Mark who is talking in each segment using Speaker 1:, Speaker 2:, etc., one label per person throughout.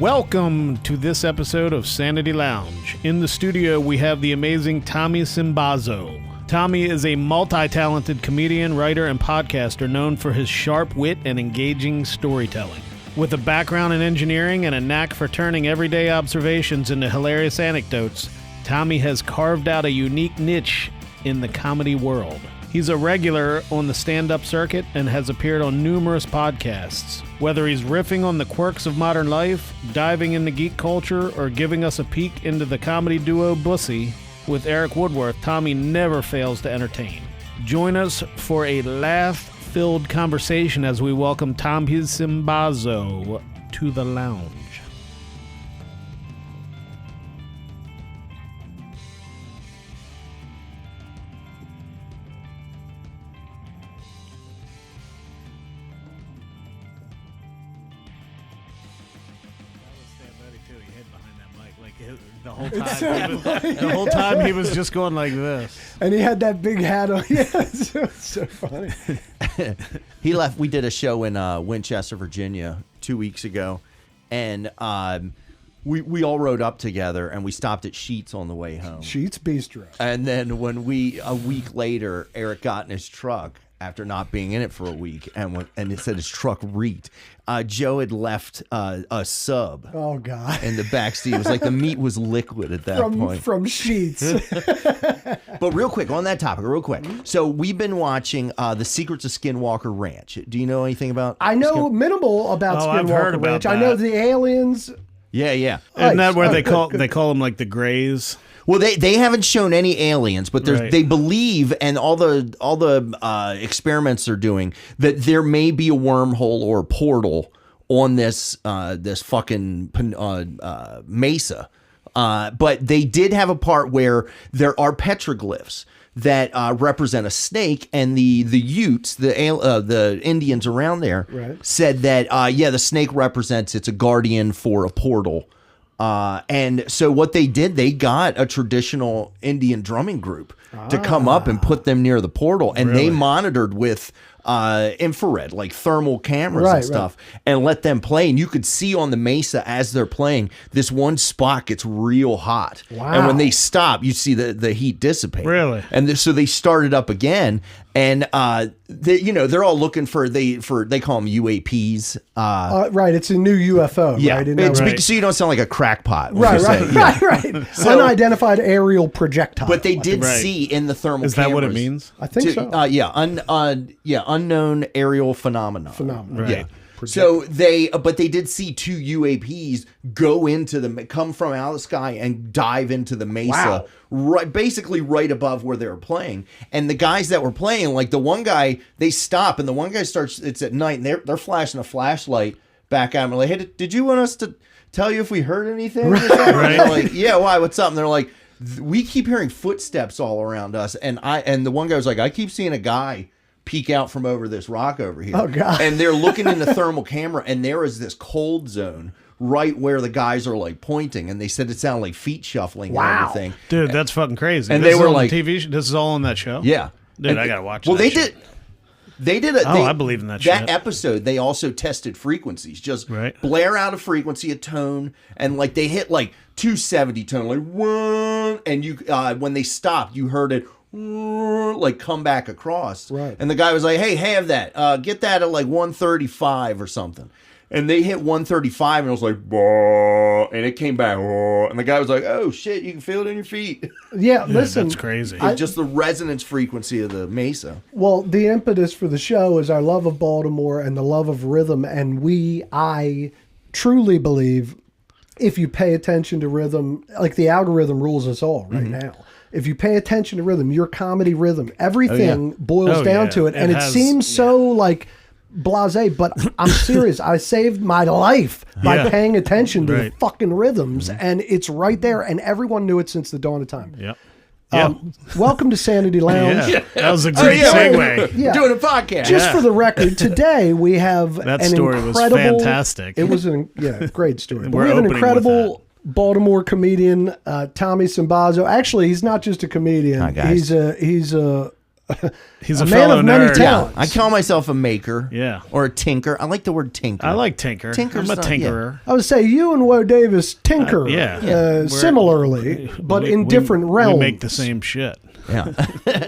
Speaker 1: Welcome to this episode of Sanity Lounge. In the studio, we have the amazing Tommy Sinbazo. Tommy is a multi-talented comedian, writer, and podcaster known for his sharp wit and engaging storytelling. With a background in engineering and a knack for turning everyday observations into hilarious anecdotes, Tommy has carved out a unique niche in the comedy world. He's a regular on the stand-up circuit and has appeared on numerous podcasts. Whether he's riffing on the quirks of modern life, diving into geek culture, or giving us a peek into the comedy duo Bussy with Eric Woodworth, Tommy never fails to entertain. Join us for a laugh-filled conversation as we welcome Tommy Sinbazo to the lounge. The whole time he was just going like this.
Speaker 2: And he had that big hat on. Yeah, it's so funny.
Speaker 3: He left. We did a show in Winchester, Virginia 2 weeks ago. And we all rode up together and we stopped at Sheetz on the way home.
Speaker 2: Sheetz Bistro.
Speaker 3: And then a week later, Eric got in his truck after not being in it for a week, and it said his truck reeked. Joe had left a sub.
Speaker 2: Oh God!
Speaker 3: In the backseat, it was like the meat was liquid at that point.
Speaker 2: From Sheetz.
Speaker 3: But real quick on that topic, So we've been watching The Secrets of Skinwalker Ranch. Do you know anything about?
Speaker 2: I know minimal about
Speaker 1: I've heard
Speaker 2: Skinwalker
Speaker 1: about
Speaker 2: Ranch.
Speaker 1: that.
Speaker 2: I know the aliens.
Speaker 3: Yeah.
Speaker 1: Isn't that where they call them like the Greys?
Speaker 3: Well, they haven't shown any aliens, but
Speaker 1: Right.
Speaker 3: they believe, and all the experiments they're doing, that there may be a wormhole or a portal on this fucking mesa. But they did have a part where there are petroglyphs that represent a snake, and the Utes, the Indians around there,
Speaker 2: Right.
Speaker 3: said that the snake represents, it's a guardian for a portal. And so what they did, they got a traditional Indian drumming group to come up and put them near the portal, and they monitored with infrared, like thermal cameras and stuff, and let them play. And you could see on the mesa as they're playing, this one spot gets real hot.
Speaker 2: Wow.
Speaker 3: And when they stop, you see the heat dissipate.
Speaker 1: Really?
Speaker 3: And so they started up again, and they're all looking for they call them UAPs.
Speaker 2: Right, it's a new UFO.
Speaker 3: Yeah,
Speaker 2: right?
Speaker 3: so you don't sound like a crackpot.
Speaker 2: Right.
Speaker 3: So-
Speaker 2: Unidentified aerial projectile.
Speaker 3: But they did see in the thermal
Speaker 1: Is that
Speaker 3: cameras.
Speaker 1: what it means?
Speaker 2: I think so.
Speaker 3: Unknown aerial phenomena.
Speaker 2: Phenomenon.
Speaker 3: Yeah. So they did see two UAPs come from out of the sky and dive into the mesa, basically right above where they were playing. And the guys that were playing, like the one guy, they stop, and the one guy starts. It's at night, and they're flashing a flashlight back at him. Like, hey, did you want us to tell you if we heard anything? Right. And they're like, yeah, why? What's up? And they're like, we keep hearing footsteps all around us, and the one guy was like, I keep seeing a guy peek out from over this rock over here.
Speaker 2: Oh God.
Speaker 3: And they're looking in the thermal camera, and there is this cold zone right where the guys are like pointing, and they said it sounded like feet shuffling and everything.
Speaker 1: Dude, that's fucking crazy.
Speaker 3: And
Speaker 1: this
Speaker 3: they were
Speaker 1: is on
Speaker 3: like,
Speaker 1: the TV show? This is all on that show?
Speaker 3: Yeah.
Speaker 1: Dude,
Speaker 3: And
Speaker 1: I gotta watch
Speaker 3: well,
Speaker 1: that
Speaker 3: they
Speaker 1: shit.
Speaker 3: did
Speaker 1: I believe in that shit.
Speaker 3: That episode, they also tested frequencies. Just blare out a frequency, a tone, and like they hit like 270 tone, like one, and you when they stopped, you heard it like come back across.
Speaker 2: Right.
Speaker 3: And the guy was like, hey, have that. Get that at like 135 or something. And they hit 135, and it was like, bah, and it came back, bah, and the guy was like, oh shit, you can feel it in your feet.
Speaker 2: Yeah, listen.
Speaker 1: That's crazy.
Speaker 3: Just the resonance frequency of the mesa.
Speaker 2: Well, the impetus for the show is our love of Baltimore and the love of rhythm, and I truly believe if you pay attention to rhythm, like the algorithm rules us all right now. If you pay attention to rhythm, your comedy rhythm, everything boils down to it. And it seems so like blasé, but I'm serious. I saved my life by paying attention to the fucking rhythms, and it's right there. And everyone knew it since the dawn of time.
Speaker 1: Yep.
Speaker 2: Welcome to Sanity Lounge.
Speaker 1: Yeah. That was a great segue.
Speaker 2: Yeah.
Speaker 3: Doing a podcast.
Speaker 2: Just for the record, today we have
Speaker 1: That
Speaker 2: an
Speaker 1: story was
Speaker 2: incredible,
Speaker 1: fantastic.
Speaker 2: It was a great story. But
Speaker 1: We're
Speaker 2: we have an
Speaker 1: opening
Speaker 2: incredible Baltimore comedian, Tommy Sinbazo. Actually, he's not just a comedian.
Speaker 3: Hi, guys.
Speaker 2: He's a
Speaker 1: He's a
Speaker 2: man
Speaker 1: fellow
Speaker 2: of many
Speaker 1: nerd.
Speaker 2: talents.
Speaker 3: I call myself a maker.
Speaker 1: Yeah.
Speaker 3: Or a tinker. I like the word tinker.
Speaker 1: I like tinker.
Speaker 3: Tinker's
Speaker 1: I'm a
Speaker 3: not-
Speaker 1: tinkerer.
Speaker 2: I would say you and Woe Davis tinker similarly, but in different realms.
Speaker 1: We make the same shit.
Speaker 3: Yeah.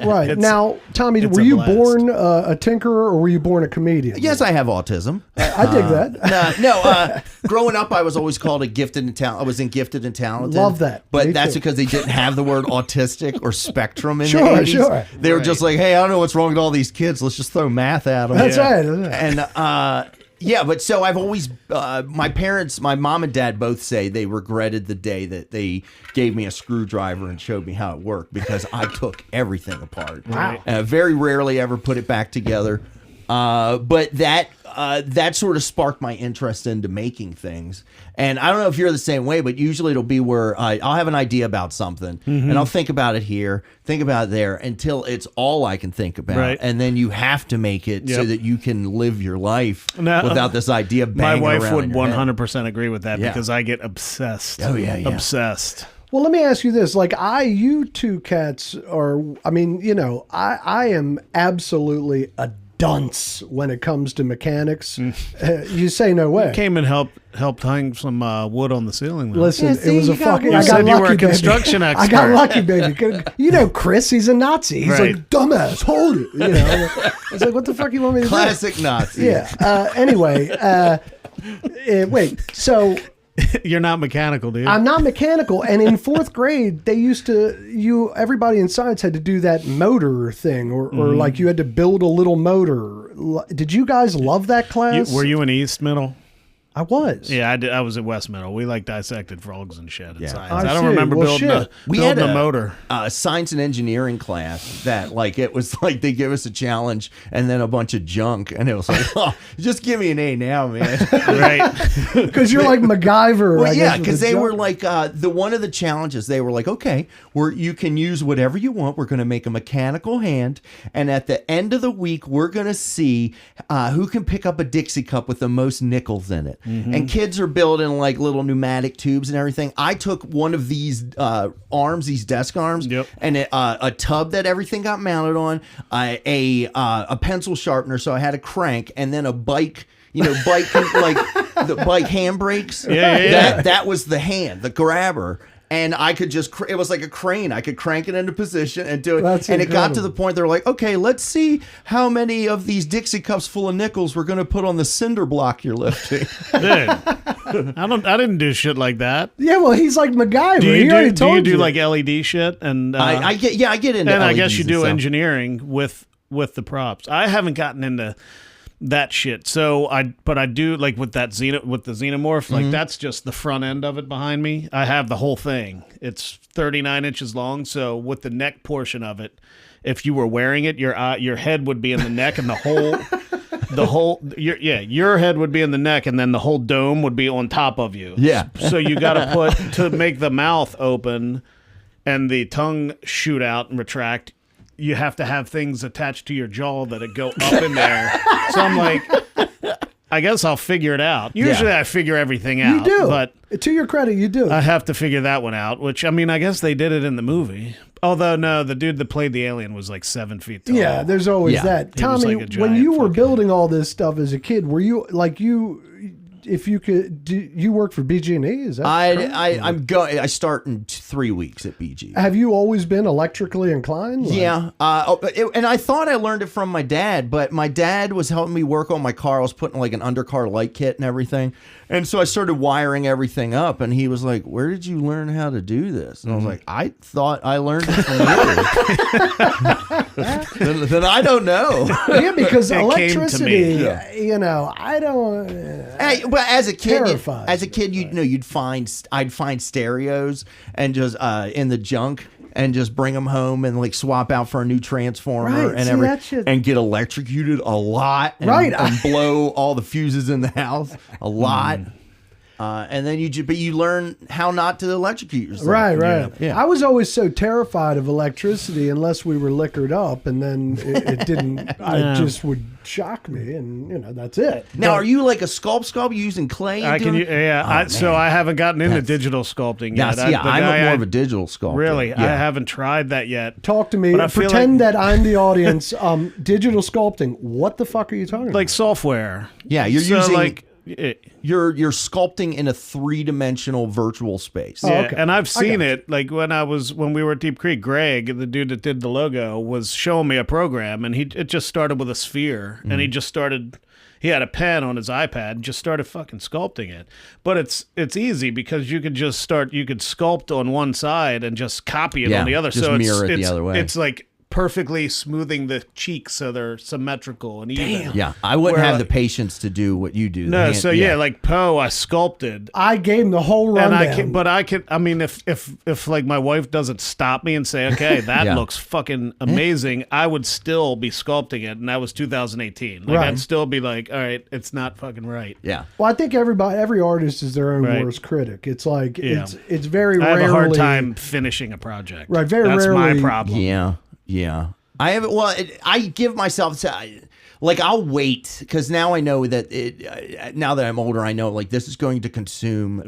Speaker 2: Right. Now, Tommy,
Speaker 1: it's
Speaker 2: were
Speaker 1: a
Speaker 2: you
Speaker 1: blast.
Speaker 2: born a tinkerer or were you born a comedian?
Speaker 3: Yes, I have autism.
Speaker 2: I dig that.
Speaker 3: No. Growing up, I was always called a gifted and talented. I was in gifted and talented.
Speaker 2: Love that.
Speaker 3: But
Speaker 2: Me
Speaker 3: that's
Speaker 2: too.
Speaker 3: because they didn't have the word autistic or spectrum in
Speaker 2: Sure,
Speaker 3: the 80s.
Speaker 2: sure.
Speaker 3: They were just like, hey, I don't know what's wrong with all these kids. Let's just throw math at them.
Speaker 2: That's right.
Speaker 3: And yeah, but so I've always my parents, my mom and dad both say they regretted the day that they gave me a screwdriver and showed me how it worked because I took everything apart.
Speaker 2: Wow.
Speaker 3: Very rarely ever put it back together. But that sort of sparked my interest into making things. And I don't know if you're the same way, but usually it'll be where I'll have an idea about something and I'll think about it here, think about it there until it's all I can think about.
Speaker 1: Right.
Speaker 3: And then you have to make it so
Speaker 1: Yep.
Speaker 3: that you can live your life
Speaker 1: Now,
Speaker 3: without this idea
Speaker 1: My
Speaker 3: banging
Speaker 1: wife
Speaker 3: around
Speaker 1: would
Speaker 3: in your head.
Speaker 1: 100% agree with that
Speaker 3: Yeah.
Speaker 1: because I get obsessed.
Speaker 3: Oh, yeah.
Speaker 1: Obsessed.
Speaker 2: Well, let me ask you this. Like, you two cats are, I mean, you know, I am absolutely a dunce when it comes to mechanics. You say no way.
Speaker 1: Came and helped hang some wood on the ceiling. Though.
Speaker 2: Listen,
Speaker 3: Yeah,
Speaker 2: it
Speaker 3: see,
Speaker 2: was a
Speaker 3: you got
Speaker 2: fucking.
Speaker 3: one.
Speaker 2: I
Speaker 1: You
Speaker 2: got
Speaker 1: said you
Speaker 2: lucky,
Speaker 1: were a
Speaker 2: baby.
Speaker 1: construction
Speaker 2: I got
Speaker 1: expert.
Speaker 2: lucky, baby. You know, Chris, he's a Nazi. He's
Speaker 1: Right.
Speaker 2: like, dumbass, hold it. You know, I was like, what the fuck you want me to
Speaker 3: Classic Nazi.
Speaker 2: do? Yeah. Anyway, wait. So
Speaker 1: You're not mechanical, dude.
Speaker 2: I'm not mechanical, and in fourth grade, they used to everybody in science had to do that motor thing, or like you had to build a little motor. Did you guys love that class?
Speaker 1: Were you in East Middle?
Speaker 2: I was.
Speaker 1: Yeah, I did. I was at West Middle. We like dissected frogs and shit in
Speaker 3: Yeah.
Speaker 1: science.
Speaker 2: I
Speaker 1: I don't
Speaker 2: see.
Speaker 1: remember
Speaker 2: Well,
Speaker 1: building
Speaker 2: shit.
Speaker 3: We had
Speaker 1: a motor.
Speaker 3: A science and engineering class that like it was like they give us a challenge and then a bunch of junk and it was like, oh, just give me an A now, man.
Speaker 1: Right.
Speaker 2: Because you're like MacGyver.
Speaker 3: Well,
Speaker 2: I
Speaker 3: yeah,
Speaker 2: guess, with
Speaker 3: because
Speaker 2: the
Speaker 3: they
Speaker 2: junk.
Speaker 3: were like the one of the challenges. They were like, okay, you can use whatever you want. We're going to make a mechanical hand, and at the end of the week, we're going to see who can pick up a Dixie cup with the most nickels in it. And kids are building like little pneumatic tubes and everything. I took one of these arms, these desk arms,
Speaker 1: Yep.
Speaker 3: and a tub that everything got mounted on, a pencil sharpener, so I had a crank, and then a bike. You know, bike like the bike handbrakes.
Speaker 1: Yeah.
Speaker 3: That was the hand, the grabber. And I could just, it was like a crane. I could crank it into position and do it.
Speaker 2: That's
Speaker 3: and it got to
Speaker 2: incredible.
Speaker 3: the point they were like, okay, let's see how many of these Dixie cups full of nickels we're going to put on the cinder block you're lifting.
Speaker 1: Dude, I didn't do shit like that.
Speaker 2: Yeah, well, he's like MacGyver.
Speaker 1: Do
Speaker 2: he
Speaker 1: you
Speaker 2: already
Speaker 1: do
Speaker 2: told
Speaker 1: you do like LED shit and
Speaker 3: I get into
Speaker 1: and I
Speaker 3: LEDs
Speaker 1: guess you
Speaker 3: and
Speaker 1: do
Speaker 3: stuff.
Speaker 1: engineering with the props. I haven't gotten into that shit. So I do like with the xenomorph, like that's just the front end of it behind me. I have the whole thing. It's 39 inches long. So with the neck portion of it, if you were wearing it, your head would be in the neck and your head would be in the neck and then the whole dome would be on top of you.
Speaker 3: Yeah.
Speaker 1: So you got to to make the mouth open and the tongue shoot out and retract. You have to have things attached to your jaw that go up in there. So I'm like, I guess I'll figure it out. Usually I figure everything out.
Speaker 2: You do.
Speaker 1: But
Speaker 2: to your credit, you do.
Speaker 1: I have to figure that one out, which, I mean, I guess they did it in the movie. Although, no, the dude that played the alien was like 7 feet tall.
Speaker 2: Yeah, there's always
Speaker 3: Yeah.
Speaker 2: that.
Speaker 1: He was
Speaker 2: Tommy,
Speaker 1: like a
Speaker 2: when
Speaker 1: giant
Speaker 2: you were
Speaker 1: fucking-
Speaker 2: building all this stuff as a kid, were you like if you could, you work for BG&E? Is that correct?
Speaker 3: I start in 3 weeks at BG.
Speaker 2: Have you always been electrically inclined? Like-
Speaker 3: Yeah, and I thought I learned it from my dad, but my dad was helping me work on my car. I was putting like an undercar light kit and everything, and so I started wiring everything up. And he was like, "Where did you learn how to do this?" And I was like, "I thought I learned it from you." then I don't know.
Speaker 2: Yeah, because
Speaker 1: It came to me.
Speaker 2: electricity,
Speaker 3: Yeah.
Speaker 2: you know, I don't.
Speaker 3: Hey, but as a kid,
Speaker 2: Terrifies
Speaker 3: you'd I'd find stereos and just in the junk and just bring them home and like swap out for a new transformer
Speaker 2: Right,
Speaker 3: and
Speaker 2: see, that shit-
Speaker 3: and get electrocuted a lot, and,
Speaker 2: Right.
Speaker 3: and blow all the fuses in the house a lot. And then you learn how not to electrocute yourself.
Speaker 2: Right.
Speaker 3: Yeah.
Speaker 2: I was always so terrified of electricity unless we were liquored up, and then it didn't. I just would shock me, and that's it.
Speaker 3: Now, are you like a sculpt using clay?
Speaker 1: So I haven't gotten into digital sculpting yet.
Speaker 3: I'm more of a digital sculptor.
Speaker 1: Really,
Speaker 3: Yeah.
Speaker 1: I haven't tried that yet.
Speaker 2: Talk to me.
Speaker 1: But I feel
Speaker 2: Pretend that I'm the audience. Digital sculpting. What the fuck are you talking about?
Speaker 1: Like software.
Speaker 3: Yeah, you're
Speaker 1: So,
Speaker 3: using
Speaker 1: like.
Speaker 3: You're sculpting in a 3-dimensional virtual space.
Speaker 1: Yeah,
Speaker 2: okay.
Speaker 1: and I've seen it. Like when we were at Deep Creek, Greg, the dude that did the logo, was showing me a program, and it just started with a sphere, and he just started. He had a pen on his iPad and just started fucking sculpting it. But it's easy because you could just start. You could sculpt on one side and just copy it on the other.
Speaker 3: Just mirror it the other way.
Speaker 1: It's like perfectly smoothing the cheeks so they're symmetrical and even.
Speaker 3: Yeah, I wouldn't have the patience to do what you do.
Speaker 1: No, like Poe, I sculpted.
Speaker 2: I gave him the whole rundown.
Speaker 1: I mean, if like my wife doesn't stop me and say, okay, that looks fucking amazing, I would still be sculpting it, and that was 2018. Like I'd still be like, all right, it's not fucking right.
Speaker 3: Yeah.
Speaker 2: Well, I think every artist is their own worst critic. It's like it's very
Speaker 1: I
Speaker 2: rarely.
Speaker 1: have a hard time finishing a project.
Speaker 2: Right, very
Speaker 1: That's
Speaker 2: rarely.
Speaker 1: my problem.
Speaker 3: Yeah. I haven't. Well, I give myself like I'll wait because now I know that now that I'm older, I know like this is going to consume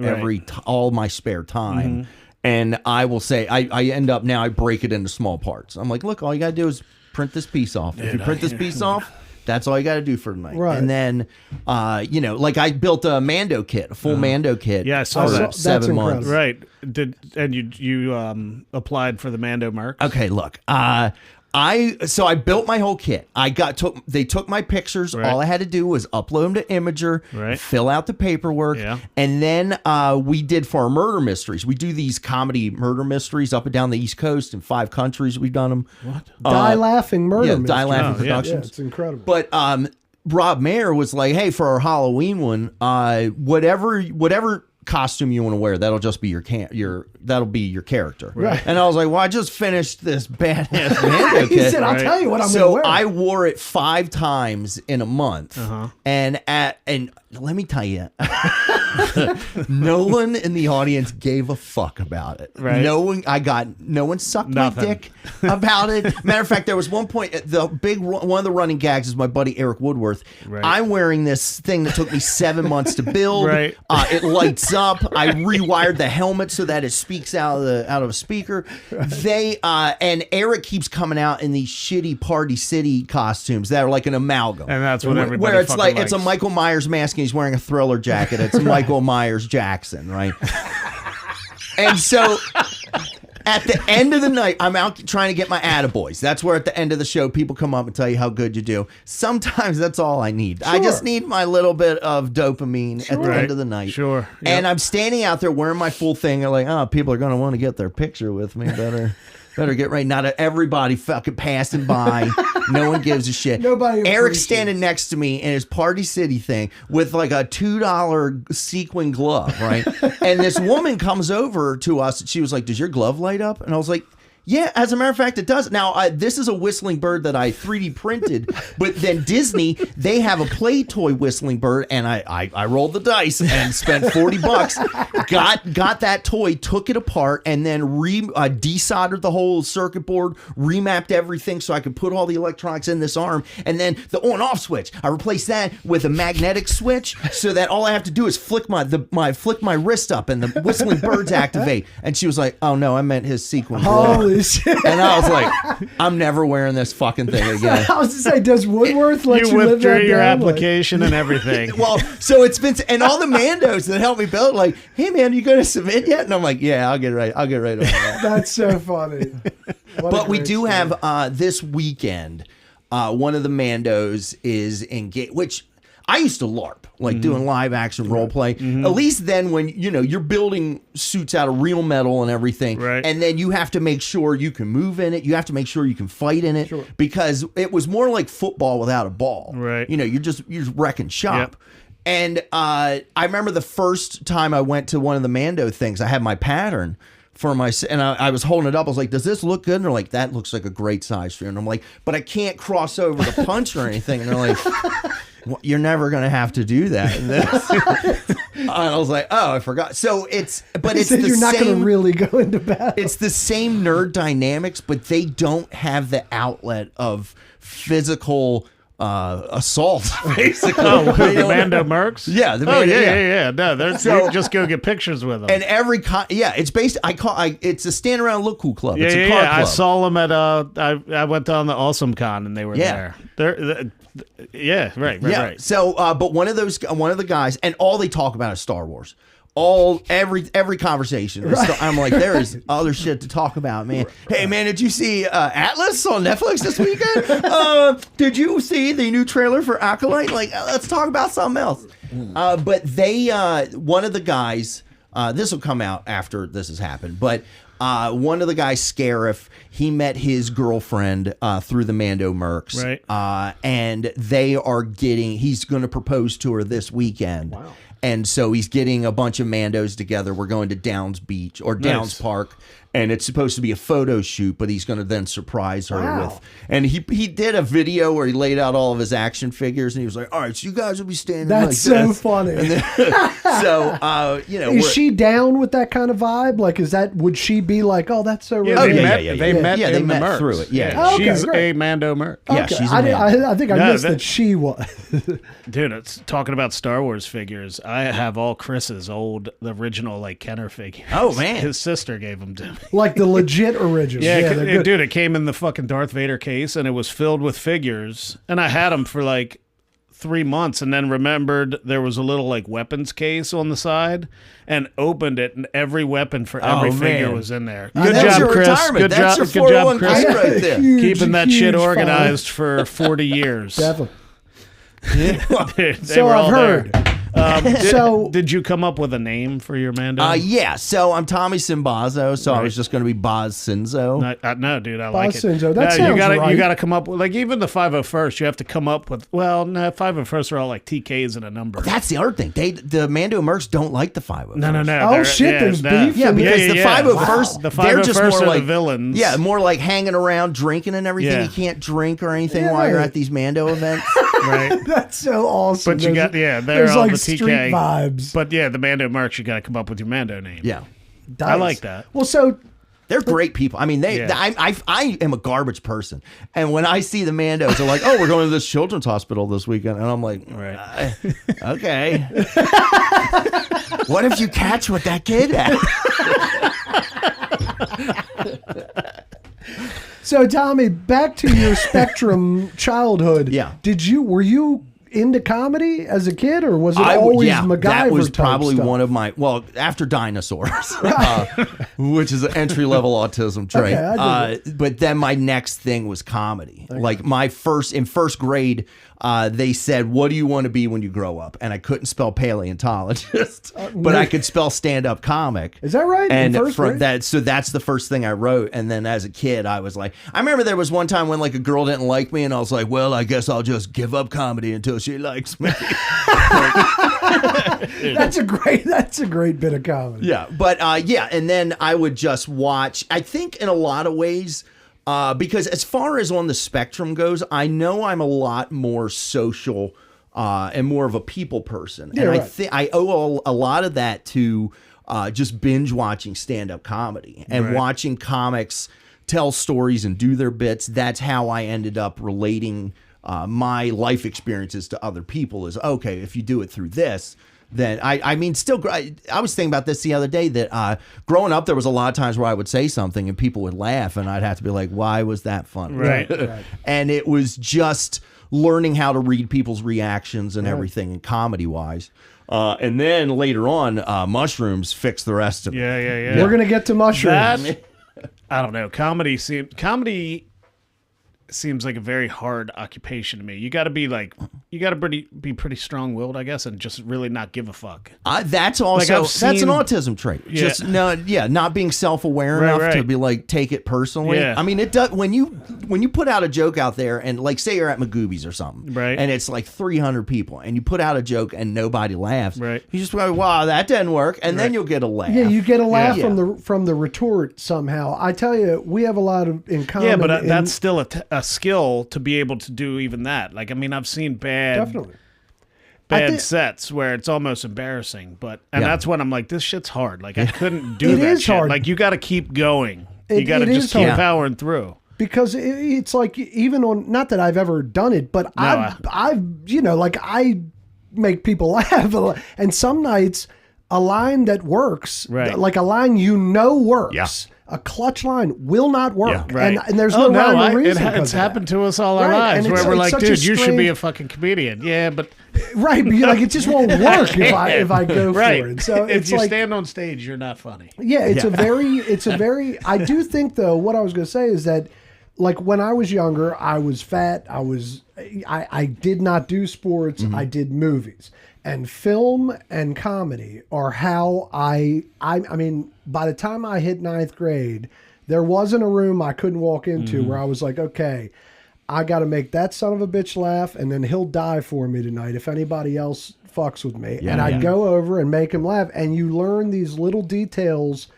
Speaker 3: all my spare time, and I will say I end up now I break it into small parts. I'm like, look, all you gotta do is print this piece off. If you print this piece off, that's all you got to do for tonight.
Speaker 2: Right.
Speaker 3: And then, like I built a Mando kit, a full Mando kit.
Speaker 1: Yeah, I saw
Speaker 3: for
Speaker 1: that.
Speaker 3: 7 months.
Speaker 1: Right. You applied for the Mando mark?
Speaker 3: Okay, look. I built my whole kit. They took my pictures.
Speaker 1: Right.
Speaker 3: All I had to do was upload them to Imager, fill out the paperwork, and then we did for our murder mysteries. We do these comedy murder mysteries up and down the East Coast in 5 countries. We've done them.
Speaker 1: What?
Speaker 2: Die Laughing Murder.
Speaker 3: Yeah, Die Laughing Productions.
Speaker 2: Yeah, it's incredible.
Speaker 3: But Rob Mayer was like, "Hey, for our Halloween one, whatever costume you want to wear, that'll just be that'll be your character."
Speaker 2: Right.
Speaker 3: And I was like, well, I just finished this badass Mando kit.
Speaker 2: He said, I'll tell you what I'm going to wear.
Speaker 3: So I wore it 5 times in a month. And let me tell you, no one in the audience gave a fuck about it.
Speaker 1: Right.
Speaker 3: No one sucked my dick about it. Matter of fact, there was one point, one of the running gags is my buddy Eric Woodworth.
Speaker 1: Right.
Speaker 3: I'm wearing this thing that took me 7 months to build.
Speaker 1: Right.
Speaker 3: It lights up. I rewired the helmet so that it speaks out of a speaker. And Eric keeps coming out in these shitty Party City costumes that are like an amalgam.
Speaker 1: And that's what everybody
Speaker 3: where it's
Speaker 1: fucking
Speaker 3: like
Speaker 1: likes.
Speaker 3: it's a Michael Myers mask and he's wearing a Thriller jacket. It's Michael Myers Jackson, right? And so at the end of the night, I'm out trying to get my attaboys. That's where at the end of the show, people come up and tell you how good you do. Sometimes that's all I need. I just need my little bit of dopamine at the end of the night.
Speaker 1: Sure. Yep.
Speaker 3: And I'm standing out there wearing my full thing. They're like, oh, people are going to want to get their picture with me. Better get right. Not everybody fucking passing by. No one gives a shit.
Speaker 2: Nobody
Speaker 3: Eric's
Speaker 2: appreciates.
Speaker 3: standing next to me in his Party City thing with like a $2 sequin glove, right? And this woman comes over to us. She was like, does your glove light up? And I was like, yeah, as a matter of fact, it does. Now, this is a whistling bird that I 3D printed, but then Disney, they have a play toy whistling bird, and I rolled the dice and spent $40. Got that toy, took it apart, and then desoldered the whole circuit board, remapped everything so I could put all the electronics in this arm, and then the on-off switch. I replaced that with a magnetic switch so that all I have to do is flick my wrist up, and the whistling birds activate. And she was like, "Oh no, I meant his sequin glove."
Speaker 2: Holy shit.
Speaker 3: And I was like, I'm never wearing this fucking thing again.
Speaker 2: I was to say, does Woodworth let you live
Speaker 1: withdrew
Speaker 2: that
Speaker 1: your
Speaker 2: down?
Speaker 1: application and everything.
Speaker 3: Well, so it's been, and all the Mandos that helped me build, like, hey man, you going to submit yet? And I'm like, yeah, I'll get right on that.
Speaker 2: That's so funny.
Speaker 3: But we do have this weekend. One of the Mandos is engaged, which I used to LARP, like doing live action role play. At least then when, you're building suits out of real metal and everything.
Speaker 1: Right.
Speaker 3: And then you have to make sure you can move in it. You have to make sure you can fight in it.
Speaker 2: Sure.
Speaker 3: Because it was more like football without a ball.
Speaker 1: Right.
Speaker 3: You're just wrecking shop.
Speaker 1: Yep.
Speaker 3: And I remember the first time I went to one of the Mando things, I had my pattern for my, and I was holding it up. I was like, does this look good? And they're like, that looks like a great size for you. And I'm like, but I can't cross over the punch or anything. And they're like, well, you're never going to have to do that. And I was like, oh, I forgot. So it's
Speaker 2: you're not going to really go into battle.
Speaker 3: It's the same nerd dynamics, but they don't have the outlet of physical assault, basically.
Speaker 1: Oh, the Mando Mercs?
Speaker 3: Yeah, the
Speaker 1: Mando,
Speaker 3: Mando,
Speaker 1: yeah. No, you just go get pictures with them.
Speaker 3: And it's based. It's a stand around look cool club. It's a car club.
Speaker 1: I saw them at I went down the Awesome Con and they were there. Right.
Speaker 3: So, but one of the guys, and all they talk about is Star Wars. Every conversation, I'm like, there is other shit to talk about, man. Hey, man, did you see Atlas on Netflix this weekend? Did you see the new trailer for Acolyte? Like, let's talk about something else. But one of the guys, this will come out after this has happened, but one of the guys, Scarif, he met his girlfriend through the Mando Mercs,
Speaker 1: right?
Speaker 3: And he's going to propose to her this weekend.
Speaker 2: Wow.
Speaker 3: And so he's getting a bunch of Mandos together. We're going to Downs Beach or Downs Park, and it's supposed to be a photo shoot, but he's going to then surprise her with. And he did a video where he laid out all of his action figures, and he was like, "All right, so you guys will be standing."
Speaker 2: That's
Speaker 3: like
Speaker 2: so
Speaker 3: this.
Speaker 2: funny.
Speaker 3: And then, so
Speaker 2: is she down with that kind of vibe? Like, would she be like, "Oh, that's so"?
Speaker 1: Yeah,
Speaker 3: they met
Speaker 1: in the
Speaker 3: met
Speaker 1: Mercs.
Speaker 3: Through it. Yeah,
Speaker 2: Oh, okay,
Speaker 1: she's
Speaker 2: great.
Speaker 1: a Mando Merc.
Speaker 3: Yeah,
Speaker 2: Okay.
Speaker 3: she's.
Speaker 2: I think I missed that she was.
Speaker 1: Dude, it's talking about Star Wars figures. I have all Chris's the original like Kenner figures.
Speaker 3: Oh man,
Speaker 1: his sister gave them to me.
Speaker 2: Like the legit original.
Speaker 1: Yeah, dude, it came in the fucking Darth Vader case, and it was filled with figures, and I had them for like 3 months, and then remembered there was a little like weapons case on the side, and opened it, and every weapon for every figure was in there. Good job, Chris. Good job, Chris.
Speaker 3: Right there.
Speaker 1: Keeping that shit organized for 40 years.
Speaker 2: Definitely.
Speaker 1: They
Speaker 2: So
Speaker 1: were
Speaker 2: I've
Speaker 1: all
Speaker 2: heard.
Speaker 1: there. Did you come up with a name for your Mando?
Speaker 3: Yeah. So I'm Tommy Sinbazo, so I was just going to be Boz Sinzo.
Speaker 1: No, dude, I like it.
Speaker 2: Sinzo. That sounds right.
Speaker 1: You gotta come up with, like, even the 501st, you have to come up with, 501st are all like TKs and a number.
Speaker 3: That's the other thing. The Mando Mercs don't like the 501st.
Speaker 1: No.
Speaker 2: Oh shit, there's beef.
Speaker 3: Yeah, because the 501st,
Speaker 1: the
Speaker 3: they're just more
Speaker 1: are
Speaker 3: like
Speaker 1: the villains.
Speaker 3: Yeah, more like hanging around, drinking and everything.
Speaker 1: Yeah.
Speaker 3: You can't drink or anything while you're at these Mando events.
Speaker 1: Right.
Speaker 2: That's so awesome.
Speaker 1: But you got, they're
Speaker 2: there's
Speaker 1: all
Speaker 2: like
Speaker 1: the
Speaker 2: street
Speaker 1: TK
Speaker 2: vibes.
Speaker 1: But yeah, the Mando Mercs, you got to come up with your Mando name.
Speaker 3: Yeah.
Speaker 2: Dice.
Speaker 1: I like that.
Speaker 2: Well, so
Speaker 3: they're great people. I mean, I am a garbage person, and when I see the Mandos, they're like, "Oh, we're going to this children's hospital this weekend," and I'm like,
Speaker 1: right.
Speaker 3: Okay. What if you catch what that kid had?
Speaker 2: So, Tommy, back to your Spectrum childhood.
Speaker 3: Yeah.
Speaker 2: Were you into comedy as a kid, or was it always MacGyver
Speaker 3: that was
Speaker 2: type
Speaker 3: probably
Speaker 2: stuff?
Speaker 3: one of my, after dinosaurs, which is an entry-level autism trait.
Speaker 2: Okay,
Speaker 3: but then my next thing was comedy. Okay. Like in first grade, they said, "What do you want to be when you grow up?" And I couldn't spell paleontologist, but I could spell stand-up comic.
Speaker 2: Is that right?
Speaker 3: And
Speaker 2: in first grade?
Speaker 3: so that's the first thing I wrote. And then as a kid, I was like, I remember there was one time when like a girl didn't like me, and I was like, well, I guess I'll just give up comedy until she likes me.
Speaker 2: That's a great bit of comedy.
Speaker 3: Yeah, but and then I would just watch. I think in a lot of ways, because as far as on the spectrum goes, I know I'm a lot more social and more of a people person,
Speaker 2: Yeah,
Speaker 3: and
Speaker 2: right.
Speaker 3: I think I owe a lot of that to just binge watching stand-up comedy and watching comics tell stories and do their bits. That's how I ended up relating my life experiences to other people. Is okay if you do it through this. Then I mean, still, I was thinking about this the other day that growing up, there was a lot of times where I would say something and people would laugh, and I'd have to be like, "Why was that funny?"
Speaker 1: Right.
Speaker 3: And it was just learning how to read people's reactions and everything, and comedy wise. And then later on, mushrooms fixed the rest of it.
Speaker 1: Yeah.
Speaker 2: We're gonna get to mushrooms.
Speaker 1: I don't know. Comedy seems like a very hard occupation to me. You got to be pretty strong-willed, I guess, and just really not give a fuck.
Speaker 3: That's also that's an autism trait.
Speaker 1: Yeah.
Speaker 3: Just not being self-aware enough to be like take it personally.
Speaker 1: Yeah.
Speaker 3: I mean, it does when you put out a joke out there and like say you're at Magoobies or something,
Speaker 1: right?
Speaker 3: And it's like 300 people, and you put out a joke and nobody laughs,
Speaker 1: right?
Speaker 3: You just go, wow, that didn't work, and then you'll get a laugh.
Speaker 2: Yeah, you get a laugh from the retort somehow. I tell you, we have a lot in common.
Speaker 1: Yeah, but that's still a skill to be able to do even that. Like, I mean, I've seen bad sets where it's almost embarrassing, and that's when I'm like, this shit's hard. Like, I couldn't do that shit. Hard. Like, you got to keep going. You got to just keep powering through.
Speaker 2: Because it's like, even on, not that I've ever done it, but I've I make people laugh. And some nights, a line that works, like a line works. A clutch line will not work, and there's no rhyme or reason.
Speaker 1: It's happened to us all our lives, where we're like, dude, you should be a fucking comedian. Yeah, but
Speaker 2: right, but like it just won't work if I go for it. So
Speaker 1: if you stand on stage, you're not funny.
Speaker 2: Yeah, it's a very. I do think though, what I was going to say is that, like when I was younger, I was fat. I did not do sports. I did movies. And film and comedy are how I mean, by the time I hit 9th grade, there wasn't a room I couldn't walk into where I was like, okay, I got to make that son of a bitch laugh, and then he'll die for me tonight if anybody else fucks with me. And I'd go over and make him laugh. And you learn these little details.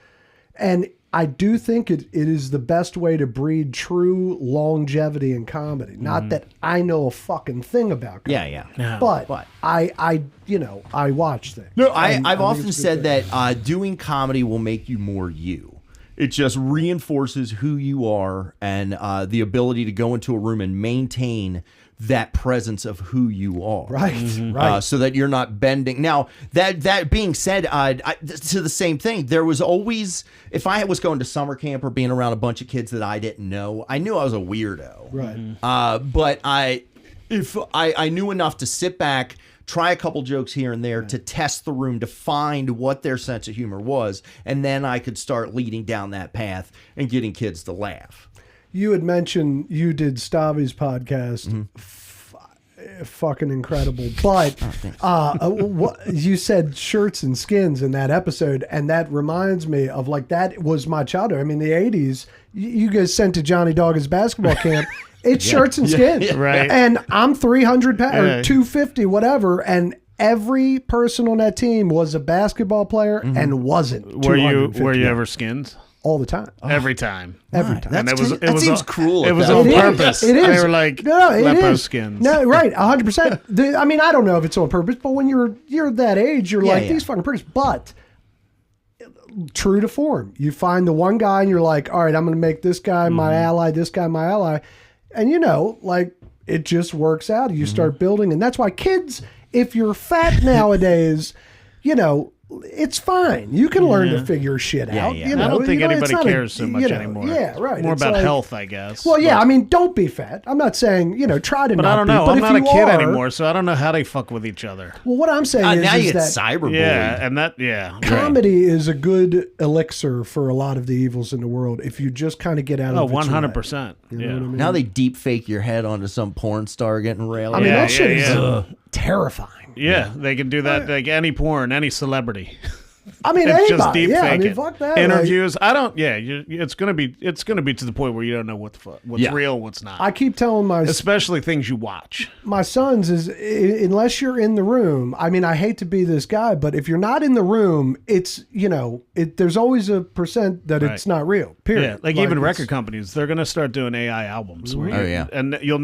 Speaker 2: And I do think it is the best way to breed true longevity in comedy. Not that I know a fucking thing about comedy. But I watch things.
Speaker 3: No, I've often said that doing comedy will make you more you. It just reinforces who you are and the ability to go into a room and maintain that presence of who you are.
Speaker 2: Right.
Speaker 3: So that you're not bending. Now, that being said, to the same thing, there was always, if I was going to summer camp or being around a bunch of kids that I didn't know, I knew I was a weirdo.
Speaker 2: Right.
Speaker 3: But if I knew enough to sit back, try a couple jokes here and there to test the room, to find what their sense of humor was, and then I could start leading down that path and getting kids to laugh.
Speaker 2: You had mentioned you did Stavi's podcast. Fucking incredible. But you said shirts and skins in that episode, and that reminds me of, like, that was my childhood. I mean, the 80s, you guys sent to Johnny Doggett's basketball camp. It's shirts and skins.
Speaker 1: Right.
Speaker 2: And I'm 300 pounds or 250, whatever, and every person on that team was a basketball player and wasn't.
Speaker 1: Were you ever skins?
Speaker 2: All the time.
Speaker 1: Every time.
Speaker 2: Every time.
Speaker 3: And that seems cruel.
Speaker 1: It was on purpose.
Speaker 2: It is.
Speaker 1: They were like, Lepo skins.
Speaker 2: No, right, 100%. I mean, I don't know if it's on purpose, but when you're that age, you're like, these fucking pricks. But true to form, you find the one guy and you're like, all right, I'm going to make this guy my ally, this guy my ally. And, like, it just works out. You start building. And that's why kids, if you're fat nowadays, it's fine. You can learn to figure shit out.
Speaker 1: I don't think anybody cares so much anymore.
Speaker 2: Yeah, right.
Speaker 1: More about health, I guess.
Speaker 2: Well, I mean, don't be fat. I'm not saying, try to
Speaker 1: but
Speaker 2: not
Speaker 1: I don't
Speaker 2: be.
Speaker 1: know.
Speaker 2: But
Speaker 1: I'm
Speaker 2: if
Speaker 1: not a
Speaker 2: you
Speaker 1: kid
Speaker 2: are,
Speaker 1: anymore, so I don't know how they fuck with each other.
Speaker 2: Well, what I'm saying
Speaker 3: now
Speaker 2: is
Speaker 3: you get
Speaker 2: that
Speaker 3: cyberbullied.
Speaker 1: Yeah, and
Speaker 2: comedy is a good elixir for a lot of the evils in the world if you just kind of get out of it.
Speaker 1: 100%.
Speaker 2: You know what I mean?
Speaker 3: Now they deep fake your head onto some porn star getting railed.
Speaker 2: I mean, that shit is terrifying.
Speaker 1: Yeah, they can do that like any porn, any celebrity.
Speaker 2: I mean,
Speaker 1: it's
Speaker 2: anybody.
Speaker 1: just deep
Speaker 2: I
Speaker 1: fake
Speaker 2: mean,
Speaker 1: it.
Speaker 2: fuck that.
Speaker 1: Interviews. I don't. Yeah, it's gonna be to the point where you don't know what's real, what's not.
Speaker 2: I keep telling
Speaker 1: especially things you watch.
Speaker 2: My sons is unless you're in the room. I mean, I hate to be this guy, but if you're not in the room, it's there's always a % that it's not real. Period.
Speaker 1: Yeah, like even record companies, they're gonna start doing AI albums. And you'll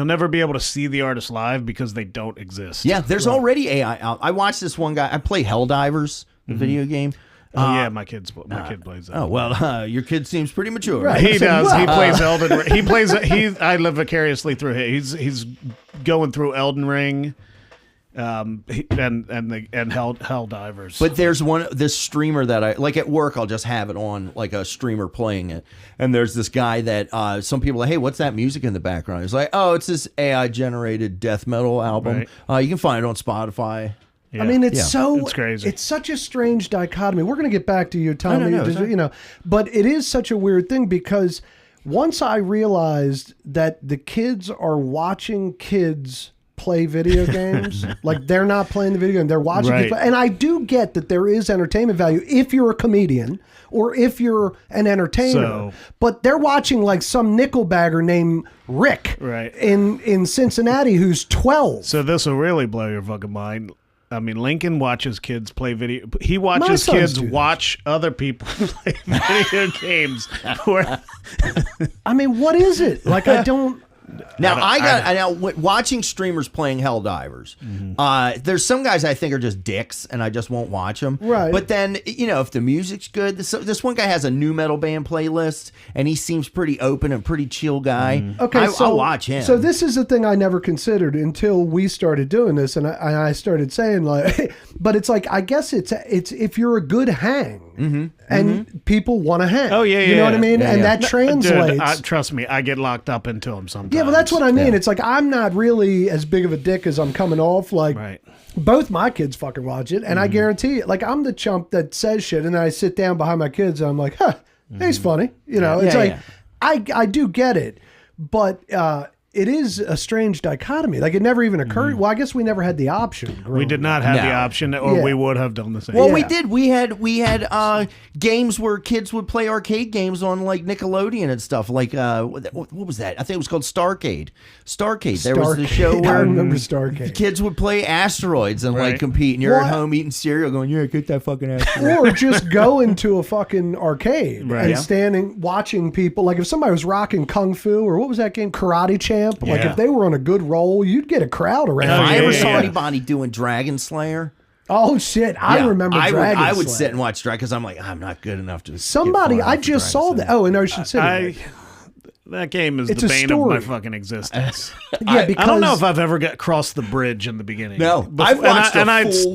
Speaker 1: never be able to see the artist live because they don't exist.
Speaker 3: Yeah, there's already AI out. I watched this one guy. I play Helldivers, the video game.
Speaker 1: My kid plays that.
Speaker 3: Oh well, your kid seems pretty mature.
Speaker 2: Right.
Speaker 1: He does. He plays Elden Ring. He plays. I live vicariously through him. He's going through Elden Ring. And Helldivers.
Speaker 3: But there's this streamer that I like at work. I'll just have it on like a streamer playing it, and there's this guy that some people are like, hey, what's that music in the background? He's like, oh, it's this AI generated death metal album.
Speaker 1: Right.
Speaker 3: You can find it on Spotify.
Speaker 2: Yeah. I mean, it's
Speaker 1: crazy.
Speaker 2: It's such a strange dichotomy. We're going to get back to you, Tommy.
Speaker 3: No,
Speaker 2: but it is such a weird thing because once I realized that the kids are watching kids play video games, like they're not playing the video game, they're watching kids play. And I do get that there is entertainment value if you're a comedian or if you're an entertainer, but they're watching like some nickelbagger named Rick in Cincinnati who's 12.
Speaker 1: So this will really blow your fucking mind. I mean, Lincoln watches kids play video. He watches kids watch other people play video games.
Speaker 2: I mean, what is it? Like, I don't.
Speaker 3: Now, watching streamers playing Helldivers. There's some guys I think are just dicks, and I just won't watch them.
Speaker 2: Right.
Speaker 3: But then, if the music's good, this one guy has a new metal band playlist, and he seems pretty open and pretty chill guy.
Speaker 2: Okay,
Speaker 3: I'll watch him.
Speaker 2: So this is the thing I never considered until we started doing this, and I started saying like, but it's like I guess it's if you're a good hang, and people want to hang.
Speaker 1: Oh yeah,
Speaker 2: you know what I mean, and that translates.
Speaker 1: Dude, trust me, I get locked up into them sometimes.
Speaker 2: Yeah, well, that's what I mean. It's like I'm not really as big of a dick as I'm coming off. Like, both my kids fucking watch it, and I guarantee it. Like, I'm the chump that says shit, and then I sit down behind my kids, and I'm like, huh, he's funny. It's like, I do get it, but it is a strange dichotomy. Like, it never even occurred. Well, I guess we never had the option.
Speaker 1: We did not have the option, or we would have done the same.
Speaker 3: Well, we did. We had games where kids would play arcade games on like Nickelodeon and stuff. Like what was that? I think it was called Starcade. There was the show where
Speaker 2: I remember Starcade.
Speaker 3: Kids would play asteroids and like compete, and you're at home eating cereal, going, "Yeah, get that fucking asteroid."
Speaker 2: Or just go into a fucking arcade and standing watching people. Like if somebody was rocking Kung Fu or what was that game, Karate Champ. Like if they were on a good roll, you'd get a crowd around.
Speaker 3: If I ever saw anybody doing Dragon Slayer.
Speaker 2: Oh shit! I remember Dragon Slayer.
Speaker 3: I would sit and watch Dragon because I'm like, I'm not good enough to.
Speaker 2: Somebody I just saw that. Oh, in Ocean City.
Speaker 1: That game is the bane of my fucking existence.
Speaker 2: Yeah, because
Speaker 1: I don't know if I've ever crossed the bridge in the beginning.
Speaker 3: No, I've watched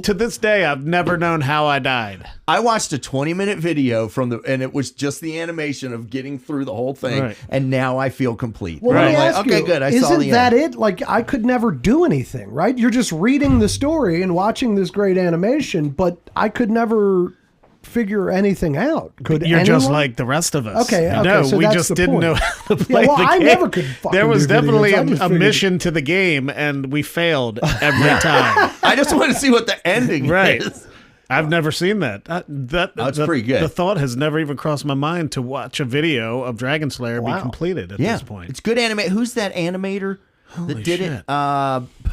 Speaker 1: to this day I've never known how I died.
Speaker 3: I watched a 20-minute video and it was just the animation of getting through the whole thing, and now I feel complete.
Speaker 2: Well, let me ask you,
Speaker 3: good.
Speaker 2: Isn't that it? Like I could never do anything, right? You're just reading the story and watching this great animation, but I could never figure anything out.
Speaker 1: You're just like the rest of us.
Speaker 2: Okay,
Speaker 1: no,
Speaker 2: so
Speaker 1: we
Speaker 2: that's
Speaker 1: just
Speaker 2: the
Speaker 1: didn't
Speaker 2: point.
Speaker 1: know how to play the game.
Speaker 2: I never could fucking
Speaker 1: There was
Speaker 2: do
Speaker 1: definitely
Speaker 2: videos.
Speaker 1: a mission to the game, and we failed every time.
Speaker 3: I just want to see what the ending is.
Speaker 1: I've never seen that. That's
Speaker 3: pretty good.
Speaker 1: The thought has never even crossed my mind to watch a video of Dragon Slayer be completed at this point.
Speaker 3: It's good anime. Who's that animator that did it?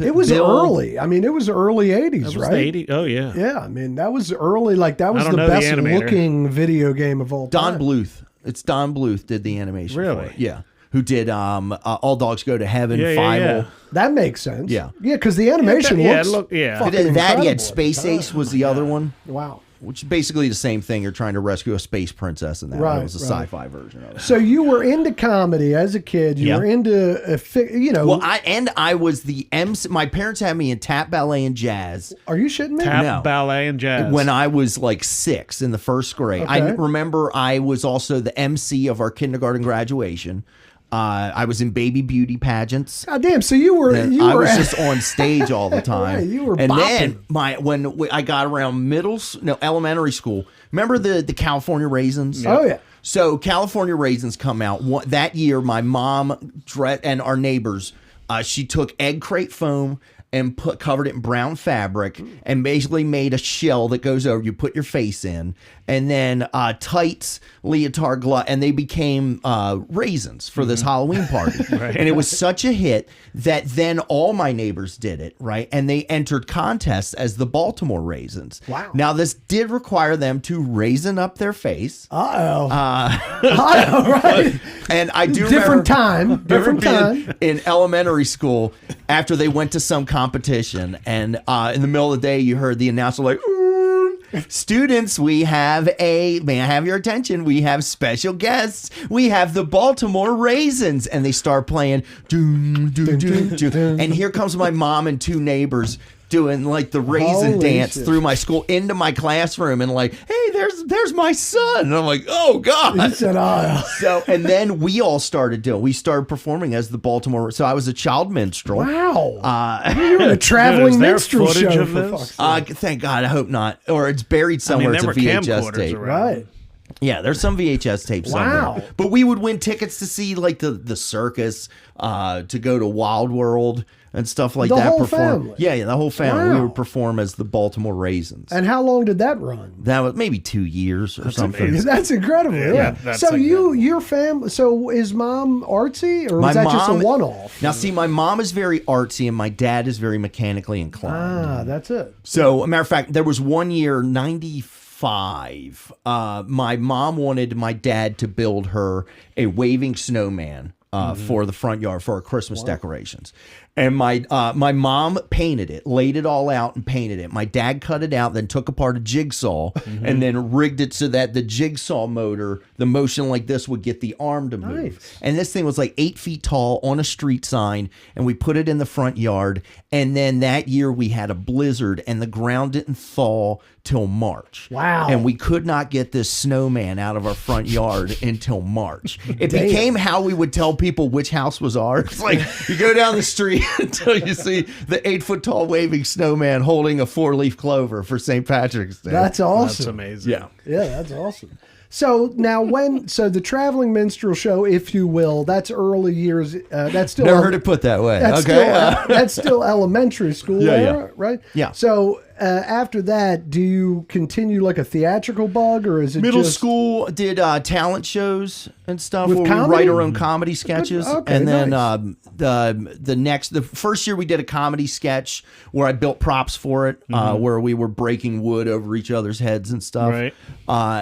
Speaker 2: It was early. I mean, it was early 80s, right?
Speaker 1: 80s. Oh, yeah.
Speaker 2: Yeah, I mean, that was early. Like, that was the
Speaker 1: know
Speaker 2: best
Speaker 1: the animator.
Speaker 2: looking video game of all time.
Speaker 3: Don Bluth. It's Don Bluth did the animation.
Speaker 1: Really?
Speaker 3: For it. Yeah. Who did All Dogs Go to Heaven,
Speaker 1: Yeah,
Speaker 3: Final.
Speaker 2: That makes sense.
Speaker 3: Yeah.
Speaker 2: Yeah, because the animation looks fucking
Speaker 3: That,
Speaker 2: incredible
Speaker 3: he had
Speaker 2: at the
Speaker 3: Space
Speaker 2: time.
Speaker 3: Ace was the other one.
Speaker 2: Wow.
Speaker 3: Which is basically the same thing. You're trying to rescue a space princess in that.
Speaker 2: Right,
Speaker 3: It was a sci-fi version of it.
Speaker 2: So you were into comedy as a kid. You were into,
Speaker 3: Well, I was the MC. My parents had me in tap, ballet, and jazz.
Speaker 2: Are you shitting me?
Speaker 1: Tap, ballet, and jazz.
Speaker 3: When I was like 6 in the first grade.
Speaker 2: Okay.
Speaker 3: I remember I was also the MC of our kindergarten graduation. I was in baby beauty pageants.
Speaker 2: God damn! So you were.
Speaker 3: I was just on stage all the time.
Speaker 2: Right, you were
Speaker 3: and
Speaker 2: bopping.
Speaker 3: then when I got around elementary school. Remember the California Raisins?
Speaker 2: Oh yeah.
Speaker 3: So California Raisins come out that year. My mom and our neighbors, she took egg crate foam and covered it in brown fabric and basically made a shell that goes over. You put your face in, and then tights, leotard, glove, and they became raisins for this Halloween party. And it was such a hit that then all my neighbors did it, right? And they entered contests as the Baltimore Raisins.
Speaker 2: Wow.
Speaker 3: Now this did require them to raisin up their face.
Speaker 2: Right.
Speaker 3: And I do
Speaker 2: Different
Speaker 3: remember
Speaker 2: time.
Speaker 3: being in elementary school after they went to some competition, and in the middle of the day you heard the announcer like, students, may I have your attention? We have special guests. We have the Baltimore Raisins. And they start playing doom, doom, doom, doom. And here comes my mom and 2 neighbors doing like the raisin
Speaker 2: Holy
Speaker 3: dance
Speaker 2: shit.
Speaker 3: through my school into my classroom and like, hey, there's my son. And I'm like, oh God.
Speaker 2: He said,
Speaker 3: So, and then we started performing as the Baltimore. So I was a child minstrel.
Speaker 2: wow. You were in a traveling
Speaker 1: Is there
Speaker 2: minstrel
Speaker 1: footage
Speaker 2: show.
Speaker 1: of
Speaker 2: For
Speaker 1: this?
Speaker 2: fuck's sake.
Speaker 3: Thank God. I hope not. Or it's buried somewhere.
Speaker 1: there were
Speaker 3: It's a VHS
Speaker 1: camcorders
Speaker 3: tape.
Speaker 1: around.
Speaker 2: Right.
Speaker 3: Yeah, there's some VHS tapes
Speaker 2: Wow.
Speaker 3: somewhere. But we would win tickets to see like the circus, to go to Wild World and stuff like
Speaker 2: The
Speaker 3: that.
Speaker 2: whole family?
Speaker 3: Yeah, the whole family.
Speaker 2: Wow.
Speaker 3: We would perform as the Baltimore Raisins.
Speaker 2: And how long did that run?
Speaker 3: That was maybe 2 years or something.
Speaker 1: amazing.
Speaker 2: That's incredible. Yeah.
Speaker 1: that's
Speaker 2: So
Speaker 1: like
Speaker 2: your family. So is mom artsy, or was that just a one-off?
Speaker 3: Now, see, my mom is very artsy and my dad is very mechanically inclined.
Speaker 2: Ah, that's it.
Speaker 3: So, a matter of fact, there was one year, 95. My mom wanted my dad to build her a waving snowman for the front yard for our Christmas decorations. And my mom painted it, laid it all out and painted it. My dad cut it out, then took apart a jigsaw and then rigged it so that the jigsaw motor, the motion like this, would get the arm to move.
Speaker 2: Nice.
Speaker 3: And this thing was like 8 feet tall on a street sign, and we put it in the front yard. And then that year we had a blizzard, and the ground didn't thaw till March.
Speaker 2: Wow.
Speaker 3: And we could not get this snowman out of our front yard until March. It became how we would tell people which house was ours. Like, you go down the street until you see the 8 foot tall waving snowman holding a 4-leaf clover for St. Patrick's Day.
Speaker 2: That's awesome.
Speaker 1: That's amazing.
Speaker 3: Yeah.
Speaker 2: Yeah, that's awesome. So now, so the traveling minstrel show, if you will, that's early years. That's still
Speaker 3: Never heard it put that way.
Speaker 2: That's
Speaker 3: Okay.
Speaker 2: still, that's still elementary school,
Speaker 3: Yeah,
Speaker 2: era,
Speaker 3: yeah.
Speaker 2: right?
Speaker 3: Yeah.
Speaker 2: So after that, do you continue like a theatrical bug, or is it
Speaker 3: Middle
Speaker 2: just
Speaker 3: school did talent shows and stuff
Speaker 2: With
Speaker 3: where
Speaker 2: comedy?
Speaker 3: we write our own comedy sketches.
Speaker 2: Okay,
Speaker 3: and then
Speaker 2: nice.
Speaker 3: the first year we did a comedy sketch where I built props for it, where we were breaking wood over each other's heads and stuff.
Speaker 1: Right.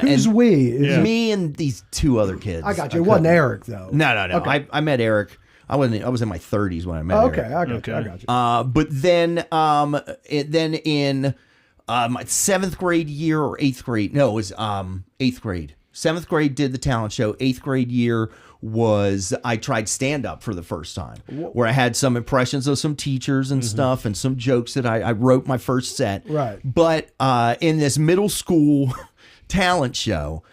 Speaker 2: Who's
Speaker 3: and
Speaker 2: we? Is
Speaker 3: me and these 2 other kids.
Speaker 2: I got you. It wasn't Eric though.
Speaker 3: No.
Speaker 2: Okay.
Speaker 3: I met Eric. I was in my 30s when I met
Speaker 2: Okay,
Speaker 3: Eric.
Speaker 2: I got you. I got you.
Speaker 3: But then, in my 7th grade year or 8th grade, no, it was 8th grade. 7th grade did the talent show. 8th grade year was I tried stand up for the first time, where I had some impressions of some teachers and stuff, and some jokes that I wrote my first set.
Speaker 2: Right.
Speaker 3: But in this middle school talent show,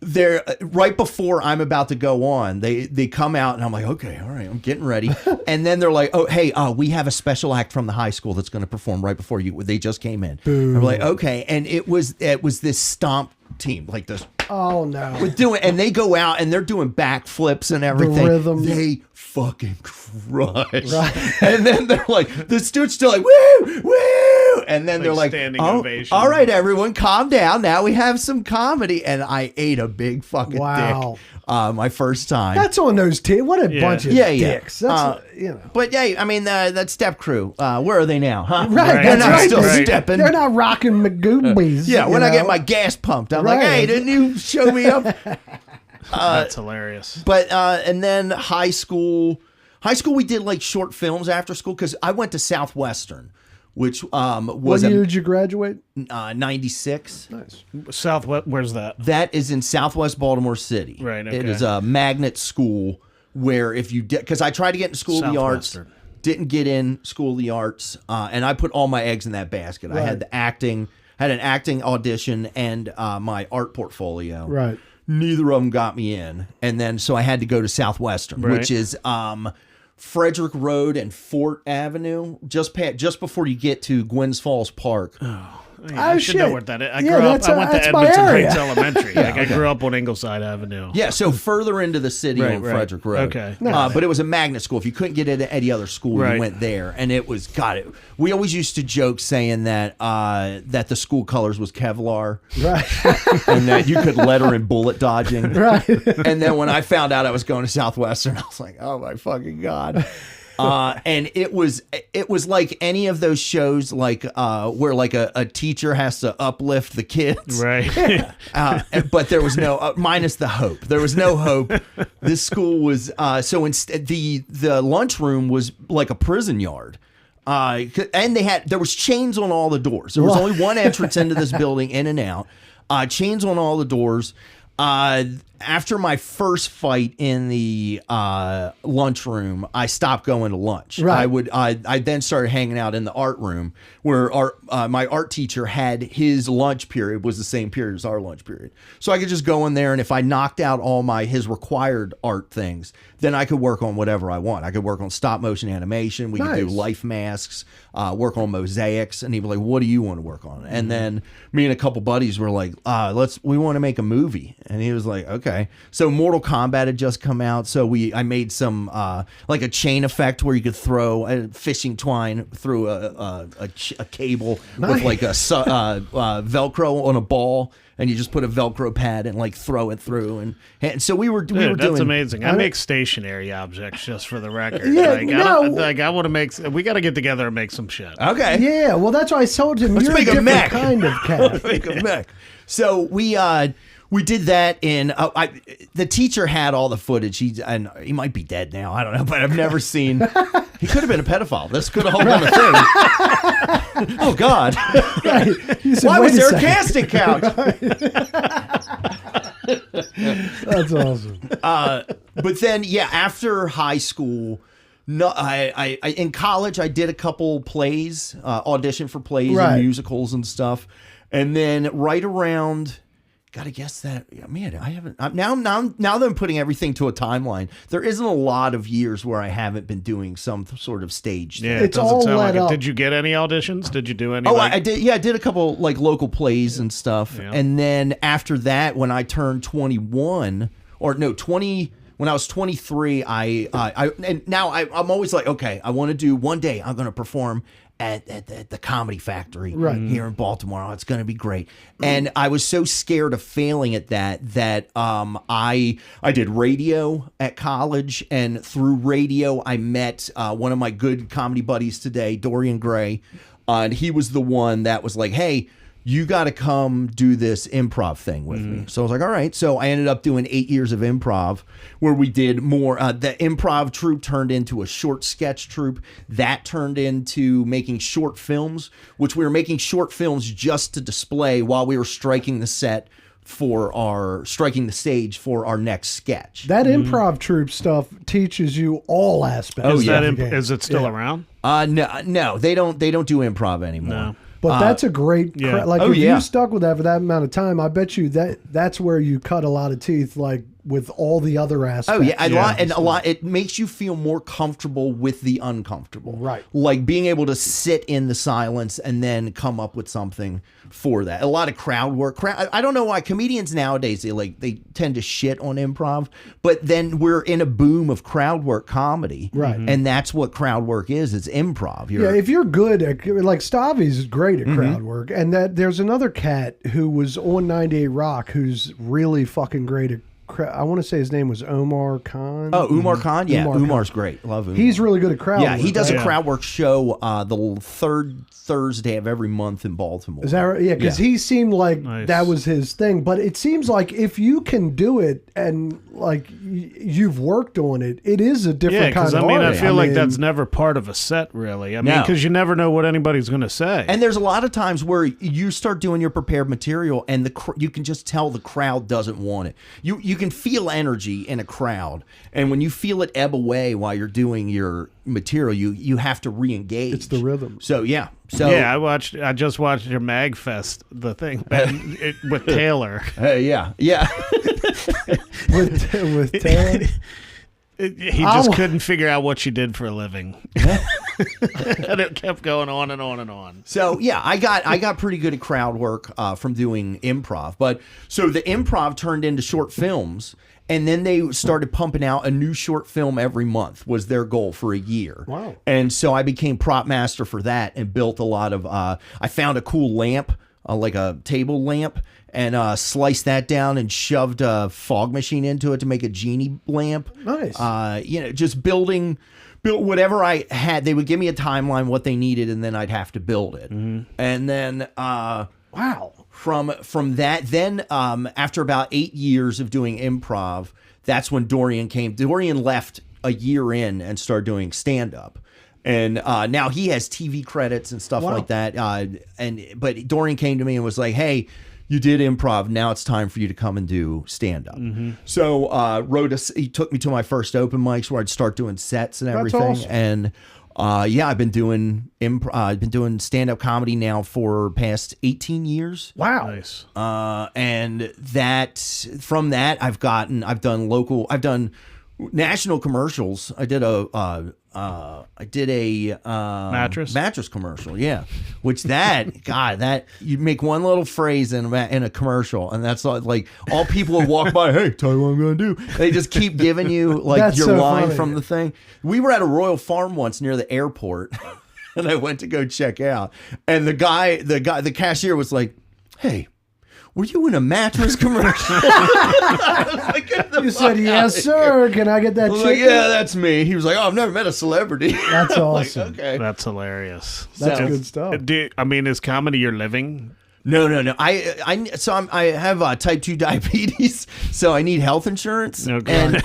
Speaker 3: they're right before I'm about to go on, they come out and I'm like, okay, all right, I'm getting ready. And then they're like, oh, hey, we have a special act from the high school that's going to perform right before you. They just came in. I'm like, okay. And it was this stomp team, like this.
Speaker 2: Oh no.
Speaker 3: With doing, and they go out and they're doing backflips and everything.
Speaker 2: rhythm.
Speaker 3: They fucking crush.
Speaker 2: Right.
Speaker 3: And then they're like, the students still like, woo, woo. And then
Speaker 1: Like
Speaker 3: they're like,
Speaker 1: standing
Speaker 3: oh,
Speaker 1: ovation.
Speaker 3: all right, everyone, calm down. Now we have some comedy. And I ate a big fucking
Speaker 2: Wow.
Speaker 3: dick my first time.
Speaker 2: That's on those What a bunch of
Speaker 3: Yeah.
Speaker 2: dicks. That's
Speaker 3: But yeah, I mean, that step crew, where are they now? Huh?
Speaker 2: Right,
Speaker 3: They're
Speaker 2: that's
Speaker 3: not
Speaker 2: right.
Speaker 3: still
Speaker 1: Right.
Speaker 3: stepping.
Speaker 2: They're not rocking McGoobies.
Speaker 3: Yeah, when
Speaker 2: you
Speaker 3: I get
Speaker 2: know?
Speaker 3: my gas pumped, I'm like,
Speaker 2: Right.
Speaker 3: hey, didn't you show me up?
Speaker 1: That's hilarious.
Speaker 3: But and then high school we did like short films after school because I went to Southwestern, which
Speaker 2: What
Speaker 3: was
Speaker 2: year did you graduate?
Speaker 3: 96.
Speaker 2: Nice.
Speaker 1: Southwest, where's that?
Speaker 3: That is in Southwest Baltimore City.
Speaker 1: Right,
Speaker 3: It
Speaker 1: okay.
Speaker 3: is a magnet school where if you did, because I tried to get into School of the Arts,
Speaker 1: Southwestern.
Speaker 3: didn't get in School of the Arts, and I put all my eggs in that basket. I had had an acting audition and my art portfolio.
Speaker 2: Right.
Speaker 3: Neither of them got me in, and then so I had to go to Southwestern,
Speaker 1: Right.
Speaker 3: which is Frederick Road and Fort Avenue, just before you get to Gwynns Falls Park.
Speaker 1: I should know
Speaker 2: shit.
Speaker 1: where that is. I
Speaker 2: Yeah,
Speaker 1: grew up.
Speaker 2: that's,
Speaker 1: I went to
Speaker 2: that's my
Speaker 1: Edmonton
Speaker 2: area.
Speaker 1: Heights Elementary. I grew up on Ingleside Avenue.
Speaker 3: Yeah, so further into the city
Speaker 1: Right,
Speaker 3: on
Speaker 1: right.
Speaker 3: Frederick Road.
Speaker 1: Okay.
Speaker 3: But it was a magnet school. If you couldn't get into any other school,
Speaker 1: Right.
Speaker 3: you went there. And it was, we always used to joke saying that that the school colors was Kevlar
Speaker 2: Right.
Speaker 3: and that you could letter in bullet dodging.
Speaker 2: Right.
Speaker 3: And then when I found out I was going to Southwestern, I was like, oh my fucking God. And it was like any of those shows, like where like a teacher has to uplift the kids,
Speaker 1: Right.
Speaker 3: but there was no minus the hope. There was no hope. This school was so instead the lunchroom was like a prison yard. And there was chains on all the doors. There was only one entrance into this building, in and out. Chains on all the doors. after my first fight in the lunchroom, I stopped going to lunch.
Speaker 2: Right.
Speaker 3: I then started hanging out in the art room where my art teacher had his lunch period was the same period as our lunch period. So I could just go in there, and if I knocked out all his required art things, then I could work on whatever I want. I could work on stop motion animation. We could do life masks, work on mosaics, and he'd be like, "What do you want to work on?" And then me and a couple buddies were like, we want to make a movie." And he was like, "Okay." So Mortal Kombat had just come out, so I made some like a chain effect where you could throw a fishing twine through a cable with like a Velcro on a ball, and you just put a Velcro pad and like throw it through, and so we were doing.
Speaker 1: That's amazing. I make stationary objects, just for the record.
Speaker 2: Yeah,
Speaker 1: I want to make. We got to get together and make some shit.
Speaker 3: Okay.
Speaker 2: Yeah, well, that's why I told him
Speaker 3: Let's
Speaker 2: you're
Speaker 3: make
Speaker 2: a
Speaker 3: a
Speaker 2: different
Speaker 3: mech.
Speaker 2: kind of cat.
Speaker 3: Make a mech. So we did that in. The teacher had all the footage. And he might be dead now. I don't know, but I've never seen. He could have been a pedophile. This could have all been a thing. Oh God!
Speaker 2: Right. You said,
Speaker 3: Why
Speaker 2: "Wait
Speaker 3: was there a
Speaker 2: second."
Speaker 3: casting couch?
Speaker 2: That's awesome.
Speaker 3: But then, yeah, after high school, no, I in college I did a couple plays, audition for plays
Speaker 2: Right.
Speaker 3: and musicals and stuff, and then right around. Gotta guess that, yeah, man. I haven't now that I'm putting everything to a timeline. There isn't a lot of years where I haven't been doing some sort of stage thing.
Speaker 1: Yeah,
Speaker 2: It's
Speaker 1: it doesn't
Speaker 2: all
Speaker 1: sound
Speaker 2: let
Speaker 1: like it.
Speaker 2: up.
Speaker 1: Did you get any auditions? Did you do any?
Speaker 3: Oh, I did. Yeah, I did a couple like local plays and stuff.
Speaker 1: Yeah.
Speaker 3: And then after that, when I turned 21, or no, 20. When I was 23, and now I'm always like, okay, I want to do one day. I'm going to perform at the Comedy Factory here in Baltimore. Oh, it's going to be great. And I was so scared of failing at that I did radio at college, and through radio I met one of my good comedy buddies today, Dorian Gray, and he was the one that was like, hey, you got to come do this improv thing with me. So I was like, all right. So I ended up doing 8 years of improv where we did more. The improv troupe turned into a short sketch troupe. That turned into making short films, which we were making short films just to display while we were striking the stage for our next sketch.
Speaker 2: That improv troupe stuff teaches you all aspects.
Speaker 3: Oh,
Speaker 2: of
Speaker 3: yeah.
Speaker 2: the game.
Speaker 1: Is it still around?
Speaker 3: No, they don't do improv anymore.
Speaker 1: No.
Speaker 2: But that's a great,
Speaker 1: yeah.
Speaker 2: if you stuck with that for that amount of time, I bet you that's where you cut a lot of teeth, like with all the other aspects.
Speaker 3: Oh yeah, a lot. It makes you feel more comfortable with the uncomfortable,
Speaker 2: Right.
Speaker 3: Like being able to sit in the silence and then come up with something for that. A lot of crowd work. I don't know why comedians nowadays they tend to shit on improv, but then we're in a boom of crowd work comedy,
Speaker 2: Right.
Speaker 3: And that's what crowd work is. It's improv.
Speaker 2: If you're good at, like, Stavi's great at crowd work, and that there's another cat who was on 98 Rock who's really fucking great at. I want to say his name was Omar Khan.
Speaker 3: Oh, Umar Khan? Yeah,
Speaker 2: Umar
Speaker 3: Umar's great. Love Umar.
Speaker 2: He's really good at crowd work.
Speaker 3: Yeah, he does
Speaker 2: right?
Speaker 3: a crowd work show the third Thursday of every month in Baltimore.
Speaker 2: Is that right? Yeah, because he seemed like
Speaker 1: Nice.
Speaker 2: that was his thing. But it seems like if you can do it and like you've worked on it, it is a
Speaker 1: Yeah,
Speaker 2: different kind
Speaker 1: because
Speaker 2: of
Speaker 1: I
Speaker 2: art.
Speaker 1: feel like that's never part of a set, really. I mean,
Speaker 3: No.
Speaker 1: because you never know what anybody's going to say.
Speaker 3: And there's a lot of times where you start doing your prepared material, and you can just tell the crowd doesn't want it. You can feel energy in a crowd, and when you feel it ebb away while you're doing your material, you have to re-engage.
Speaker 2: It's the rhythm.
Speaker 3: So yeah.
Speaker 1: Yeah, I just watched your MagFest, the thing with Taylor.
Speaker 3: Yeah.
Speaker 2: with Taylor.
Speaker 1: He just couldn't figure out what she did for a living, and it kept going on and on and on.
Speaker 3: So yeah, I got pretty good at crowd work from doing improv. But so the improv turned into short films, and then they started pumping out a new short film every month was their goal for a year.
Speaker 2: Wow.
Speaker 3: And so I became prop master for that and built a lot of. I found a cool lamp, like a table lamp, and sliced that down and shoved a fog machine into it to make a genie lamp.
Speaker 2: Nice.
Speaker 3: Just built whatever I had. They would give me a timeline, what they needed, and then I'd have to build it. And then
Speaker 2: Wow.
Speaker 3: From that, then after about 8 years of doing improv, that's when Dorian came. Dorian left a year in and started doing stand-up. And now he has TV credits and stuff like that. But Dorian came to me and was like, hey, you did improv. Now it's time for you to come and do stand up. So he took me to my first open mics where I'd start doing sets and everything.
Speaker 2: awesome.
Speaker 3: And I've been doing I've been doing stand up comedy now for past 18 years.
Speaker 2: Wow.
Speaker 1: Nice.
Speaker 3: And from that I've done national commercials. I did a mattress commercial, yeah. Which that you make one little phrase in a commercial, and that's like all people will walk by. Hey, tell you what I'm going to do. They just keep giving you like
Speaker 2: That's
Speaker 3: your
Speaker 2: so
Speaker 3: line
Speaker 2: funny.
Speaker 3: from the thing. We were at a Royal Farm once near the airport, and I went to go check out, and the cashier was like, "Hey, were you in a mattress commercial?" I was like, "Get the
Speaker 2: You
Speaker 3: fuck
Speaker 2: said, yes,
Speaker 3: outta
Speaker 2: sir. Can I get that
Speaker 3: I was
Speaker 2: chicken?
Speaker 3: like, yeah, that's me. He was like, oh, I've never met a celebrity.
Speaker 2: That's awesome.
Speaker 3: Like, okay.
Speaker 1: That's hilarious.
Speaker 2: That's
Speaker 3: So-
Speaker 2: good stuff.
Speaker 1: Is comedy your living?
Speaker 3: No. I have type 2 diabetes, so I need health insurance.
Speaker 1: Okay.
Speaker 3: And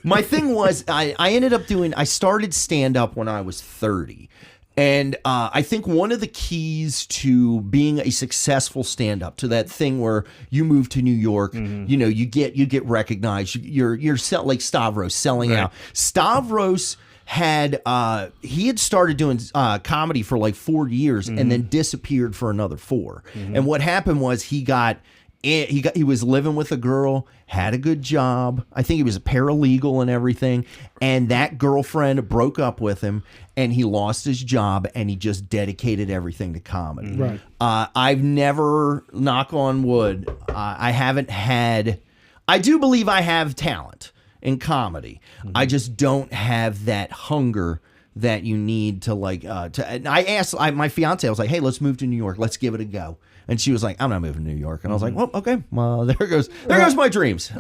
Speaker 3: my thing was, I started stand up when I was 30. And I think one of the keys to being a successful stand-up, to that thing where you move to New York, you get recognized. You're like Stavros selling out. Stavros had started doing comedy for like 4 years and then disappeared for another 4. And what happened was he was living with a girl, had a good job. I think he was a paralegal and everything. And that girlfriend broke up with him, and he lost his job, and he just dedicated everything to comedy.
Speaker 2: Right.
Speaker 3: I've never, knock on wood, I do believe I have talent in comedy. I just don't have that hunger that you need to and I asked my fiance, I was like, hey, let's move to New York. Let's give it a go. And she was like, I'm not moving to New York. And I was like, well, okay. Well, there goes my dreams.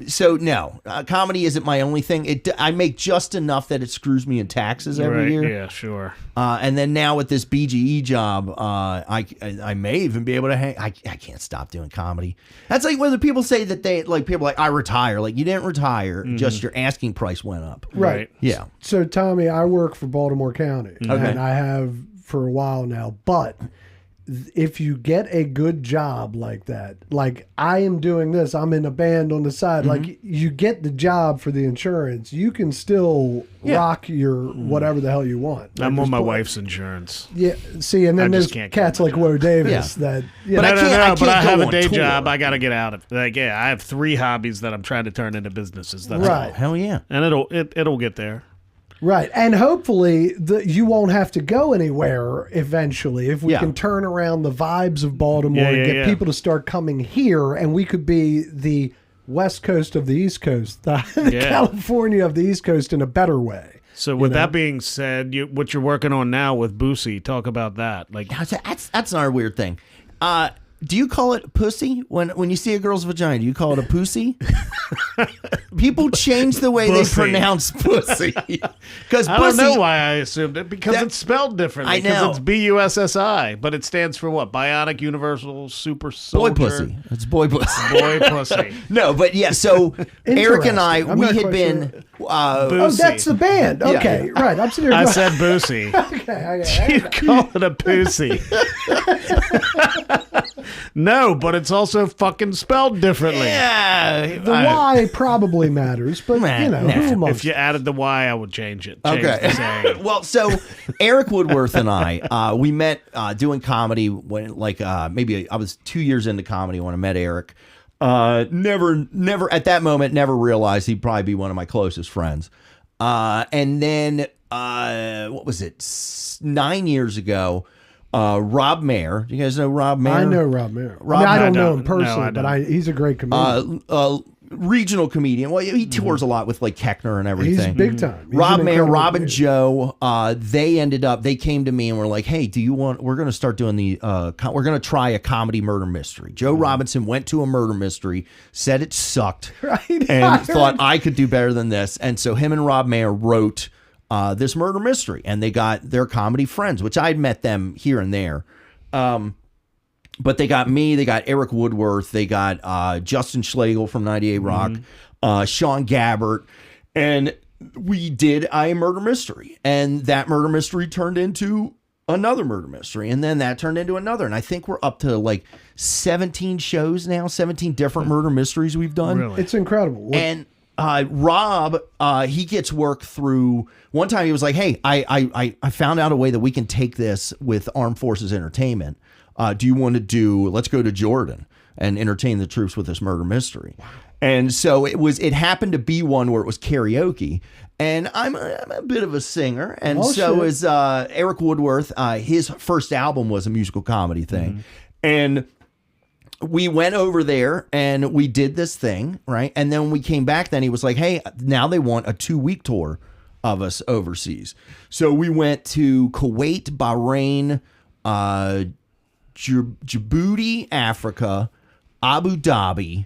Speaker 3: So no, comedy isn't my only thing. I make just enough that it screws me in taxes every year.
Speaker 1: Yeah, sure.
Speaker 3: And then now with this BGE job, I may even be able to hang. I can't stop doing comedy. That's like whether people say that people like, I retire. Like, you didn't retire, just your asking price went up.
Speaker 2: Right.
Speaker 3: Yeah.
Speaker 2: So, Tommy, I work for Baltimore County,
Speaker 3: Okay.
Speaker 2: and I have for a while now. But if you get a good job like that, like I am doing this, I'm in a band on the side, like you get the job for the insurance, you can still rock your whatever the hell you want. Like,
Speaker 1: I'm on
Speaker 2: there's
Speaker 1: my
Speaker 2: plenty-
Speaker 1: wife's insurance.
Speaker 2: Yeah, see, and then
Speaker 1: I
Speaker 2: there's
Speaker 1: just can't
Speaker 2: cats
Speaker 1: go
Speaker 2: like Woe Davis that.
Speaker 3: But I can't
Speaker 1: But I
Speaker 3: go
Speaker 1: have a
Speaker 3: on
Speaker 1: day
Speaker 3: tour.
Speaker 1: job. I got to get out of. I have 3 hobbies that I'm trying to turn into businesses. That's
Speaker 2: Right.
Speaker 1: all.
Speaker 3: Hell yeah.
Speaker 1: And it'll get there.
Speaker 2: Right. And hopefully you won't have to go anywhere eventually if we
Speaker 3: Yeah.
Speaker 2: can turn around the vibes of Baltimore and get people to start coming here, and we could be the West Coast of the East Coast, the California of the East Coast in a better way.
Speaker 1: So with that being said, what you're working on now with Boosie, talk about that. Like,
Speaker 3: That's another weird thing. Do you call it pussy when you see a girl's vagina? Do you call it a pussy? People change the way
Speaker 1: Pussy.
Speaker 3: they pronounce pussy. Because
Speaker 1: I don't know why I assumed it, because it's spelled differently.
Speaker 3: I know.
Speaker 1: Because it's BUSSI, but it stands for what? Bionic Universal Super Soldier.
Speaker 3: boy pussy. It's boy pussy.
Speaker 1: Boy pussy.
Speaker 3: No, but yeah. So Eric and I,
Speaker 2: Interesting. I'm
Speaker 3: we
Speaker 2: not
Speaker 3: had
Speaker 2: quite
Speaker 3: been.
Speaker 2: sure.
Speaker 3: Uh,
Speaker 2: Oh,
Speaker 1: Boosie.
Speaker 2: that's the band. Okay, right. I'm sitting here
Speaker 1: I
Speaker 2: going,
Speaker 1: said Boosie.
Speaker 2: okay.
Speaker 1: You call it a pussy. No, but it's also fucking spelled differently.
Speaker 3: yeah.
Speaker 2: The Y probably matters, but
Speaker 3: Nah,
Speaker 2: you know,
Speaker 3: nah.
Speaker 2: who amongst
Speaker 1: If you added the Y, I would change it. Change
Speaker 3: Okay.
Speaker 1: the saying.
Speaker 3: Well, so Eric Woodworth and I, we met doing comedy when, maybe I was 2 years into comedy when I met Eric. Never at that moment, never realized he'd probably be one of my closest friends. And then, what was it? 9 years ago, Rob Mayer. Do you guys know Rob Mayer?
Speaker 2: I know Rob Mayer.
Speaker 3: Rob-
Speaker 2: I don't
Speaker 1: I
Speaker 2: know
Speaker 1: don't.
Speaker 2: him personally,
Speaker 1: No, I
Speaker 2: but he's a great comedian.
Speaker 3: Regional comedian. Well, he tours a lot with like Keckner and everything.
Speaker 2: He's big time. He's
Speaker 3: Rob
Speaker 2: an
Speaker 3: Mayer,
Speaker 2: incredible
Speaker 3: Rob and
Speaker 2: comedian.
Speaker 3: Joe, they came to me and were like, hey, we're going to start doing we're going to try a comedy murder mystery. Joe Robinson went to a murder mystery, said it sucked,
Speaker 2: Right.
Speaker 3: and thought I could do better than this. And so him and Rob Mayer wrote this murder mystery, and they got their comedy friends, which I'd met them here and there. But they got me, they got Eric Woodworth, they got Justin Schlegel from 98 Rock, Sean Gabbert, and we did a murder mystery. And that murder mystery turned into another murder mystery, and then that turned into another, and I think we're up to like 17 shows now, 17 different murder mysteries we've done.
Speaker 1: Really?
Speaker 2: It's incredible.
Speaker 3: And Rob, he gets work through. One time he was like, "Hey, I found out a way that we can take this with Armed Forces Entertainment. Do you want to do? Let's go to Jordan and entertain the troops with this murder mystery." Wow. And so it happened to be one where it was karaoke. And I'm a bit of a singer, and is Eric Woodworth. His first album was a musical comedy thing, and we went over there and we did this thing, right? And then when we came back, then he was like, "Hey, now they want a 2-week tour of us overseas." So we went to Kuwait, Bahrain, Djibouti, Africa, Abu Dhabi,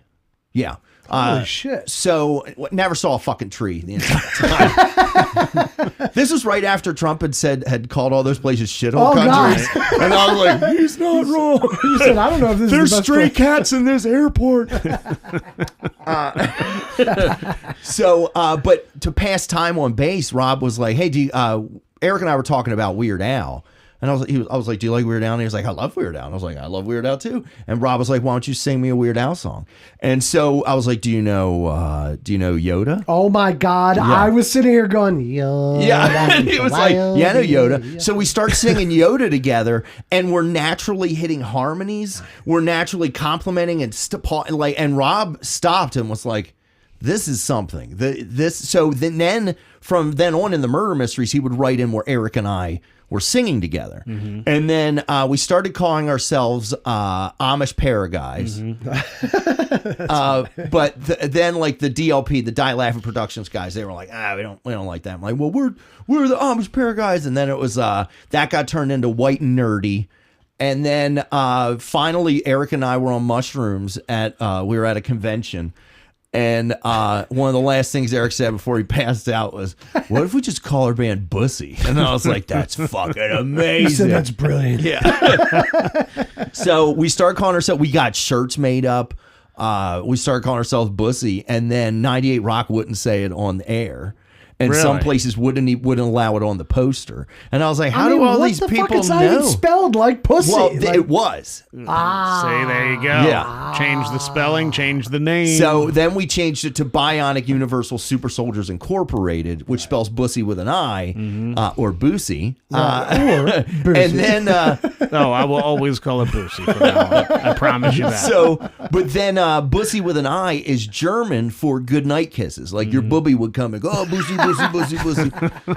Speaker 3: yeah.
Speaker 2: Holy shit.
Speaker 3: So never saw a fucking tree the entire time. This was right after Trump had called all those places shithole countries. God. And I was like, he's not wrong.
Speaker 2: He said, I don't know if this
Speaker 3: There's
Speaker 2: is the best
Speaker 3: stray
Speaker 2: place.
Speaker 3: cats in this airport. But to pass time on base, Rob was like, hey, Eric and I were talking about Weird Al. And I was like, do you like Weird Al? And he was like, I love Weird Al. And I was like, I love Weird Al too. And Rob was like, why don't you sing me a Weird Al song? And so I was like, do you know Yoda?
Speaker 2: Oh my God. Yeah. I was sitting here going, Yoda.
Speaker 3: Yeah. And he was like, yeah, I know Yoda. So we start singing Yoda together, and we're naturally hitting harmonies. We're naturally complimenting and Rob stopped and was like, this is something. So then from then on in the murder mysteries, he would write in where Eric and I were singing together. Mm-hmm. And then we started calling ourselves Amish Paraguys. Mm-hmm. But then like the DLP, the Die Laughing Productions guys, they were like, we don't like that. I'm like, well, we're the Amish Paraguys. And then it was that got turned into White and Nerdy. And then finally Eric and I were on mushrooms we were at a convention. And one of the last things Eric said before he passed out was, what if we just call our band Bussy? And I was like, that's fucking amazing.
Speaker 2: He said, that's brilliant.
Speaker 3: Yeah. So we started calling ourselves, we got shirts made up. We started calling ourselves Bussy. And then 98 Rock wouldn't say it on the air. And
Speaker 1: really?
Speaker 3: Some places wouldn't allow it on the poster. And I was like, how do all these people know?
Speaker 2: It's not even spelled like pussy.
Speaker 3: Well, it was.
Speaker 1: See, there you go.
Speaker 3: Yeah.
Speaker 1: Change the spelling, change the name.
Speaker 3: So then we changed it to Bionic Universal Super Soldiers Incorporated, which spells Bussy with an I, or Boosie.
Speaker 2: Or Boosie.
Speaker 3: And then...
Speaker 1: I will always call it Boosie from now on. I promise you that.
Speaker 3: So, but then Bussy with an I is German for good night kisses. Like your booby would come and go, oh, Bussy, Bussy, Bussy, Bussy.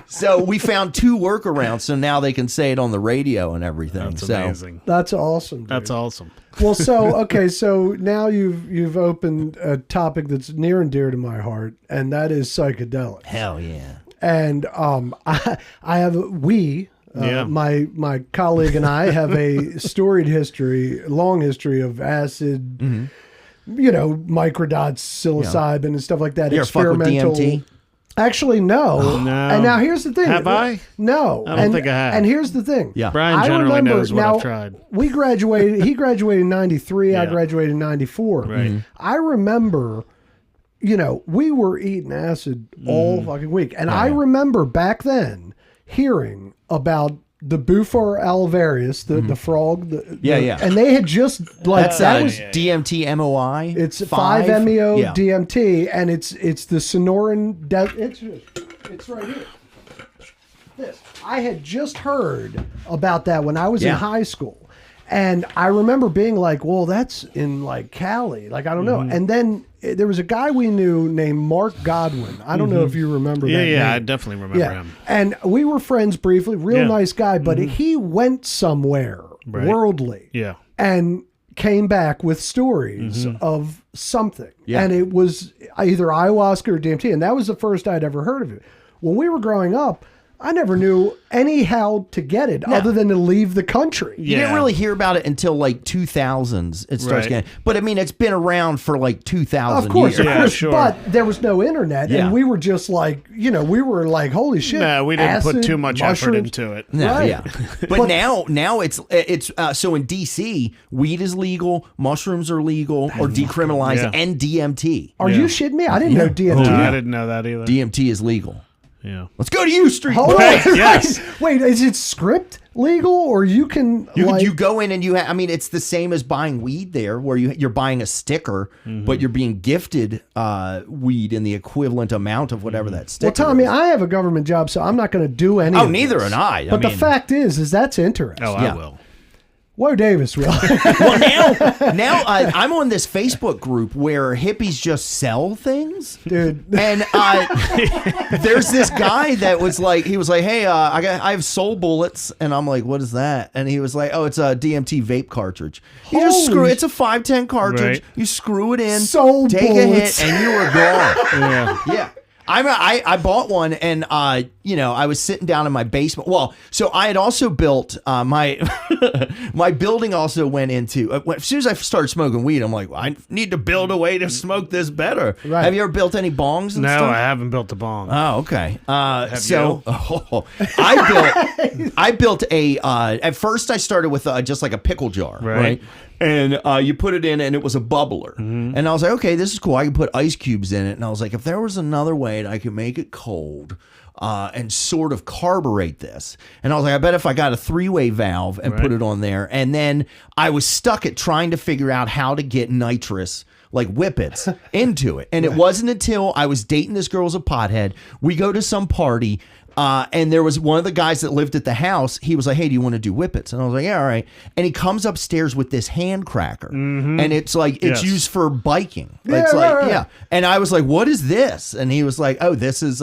Speaker 3: So we found 2 workarounds, so now they can say it on the radio and everything.
Speaker 1: That's amazing.
Speaker 2: That's awesome, dude.
Speaker 1: That's awesome.
Speaker 2: Well, so now you've opened a topic that's near and dear to my heart, and that is psychedelics.
Speaker 3: Hell yeah.
Speaker 2: And I have my colleague and I have a long history of acid, microdots, psilocybin, and stuff like that.
Speaker 3: You ever fuck with DMT?
Speaker 2: Actually, no.
Speaker 1: No.
Speaker 2: And now here's the thing.
Speaker 1: Have I?
Speaker 2: No.
Speaker 1: I don't think I have.
Speaker 2: And here's the thing.
Speaker 3: Yeah.
Speaker 1: Brian generally knows what I've tried.
Speaker 2: We graduated. He graduated in 93.
Speaker 1: Yeah.
Speaker 2: I graduated in 94.
Speaker 1: Right. Mm-hmm.
Speaker 2: I remember, we were eating acid all fucking week. And I remember back then hearing about the Bufar alvarius, the frog.
Speaker 3: Yeah.
Speaker 2: And they had just
Speaker 3: That's
Speaker 2: that was
Speaker 3: DMT MOI.
Speaker 2: it's 5-MeO
Speaker 3: Yeah.
Speaker 2: DMT, and it's the Sonoran. It's right here. This I had just heard about that when I was in high school, and I remember being like, "Well, that's in like Cali, like I don't know." And then there was a guy we knew named Mark Godwin. I don't know if you remember that.
Speaker 1: Yeah,
Speaker 2: name.
Speaker 1: I definitely remember him.
Speaker 2: And we were friends briefly. Real nice guy, but he went somewhere worldly.
Speaker 1: Yeah.
Speaker 2: And came back with stories of something.
Speaker 3: Yeah.
Speaker 2: And it was either ayahuasca or DMT. And that was the first I'd ever heard of it. When we were growing up, I never knew anyhow to get it other than to leave the country.
Speaker 3: You didn't really hear about it until like 2000s. It starts getting, but I mean, it's been around for like 2,000
Speaker 2: Of course,
Speaker 3: years.
Speaker 1: sure.
Speaker 2: But there was no internet,
Speaker 3: Yeah.
Speaker 2: and we were just like, we were like, holy shit.
Speaker 1: No, we didn't put
Speaker 2: acid,
Speaker 1: too much effort
Speaker 2: mushrooms.
Speaker 1: into it.
Speaker 3: No,
Speaker 2: Right.
Speaker 3: yeah. But now it's so in DC, weed is legal, mushrooms are legal or decriminalized,
Speaker 1: Yeah.
Speaker 3: and DMT.
Speaker 2: Are you shitting me? I didn't know DMT.
Speaker 1: No, I didn't know that either.
Speaker 3: DMT is legal.
Speaker 1: Yeah.
Speaker 3: Let's go to U Street.
Speaker 2: Hold
Speaker 1: Right,
Speaker 2: on.
Speaker 1: yes.
Speaker 2: Wait, is it script legal or you can
Speaker 3: You go in and I mean, it's the same as buying weed there, where you're buying a sticker, but you're being gifted weed in the equivalent amount of whatever that sticker.
Speaker 2: Well, Tommy,
Speaker 3: is.
Speaker 2: I have a government job, so I'm not going to do any.
Speaker 3: Oh,
Speaker 2: of
Speaker 3: neither
Speaker 2: this.
Speaker 3: am I.
Speaker 2: But the fact is that's interesting.
Speaker 1: Oh,
Speaker 3: Yeah.
Speaker 1: I will.
Speaker 2: Whoa, Davis will.
Speaker 3: Well, now I'm on this Facebook group where hippies just sell things,
Speaker 2: Dude.
Speaker 3: and there's this guy that was like, hey, I have soul bullets, and I'm like, what is that? And he was like, oh, it's a DMT vape cartridge. You just
Speaker 2: Holy
Speaker 3: it's a 510 cartridge.
Speaker 1: Right.
Speaker 3: You screw it in,
Speaker 2: Soul
Speaker 3: take
Speaker 2: bullets.
Speaker 3: a hit, and you are gone.
Speaker 1: Yeah.
Speaker 3: Yeah. I bought one, and I was sitting down in my basement. Well, so I had also built my my building also went into as soon as I started smoking weed, I'm like, well, I need to build a way to smoke this better.
Speaker 2: Right.
Speaker 3: Have you ever built any bongs and
Speaker 1: No,
Speaker 3: stuff?
Speaker 1: I haven't built a bong.
Speaker 3: Oh, okay.
Speaker 1: Have
Speaker 3: So
Speaker 1: you?
Speaker 3: I built a. At first, I started with just like a pickle jar,
Speaker 1: Right.
Speaker 3: And you put it in, and it was a bubbler. And I was like, okay, this is cool. I can put ice cubes in it. And I was like, if there was another way that I could make it cold and sort of carburate this. And I was like, I bet if I got a 3-way valve and put it on there. And then I was stuck at trying to figure out how to get nitrous, like whippets, into it. And it wasn't until I was dating this girl as a pothead. We go to some party. And there was one of the guys that lived at the house. He was like, hey, do you want to do whippets? And I was like, yeah, all right. And he comes upstairs with this hand cracker. And it's like, it's
Speaker 1: Yes.
Speaker 3: used for biking.
Speaker 2: Yeah,
Speaker 3: It's like,
Speaker 2: right.
Speaker 3: yeah. And I was like, what is this? And he was like, oh, this is,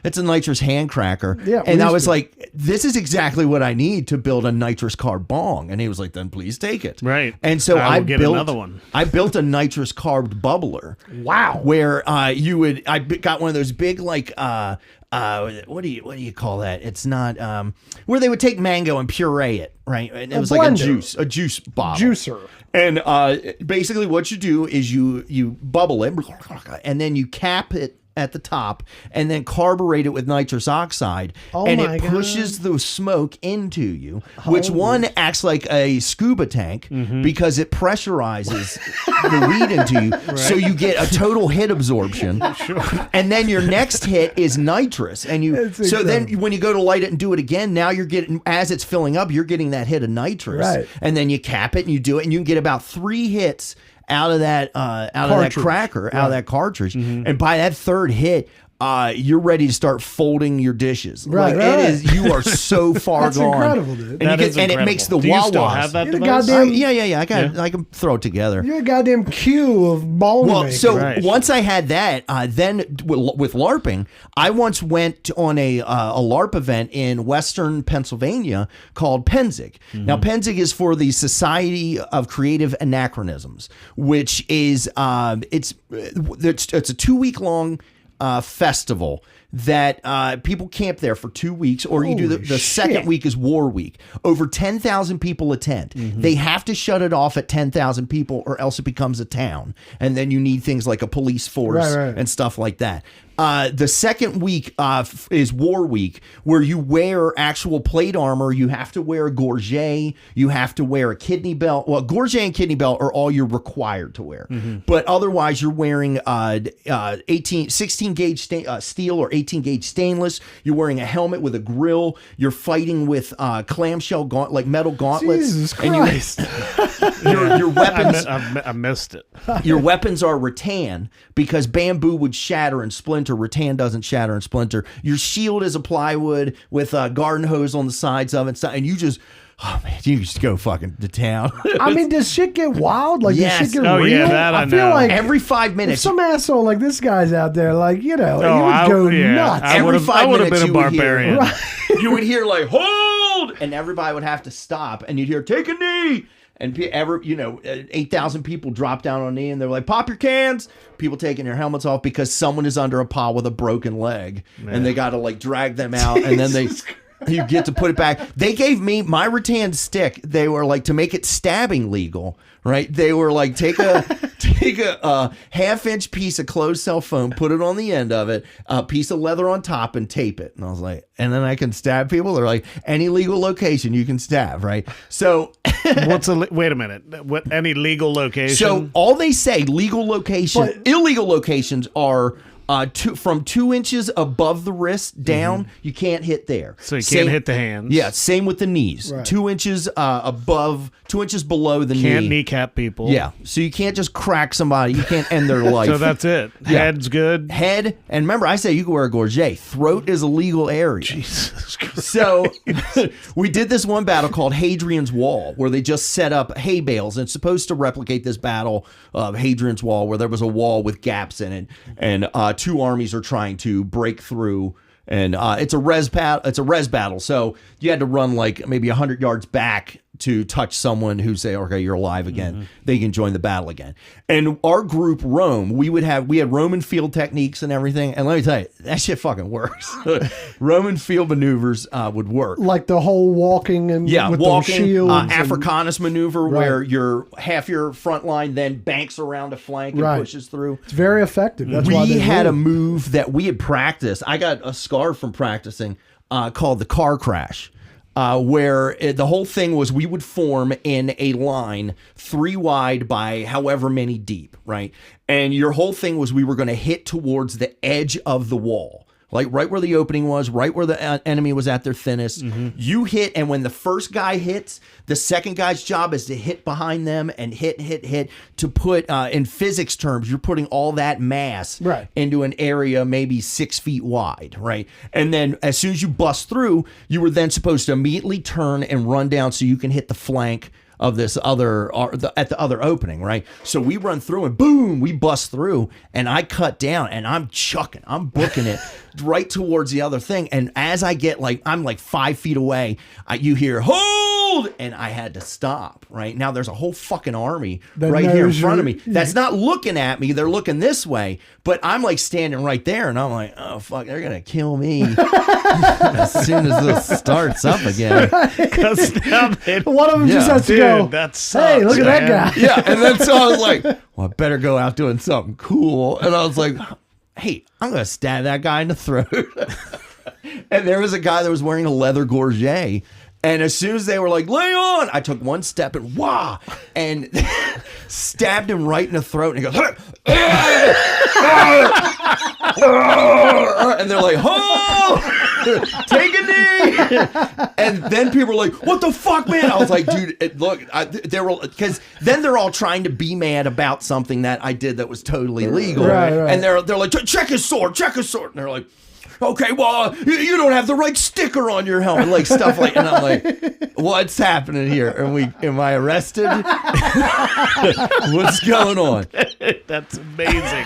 Speaker 3: it's a nitrous hand cracker.
Speaker 2: Yeah,
Speaker 3: and
Speaker 2: we
Speaker 3: I
Speaker 2: used
Speaker 3: was
Speaker 2: to.
Speaker 3: like, this is exactly what I need to build a nitrous carb bong. And he was like, then please take it.
Speaker 1: Right.
Speaker 3: And so
Speaker 1: I
Speaker 3: I
Speaker 1: will get
Speaker 3: built
Speaker 1: another one.
Speaker 3: I built a nitrous carbed bubbler.
Speaker 2: Wow.
Speaker 3: Where I got one of those big like what do you call that? It's not where they would take mango and puree it, right? And it was like
Speaker 2: blender.
Speaker 3: a juice bottle.
Speaker 2: Juicer.
Speaker 3: And basically what you do is you bubble it and then you cap it at the top and then carburate it with nitrous oxide, and
Speaker 2: my
Speaker 3: it pushes the smoke into you, which one acts like a scuba tank because it pressurizes the weed into you, so you get a total hit absorption. And then your next hit is nitrous, and
Speaker 2: That's
Speaker 3: so then
Speaker 2: incredible.
Speaker 3: when you go to light it and do it again, now you're getting, as it's filling up, you're getting that hit of nitrous,
Speaker 2: Right.
Speaker 3: and then you cap it and you do it, and you can get about 3 hits out of that
Speaker 2: Cartridge.
Speaker 3: cracker, out of that cartridge, and by that third hit, you're ready to start folding your dishes.
Speaker 2: Right,
Speaker 3: Like
Speaker 2: right.
Speaker 3: it is, you are so far
Speaker 2: That's
Speaker 3: gone.
Speaker 2: incredible, dude.
Speaker 3: And,
Speaker 1: That
Speaker 3: you
Speaker 1: is
Speaker 3: get, and it
Speaker 1: incredible.
Speaker 3: makes the
Speaker 1: Do you
Speaker 3: wah-wahs.
Speaker 1: still have that
Speaker 2: You're the
Speaker 1: device?
Speaker 2: goddamn-
Speaker 3: Yeah. I can throw it together.
Speaker 2: You're a goddamn queue of bong
Speaker 3: Well,
Speaker 2: makers.
Speaker 3: so
Speaker 1: Right.
Speaker 3: once I had that, then with LARPing, I once went on a LARP event in Western Pennsylvania called Penzig. Now, Penzig is for the Society of Creative Anachronisms, which is it's a 2-week-long festival that people camp there for 2 weeks, or you do
Speaker 2: Holy
Speaker 3: the second
Speaker 2: shit.
Speaker 3: week is War Week. Over 10,000 people attend. They have to shut it off at 10,000 people, or else it becomes a town. And then you need things like a police force
Speaker 2: Right.
Speaker 3: and stuff like that. The second week is War Week, where you wear actual plate armor. You have to wear a gorget. You have to wear a kidney belt. Well, gorget and kidney belt are all you're required to wear. But otherwise, you're wearing 16 gauge steel or 18 gauge stainless. You're wearing a helmet with a grill. You're fighting with clamshell like metal gauntlets.
Speaker 2: Jesus
Speaker 3: And
Speaker 2: Christ.
Speaker 3: your weapons.
Speaker 1: I missed it.
Speaker 3: Your weapons are rattan, because bamboo would shatter and splinter. Rattan doesn't shatter and splinter. Your shield is a plywood with a garden hose on the sides of it, and you just, oh man, you just go fucking to town.
Speaker 2: I mean, does shit get wild? Like,
Speaker 3: Yes.
Speaker 2: does shit get
Speaker 1: Oh,
Speaker 2: real?
Speaker 1: yeah, that I
Speaker 2: feel
Speaker 1: know.
Speaker 2: like
Speaker 3: Every 5
Speaker 2: if
Speaker 3: minutes.
Speaker 2: some asshole like this guy's out there, like, you know, he
Speaker 1: I-
Speaker 2: would go
Speaker 1: yeah,
Speaker 2: nuts.
Speaker 1: I
Speaker 3: Every
Speaker 1: would've-
Speaker 3: 5
Speaker 1: I would have
Speaker 3: minutes
Speaker 1: been a
Speaker 3: you would hear-
Speaker 1: barbarian.
Speaker 3: You would hear like hold, and everybody would have to stop, and you'd hear take a knee, and 8,000 people drop down on a knee, and they're like pop your cans. People taking their helmets off because someone is under a pile with a broken leg, and they got to like drag them out, and then you get to put it back. They gave me my rattan stick. They were like, to make it stabbing legal, right? They were like, take a half-inch piece of closed cell foam, put it on the end of it, a piece of leather on top, and tape it. And I was like, and then I can stab people. They're like, any legal location you can stab, right? So
Speaker 1: Wait a minute. What? Any legal location?
Speaker 3: so all they say, legal location,
Speaker 2: But-
Speaker 3: illegal locations are From 2 inches above the wrist down, you can't hit there.
Speaker 1: So you can't hit the hands.
Speaker 3: Yeah, same with the knees.
Speaker 2: Right.
Speaker 3: 2 inches above, 2 inches below the knee.
Speaker 1: Can't kneecap people.
Speaker 3: Yeah, so you can't just crack somebody. You can't end their life.
Speaker 1: So that's it. Head's good.
Speaker 3: Head, and remember, I say you can wear a gorget. Throat is a legal area.
Speaker 1: Jesus Christ.
Speaker 3: So we did this one battle called Hadrian's Wall, where they just set up hay bales, and it's supposed to replicate this battle of Hadrian's Wall, where there was a wall with gaps in it, and two armies are trying to break through. And it's a res battle, so you had to run like maybe 100 yards back to touch someone who say, okay, you're alive again. They can join the battle again. And our group, Rome, we had Roman field techniques and everything. And let me tell you, that shit fucking works. Roman field maneuvers would work.
Speaker 2: Like the whole walking and with
Speaker 3: walking,
Speaker 2: the shields.
Speaker 3: Africanus maneuver, where half your front line then banks around a flank and pushes through.
Speaker 2: It's very effective. That's why
Speaker 3: we had a move that we had practiced. I got a scar from practicing called the car crash. Where the whole thing was we would form in a line 3 wide by however many deep, right? And your whole thing was we were going to hit towards the edge of the wall, like right where the opening was, right where the enemy was at their thinnest. You hit, and when the first guy hits, the second guy's job is to hit behind them and hit to put, in physics terms, you're putting all that mass into an area maybe 6 feet wide, right? And then as soon as you bust through, you were then supposed to immediately turn and run down so you can hit the flank of this other at the other opening, right? So we run through and boom, we bust through, and I cut down and I'm booking it right towards the other thing. And as I get I'm like 5 feet away, you hear hold, and I had to stop. Right now, there's a whole fucking army right here in front of me that's not looking at me. They're looking this way, but I'm like standing right there, and I'm like, oh fuck, they're gonna kill me as soon as this starts up again.
Speaker 2: One of them just has to go.
Speaker 1: That sucks,
Speaker 2: hey, look at that guy.
Speaker 3: Yeah, and then so I was like, well, I better go out doing something cool. And I was like, hey, I'm gonna stab that guy in the throat. And there was a guy that was wearing a leather gorget. And as soon as they were like, lay on, I took one step and and stabbed him right in the throat. And he goes, and they're like, oh, take a knee. And then people were like, what the fuck, man? I was like, dude, look, because then they're all trying to be mad about something that I did that was totally legal. Right. And they're like, check his sword. And they're like, okay, well, you don't have the right sticker on your helmet, like stuff like, and I'm like, what's happening here? Am I arrested? What's going on?
Speaker 1: That's amazing.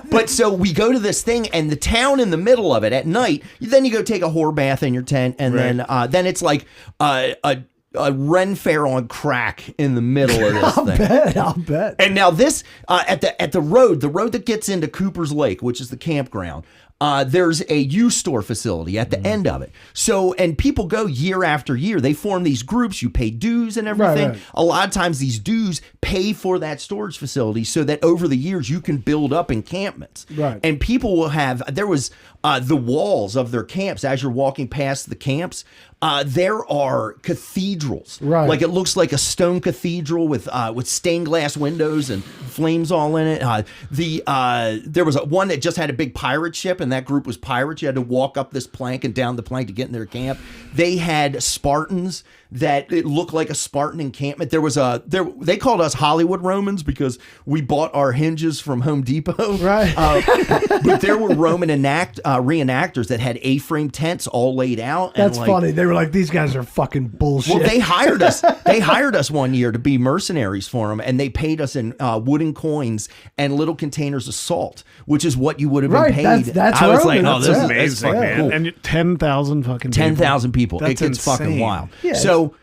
Speaker 3: But so we go to this thing, and the town in the middle of it at night. Then you go take a whore bath in your tent, and then it's like a Ren Fair on crack in the middle of this thing.
Speaker 2: I'll bet.
Speaker 3: And now this at the road that gets into Cooper's Lake, which is the campground. There's a used store facility at the end of it. So, and people go year after year. They form these groups. You pay dues and everything. Right. A lot of times these dues pay for that storage facility so that over the years you can build up encampments.
Speaker 2: Right.
Speaker 3: And people will have, there was the walls of their camps as you're walking past the camps. There are cathedrals.
Speaker 2: Right.
Speaker 3: Like it looks like a stone cathedral with stained glass windows and flames all in it. There was one that just had a big pirate ship, and that group was pirates. You had to walk up this plank and down the plank to get in their camp. They had Spartans that it looked like a Spartan encampment. They called us Hollywood Romans because we bought our hinges from Home Depot.
Speaker 2: Right.
Speaker 3: But there were Roman reenactors that had A-frame tents all laid out.
Speaker 2: That's funny. They were like, these guys are fucking bullshit.
Speaker 3: Well, they hired us. They hired us one year to be mercenaries for them, and they paid us in wooden coins and little containers of salt, which is what you would have been paid.
Speaker 2: That's
Speaker 3: I was like,
Speaker 2: Roman.
Speaker 3: oh, this is
Speaker 1: amazing, man.
Speaker 3: Cool.
Speaker 1: And 10,000 fucking
Speaker 3: 10,000 people.
Speaker 1: That's
Speaker 3: it gets
Speaker 1: insane.
Speaker 3: fucking wild.
Speaker 2: Yeah,
Speaker 3: so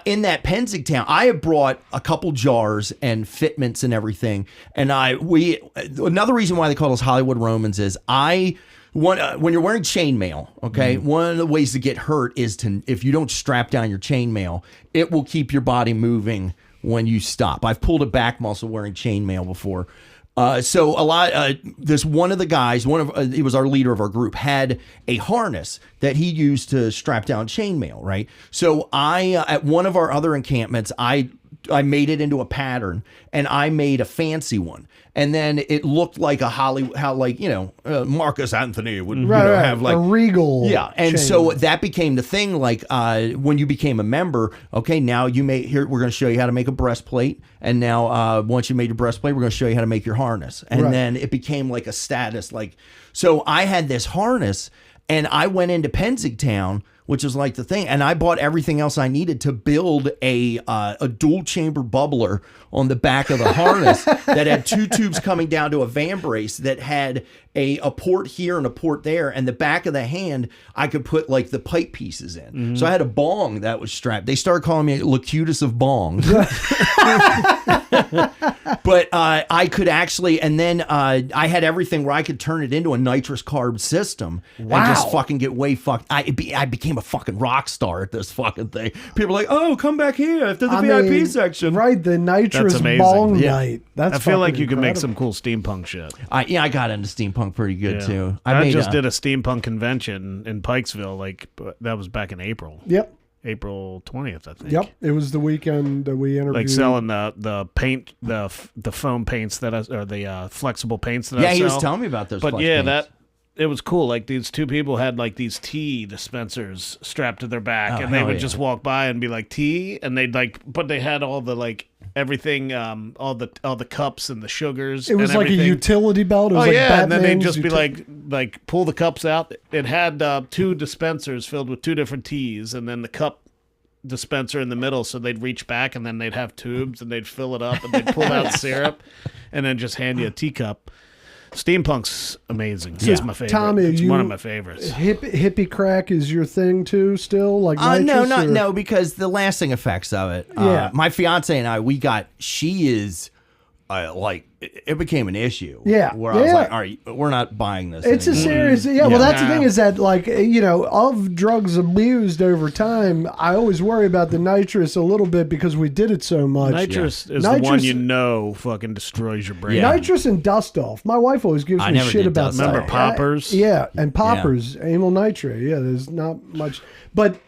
Speaker 3: in that Penzig town, I had brought a couple jars and fitments and everything. And another reason why they call us Hollywood Romans is when you're wearing chainmail, okay, one of the ways to get hurt is if you don't strap down your chainmail, it will keep your body moving when you stop. I've pulled a back muscle wearing chainmail before. So this one of the guys, he was our leader of our group, had a harness that he used to strap down chainmail, right? So at one of our other encampments, I I made it into a pattern, and I made a fancy one. And then it looked like a Hollywood, how like, Marcus Anthony would have like
Speaker 2: a regal.
Speaker 3: Yeah. And
Speaker 2: chain.
Speaker 3: so that became the thing. Like when you became a member, okay, now we're going to show you how to make a breastplate. And now once you made your breastplate, we're going to show you how to make your harness. And then it became like a status. Like, so I had this harness, and I went into Penzigtown, which is like the thing, and I bought everything else I needed to build a dual chamber bubbler on the back of the harness that had 2 tubes coming down to a van brace that had a port here and a port there, and the back of the hand I could put like the pipe pieces in. Mm-hmm. So I had a bong that was strapped. They started calling me Locutus of Bong. But I could actually, and then I had everything where I could turn it into a nitrous carb system and just fucking get way fucked. I became a fucking rock star at this fucking thing. People are like, oh, come back here after the VIP section.
Speaker 2: Right, the nitrous bong night.
Speaker 1: I feel like you could make some cool steampunk shit.
Speaker 3: I got into steampunk pretty good too.
Speaker 1: I just did a steampunk convention in Pikesville, like that was back in April.
Speaker 2: Yep.
Speaker 1: April 20th, I think.
Speaker 2: Yep, it was the weekend that we interviewed.
Speaker 1: Like selling the paint, the foam paints or the flexible paints that I sell.
Speaker 3: Yeah, he was telling me about those.
Speaker 1: But paints. It was cool. Like these 2 people had like these tea dispensers strapped to their back, and they would just walk by and be like tea, and they'd like, but they had all the like everything, all the cups and the sugars.
Speaker 2: It was
Speaker 1: and
Speaker 2: like
Speaker 1: everything.
Speaker 2: a utility belt. It was like
Speaker 1: and then they'd
Speaker 2: Batman's
Speaker 1: just be like pull the cups out. It had 2 dispensers filled with 2 different teas, and then the cup dispenser in the middle, so they'd reach back and then they'd have tubes and they'd fill it up and they'd pull out syrup and then just hand you a teacup. Steampunk's amazing. It's my favorite.
Speaker 2: Tommy,
Speaker 1: it's one of my favorites.
Speaker 2: Hippie crack is your thing too still? Like
Speaker 3: no, because the lasting effects of it. My fiance and I, she is like, it became an issue.
Speaker 2: Yeah.
Speaker 3: Where I was like, all right, we're not buying this
Speaker 2: It's
Speaker 3: anymore.
Speaker 2: a serious, well, that's the thing is that, like, of drugs abused over time, I always worry about the nitrous a little bit because we did it so much.
Speaker 1: Nitrous is the one fucking destroys your brain.
Speaker 2: Yeah. Nitrous and dust off. My wife always gives me shit about that.
Speaker 1: Remember poppers?
Speaker 2: And poppers, amyl nitrate. Yeah, there's not much. But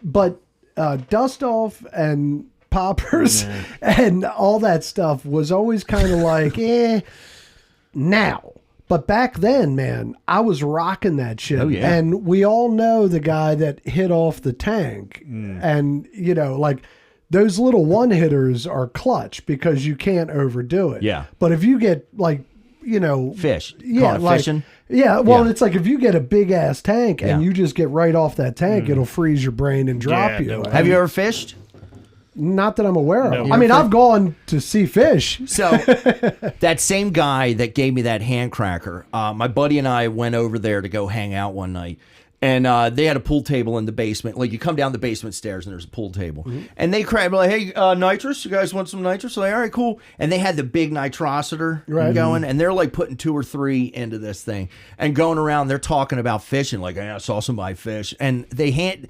Speaker 2: dust off and poppers and all that stuff was always kind of like, now. But back then, man, I was rocking that shit.
Speaker 3: Oh, yeah.
Speaker 2: And we all know the guy that hit off the tank. And, like, those little one-hitters are clutch because you can't overdo it.
Speaker 3: Yeah.
Speaker 2: But if you get, like,
Speaker 3: fish.
Speaker 2: Yeah, like,
Speaker 3: fishing.
Speaker 2: Yeah, well, it's like if you get a big-ass tank and you just get right off that tank, it'll freeze your brain and drop you.
Speaker 3: Have you ever fished?
Speaker 2: Not that I'm aware of.
Speaker 1: No.
Speaker 2: I mean, I've gone to see fish.
Speaker 3: So that same guy that gave me that hand cracker, my buddy and I went over there to go hang out one night. And they had a pool table in the basement. Like, you come down the basement stairs and there's a pool table. Mm-hmm. And they cracked, like, hey, nitrous, you guys want some nitrous? So like, all right, cool. And they had the big nitrositer going, and they're like putting 2 or 3 into this thing and going around. They're talking about fishing, like, I saw somebody fish. And they had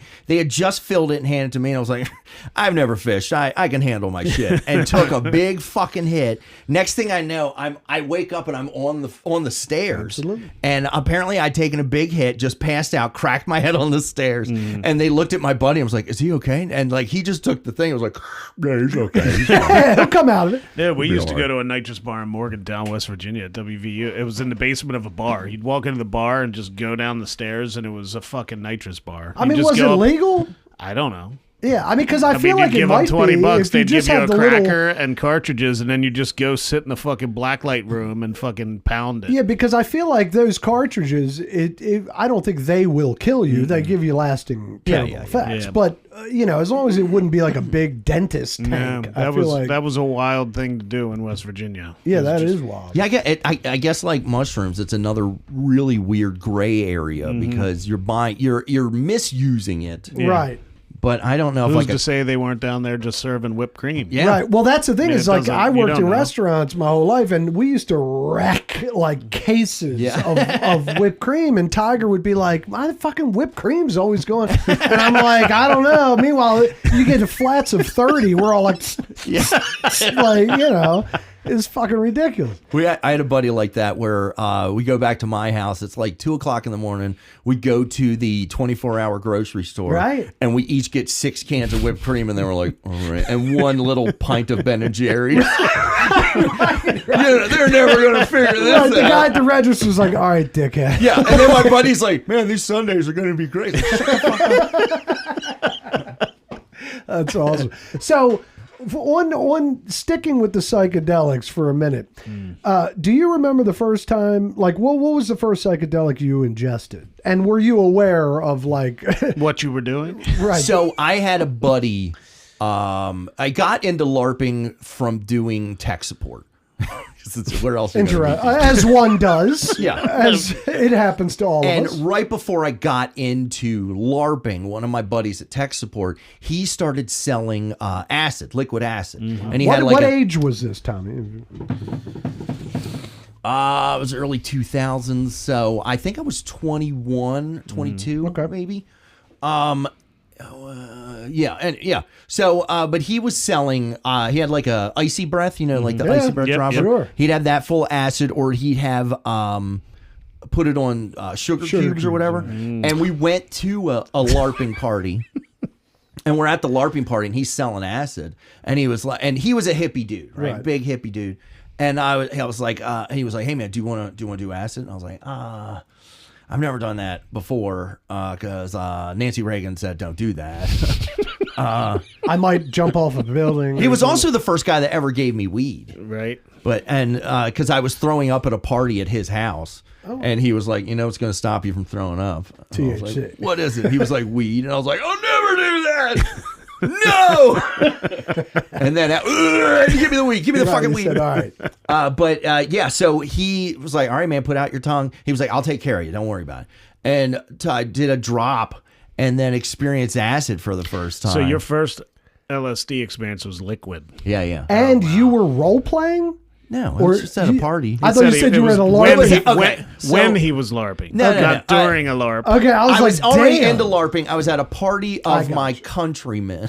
Speaker 3: just filled it and handed it to me. And I was like, I've never fished. I can handle my shit. And took a big fucking hit. Next thing I know, I wake up and I'm on the stairs.
Speaker 2: Absolutely.
Speaker 3: And apparently I'd taken a big hit, just passed out, cracked my head on the stairs, and they looked at my buddy. I was like, "Is he okay?" And like, he just took the thing. I was like, "Yeah, he's okay."
Speaker 2: Yeah, he'll come out of it.
Speaker 1: Yeah, we used to go to a nitrous bar in Morgantown, West Virginia, at WVU. It was in the basement of a bar. You'd walk into the bar and just go down the stairs, and it was a fucking nitrous bar.
Speaker 2: I mean, was it legal?
Speaker 1: I don't know.
Speaker 2: Yeah, I mean, because I feel like
Speaker 1: you'd
Speaker 2: it
Speaker 1: give
Speaker 2: might
Speaker 1: them $20,
Speaker 2: be. If
Speaker 1: they'd give
Speaker 2: just
Speaker 1: you a
Speaker 2: have the
Speaker 1: cracker and cartridges, and then you just go sit in the fucking blacklight room and fucking pound it.
Speaker 2: Yeah, because I feel like those cartridges, I don't think they will kill you. They give you lasting terrible effects.
Speaker 1: Yeah.
Speaker 2: But as long as it wouldn't be like a big dentist tank,
Speaker 1: that
Speaker 2: that
Speaker 1: was a wild thing to do in West Virginia.
Speaker 2: Yeah, that is wild.
Speaker 3: Yeah, I guess like mushrooms, it's another really weird gray area because you're misusing it,
Speaker 2: Right.
Speaker 3: But I don't know
Speaker 1: Who's
Speaker 3: if
Speaker 1: to say they weren't down there just serving whipped cream?
Speaker 3: Yeah.
Speaker 2: Right. Well, that's the thing. Is like I worked in
Speaker 1: know.
Speaker 2: restaurants my whole life, and we used to wreck like cases of whipped cream. And Tiger would be like, "My fucking whipped cream's always going," and I'm like, "I don't know." Meanwhile, you get to flats of 30, we're all like, like is fucking ridiculous.
Speaker 3: I had a buddy like that where we go back to my house. It's like 2:00 in the morning. We go to the 24-hour grocery store,
Speaker 2: right?
Speaker 3: And we each get 6 cans of whipped cream, and then we're like, all right, and 1 little pint of Ben and Jerry's.
Speaker 2: Right.
Speaker 3: Yeah, they're never gonna figure this out.
Speaker 2: The guy at the register was like, all right, dickhead.
Speaker 3: Yeah, and then my buddy's like, man, these Sundays are gonna be great.
Speaker 2: That's awesome. So, on sticking with the psychedelics for a minute, do you remember the first time? Like, what was the first psychedelic you ingested, and were you aware of like
Speaker 1: what you were doing?
Speaker 2: Right.
Speaker 3: So I had a buddy. I got into LARPing from doing tech support. Where else?
Speaker 2: As one does.
Speaker 3: Yeah.
Speaker 2: As it happens to all of us.
Speaker 3: And right before I got into LARPing, one of my buddies at tech support, he started selling acid, liquid acid.
Speaker 2: Mm-hmm.
Speaker 3: And he
Speaker 2: what,
Speaker 3: had like
Speaker 2: what age was this, Tommy?
Speaker 3: It was early 2000s, so I think I was 21, 22, maybe. So, but he was selling. He had like a icy breath, like the icy breath dropper.
Speaker 2: Sure.
Speaker 3: He'd have that full acid, or he'd have put it on sugar cubes or whatever. And we went to a LARPing party. And we're at the LARPing party, and he's selling acid, and he was like, and he was a hippie dude, right? Big hippie dude. And I was like, he was like, hey man, do you want to do acid? And I was like, I've never done that before because Nancy Reagan said don't do that.
Speaker 2: I might jump off a building.
Speaker 3: He was also the first guy that ever gave me weed,
Speaker 1: right?
Speaker 3: But because I was throwing up at a party at his house. Oh. And he was like, it's going to stop you from throwing up. I was like, what is it? He was like, weed. And I was like, I'll never do that. No. And then, give me the weed. Give me the fucking weed.
Speaker 2: Said, all right.
Speaker 3: So he was like, all right, man, put out your tongue. He was like, I'll take care of you. Don't worry about it. And I did a drop and then experienced acid for the first time.
Speaker 1: So your first LSD experience was liquid.
Speaker 3: Yeah.
Speaker 2: And you were role playing?
Speaker 3: No, I was just at a party.
Speaker 2: I thought you said you were at a LARP.
Speaker 1: When he was LARPing.
Speaker 3: No.
Speaker 1: During a LARP.
Speaker 2: Okay, I was
Speaker 3: already into LARPing. I was at a party of my countrymen.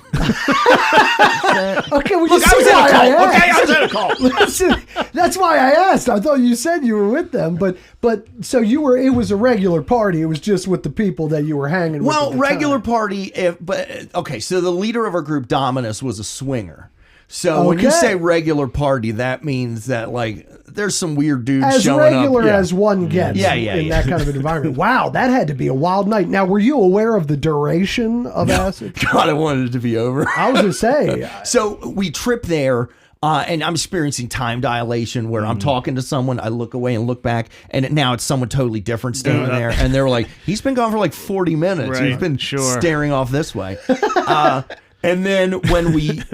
Speaker 2: Okay, well,
Speaker 3: Look, I was at a call. Okay, I was at a call.
Speaker 2: Listen, that's why I asked. I thought you said you were with them, but so you were. It was a regular party. It was just with the people that you were hanging with.
Speaker 3: Well, regular party. So the leader of our group, Dominus, was a swinger. So when you say regular party, that means that like there's some weird dudes showing up.
Speaker 2: As regular as one gets in that kind of an environment. Wow, that had to be a wild night. Now, were you aware of the duration of acid?
Speaker 3: God, I wanted it to be over.
Speaker 2: I was going to say.
Speaker 3: So we trip there. And I'm experiencing time dilation where I'm talking to someone, I look away and look back, and now it's someone totally different standing there. And they're like, he's been gone for like 40 minutes.
Speaker 1: Right,
Speaker 3: he's been staring off this way. And then when we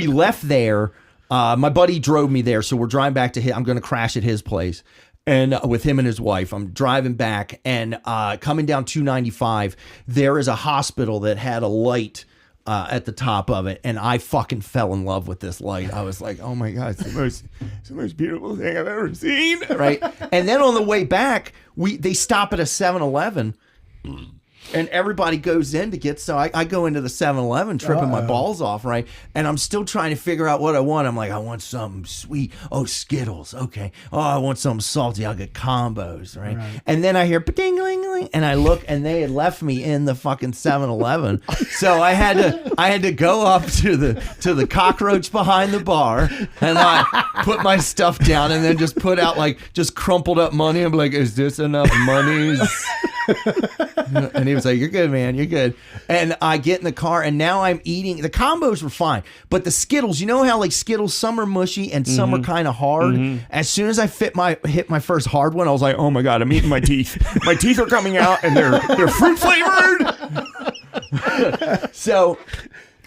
Speaker 3: left there, my buddy drove me there. So we're driving back to him. I'm going to crash at his place. And with him and his wife, I'm driving back and coming down 295, there is a hospital that had a light at the top of it. And I fucking fell in love with this light. I was like, oh my God, it's the most beautiful thing I've ever seen. Right. And then on the way back, they stop at a 7-Eleven. And everybody goes in to get, so I go into the 7-Eleven tripping my balls off, right? And I'm still trying to figure out what I want. I'm like, I want something sweet. Oh, Skittles. Okay. Oh, I want something salty. I'll get combos, right? And then I hear ding-a-ling-a-ling, and I look, and they had left me in the fucking 7-Eleven. So I had to go up to the cockroach behind the bar, and I put my stuff down, and then just put out like just crumpled up money. I'm like, is this enough monies? And he was like, you're good, man, you're good. And I get in the car, and now I'm eating. The combos were fine, but the Skittles, you know how like Skittles, some are mushy and some are kind of hard. As soon as I hit my first hard one, I was like, oh my God, I'm eating my teeth. My teeth are coming out, and they're fruit flavored. So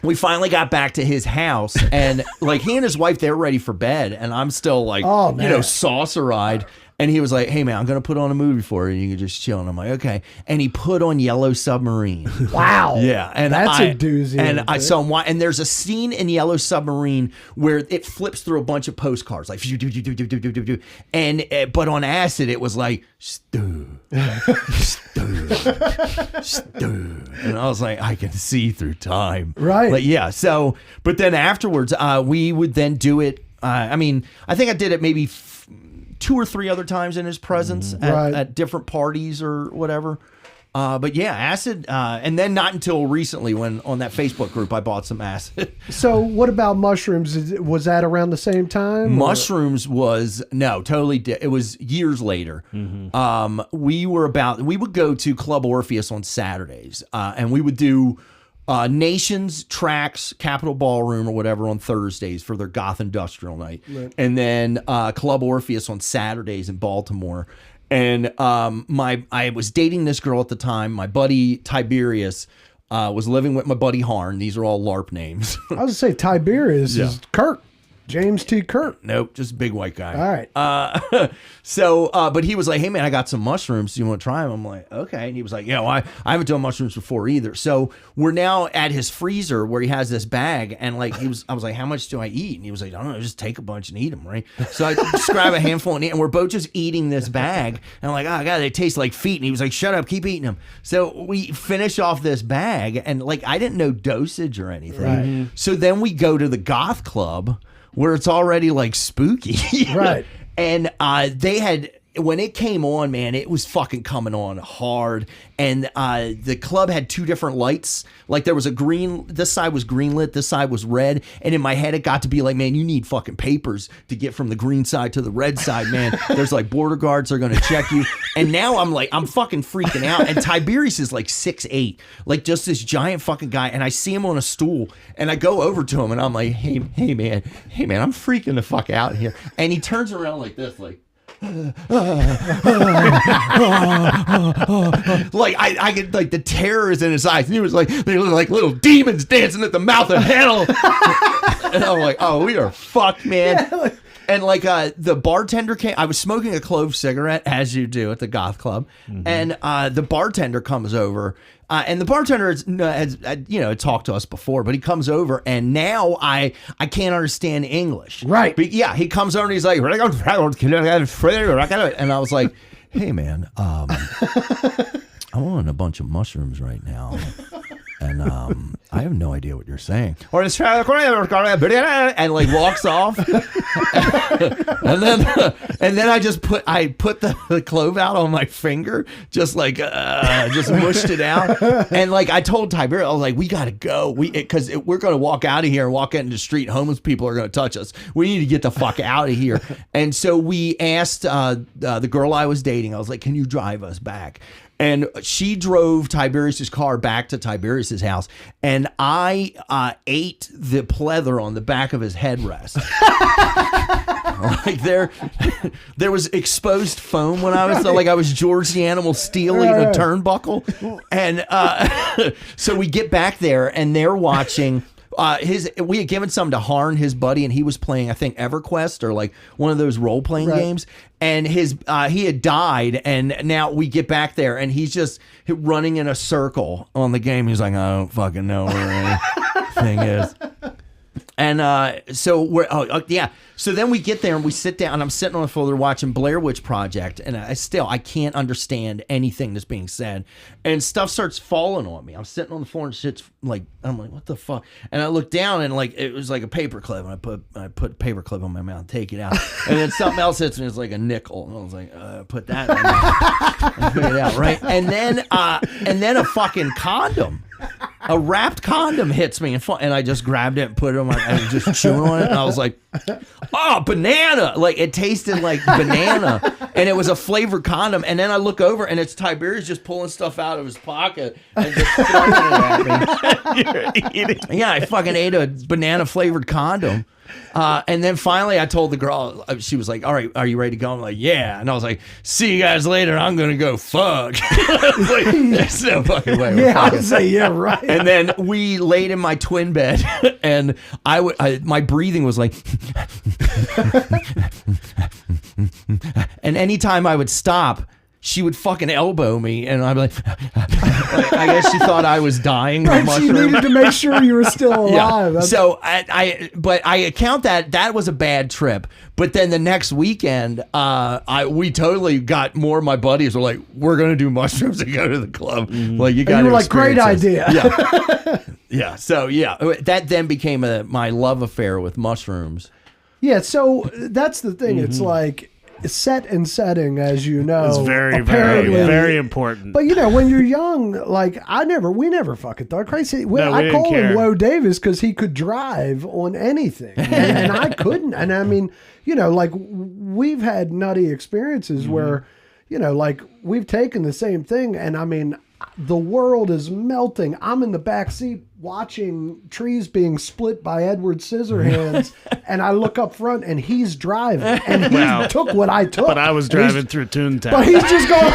Speaker 3: we finally got back to his house, and like he and his wife, they were ready for bed, and I'm still like, saucer-eyed. And he was like, hey, man, I'm going to put on a movie for you. You can just chill. And I'm like, okay. And he put on Yellow Submarine.
Speaker 2: Wow.
Speaker 3: Yeah. And
Speaker 2: that's a doozy.
Speaker 3: And I saw him. And there's a scene in Yellow Submarine where it flips through a bunch of postcards. Like, and but on acid, it was like, stew. And I was like, I can see through time.
Speaker 2: Right.
Speaker 3: But yeah. So, but then afterwards, we would then do it. I mean, I think I did it maybe 2 or 3 other times in his presence at different parties or whatever. But yeah, acid, and then not until recently when on that Facebook group I bought some acid.
Speaker 2: So what about mushrooms? Was that around the same time?
Speaker 3: Mushrooms was totally. It was years later. We would go to Club Orpheus on Saturdays, and we would do Nations, Tracks, Capitol Ballroom or whatever on Thursdays for their Goth Industrial night, and then Club Orpheus on Saturdays in Baltimore. And I was dating this girl at the time. My buddy Tiberius was living with my buddy Harn. These are all LARP names.
Speaker 2: I was going to say Tiberius is Kirk. James T. Kirk.
Speaker 3: Nope, just a big white guy.
Speaker 2: All right.
Speaker 3: But he was like, hey, man, I got some mushrooms. Do you want to try them? I'm like, okay. And he was like, yeah, well, I haven't done mushrooms before either. So we're now at his freezer where he has this bag. And like, I was like, how much do I eat? And he was like, I don't know, just take a bunch and eat them, right? So I just grab a handful and eat. And we're both just eating this bag. And I'm like, oh, God, they taste like feet. And he was like, shut up, keep eating them. So we finish off this bag. And like, I didn't know dosage or anything.
Speaker 2: Right.
Speaker 3: So then we go to the goth club where it's already like spooky.
Speaker 2: Right.
Speaker 3: And they had, when it came on, man, it was fucking coming on hard. And the club had 2 different lights. Like there was a green, this side was green lit, this side was red. And in my head, it got to be like, man, you need fucking papers to get from the green side to the red side, man. There's like border guards are going to check you. And now I'm fucking freaking out. And Tiberius is like 6'8", like just this giant fucking guy. And I see him on a stool and I go over to him and I'm like, hey man, I'm freaking the fuck out here. And he turns around like this, like, like I get like the terror is in his eyes. And he was like, they look like little demons dancing at the mouth of hell. And I'm like, oh, we are fucked, man. Yeah. And like the bartender came. I was smoking a clove cigarette, as you do at the goth club, and the bartender comes over. And the bartender has talked to us before, but he comes over and now I can't understand English.
Speaker 2: Right.
Speaker 3: But yeah, he comes over and he's like, and I was like, hey man, I'm on a bunch of mushrooms right now. And I have no idea what you're saying. And like walks off. and then I put the clove out on my finger, just like just mushed it out. And like I told Tiberius, I was like, we gotta go. Because we're gonna walk out of here and walk out into the street. Homeless people are gonna touch us. We need to get the fuck out of here. And so we asked the girl I was dating, I was like, can you drive us back? And she drove Tiberius's car back to Tiberius's house, and I ate the pleather on the back of his headrest. Like there was exposed foam when I was George the Animal Steel eating a turnbuckle, and so we get back there and they're watching. We had given some to Harn, his buddy, and he was playing, I think, EverQuest or like one of those role playing games. And he had died, and now we get back there, and he's just running in a circle on the game. He's like, I don't fucking know where anything is. And so then we get there and we sit down, and I'm sitting on the floor watching Blair Witch Project, and I can't understand anything that's being said, and stuff starts falling on me. I'm sitting on the floor and shit's like, I'm like, what the fuck? And I look down and like it was like a paperclip, and I put a paperclip on my mouth, take it out, and then something else hits me. It's like a nickel, and I was like, put that in my mouth, and put it out, right? And then a fucking condom. A wrapped condom hits me and I just grabbed it and put it on and just chewing on it, and I was like, oh, banana. Like it tasted like banana, and it was a flavored condom. And then I look over and it's Tiberius just pulling stuff out of his pocket and just throwing it at me. You're eating. Yeah, I fucking ate a banana flavored condom. And then finally I told the girl, she was like, all right, are you ready to go? I'm like, yeah. And I was like, see you guys later. I'm going to go fuck. I was like, there's no fucking way.
Speaker 2: Yeah, I would say, yeah, right.
Speaker 3: And then we laid in my twin bed and my breathing was like, and anytime I would stop, she would fucking elbow me, and I'd be like, I guess she thought I was dying.
Speaker 2: Right, she needed to make sure you were still alive.
Speaker 3: Yeah. So but I account that was a bad trip. But then the next weekend, we totally got more of my buddies were like, we're going to do mushrooms and go to the club. Mm-hmm. Like you got to
Speaker 2: like, great idea.
Speaker 3: Yeah. Yeah. So yeah, that then became my love affair with mushrooms.
Speaker 2: Yeah, so that's the thing. It's like set and setting, as you know.
Speaker 1: It's very,
Speaker 2: apparently,
Speaker 1: very important.
Speaker 2: But when you're young, like we never fucking thought crazy. I
Speaker 1: didn't
Speaker 2: call him
Speaker 1: care.
Speaker 2: Woe Davis because he could drive on anything, and I couldn't. And I mean, like we've had nutty experiences where, like we've taken the same thing, and I mean, the world is melting. I'm in the back seat watching trees being split by Edward Scissorhands, and I look up front, and he's driving, and he took what I took.
Speaker 1: But I was driving through Toontown.
Speaker 2: But he's just going,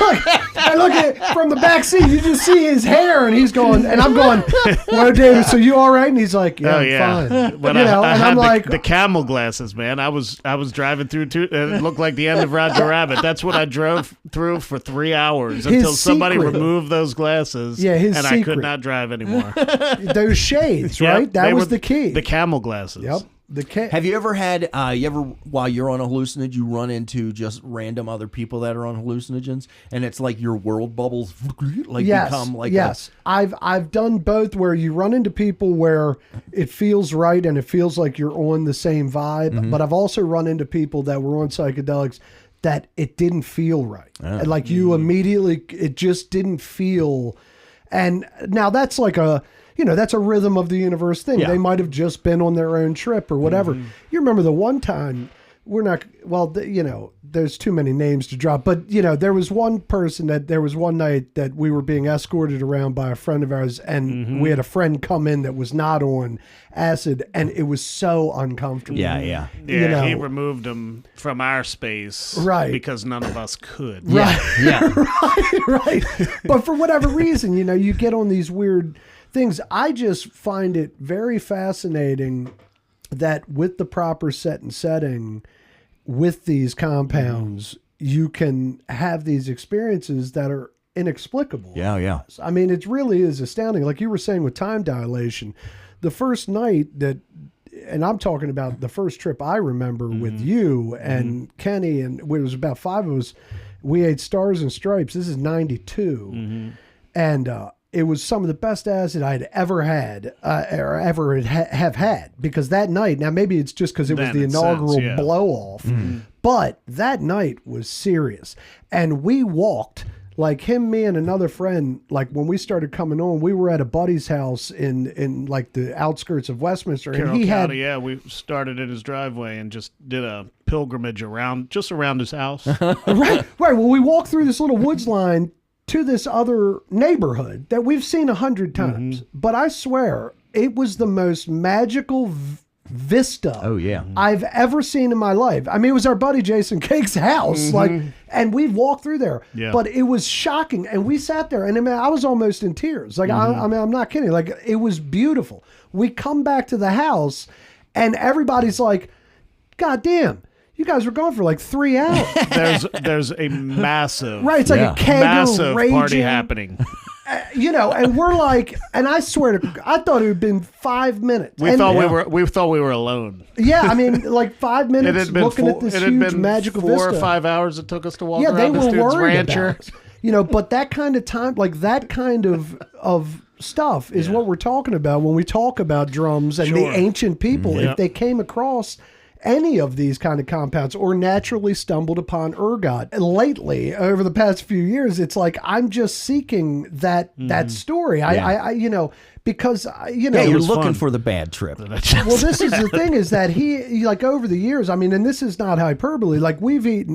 Speaker 2: I look at it from the back seat, you just see his hair, and he's going, and I'm going, well, David, so you all right? And he's like, yeah, I'm fine.
Speaker 1: When
Speaker 2: and
Speaker 1: I had
Speaker 2: I'm like,
Speaker 1: the camel glasses, man. I was driving through, and it looked like the end of Roger Rabbit. That's what I drove through for 3 hours until somebody removed those glasses.
Speaker 2: Yeah,
Speaker 1: and I could not drive anymore.
Speaker 2: Those shades, right? That was the key.
Speaker 1: The camel glasses.
Speaker 2: Yep.
Speaker 3: Have you ever had, while you're on a hallucinogen, you run into just random other people that are on hallucinogens, and it's like your world bubbles become like
Speaker 2: yes. I've done both, where you run into people where it feels right and it feels like you're on the same vibe, but I've also run into people that were on psychedelics that it didn't feel right. And like you immediately, it just didn't feel. And now that's like that's a rhythm of the universe thing. Yeah. They might have just been on their own trip or whatever. You remember the one time, there's too many names to drop, but there was one night that we were being escorted around by a friend of ours, and we had a friend come in that was not on acid, and it was so uncomfortable.
Speaker 1: Yeah. He removed them from our space,
Speaker 2: right?
Speaker 1: Because none of us could.
Speaker 2: Right. Yeah. right. But for whatever reason, you get on these weird things. I just find it very fascinating that with the proper set and setting, with these compounds, you can have these experiences that are inexplicable.
Speaker 3: Yeah.
Speaker 2: I mean, it really is astounding. Like you were saying with time dilation, the first night and I'm talking about the first trip I remember with you and Kenny, and it was about 5 of us. We ate Stars and Stripes. This is 92. And it was some of the best acid I'd ever had, or ever have had. Because that night, now maybe it's just because it was the inaugural blow-off, but that night was serious. And we walked, like him, me, and another friend, like when we started coming on, we were at a buddy's house in like the outskirts of Westminster.
Speaker 1: Carroll
Speaker 2: and he
Speaker 1: County, we started in his driveway and just did a pilgrimage around his house.
Speaker 2: Right. Well, we walked through this little woods line to this other neighborhood that we've seen 100 times. But I swear, it was the most magical vista I've ever seen in my life. I mean, it was our buddy Jason Cake's house, and we walked through there. Yeah. But it was shocking, and we sat there, and I was almost in tears. Like, I mean, I'm not kidding. Like, it was beautiful. We come back to the house, and everybody's like, God damn. You guys were gone for like 3 hours.
Speaker 1: There's a massive,
Speaker 2: right? It's like a kegger
Speaker 1: massive
Speaker 2: raging
Speaker 1: party happening.
Speaker 2: And we're like, and I swear I thought it had been 5 minutes.
Speaker 1: We thought we were alone.
Speaker 2: Yeah, I mean, like 5 minutes looking at this huge magical
Speaker 1: 4 or 5 hours it took us to walk around
Speaker 2: they
Speaker 1: this
Speaker 2: were
Speaker 1: dude's
Speaker 2: worried
Speaker 1: rancher.
Speaker 2: about it. But that kind of time, like that kind of stuff is what we're talking about when we talk about drums and the ancient people. If they came across any of these kind of compounds or naturally stumbled upon ergot. And lately, over the past few years, it's like I'm just seeking that story. I because
Speaker 3: you're looking for the bad trip.
Speaker 2: Well, this is the thing, is that he like over the years, I mean, and this is not hyperbole, like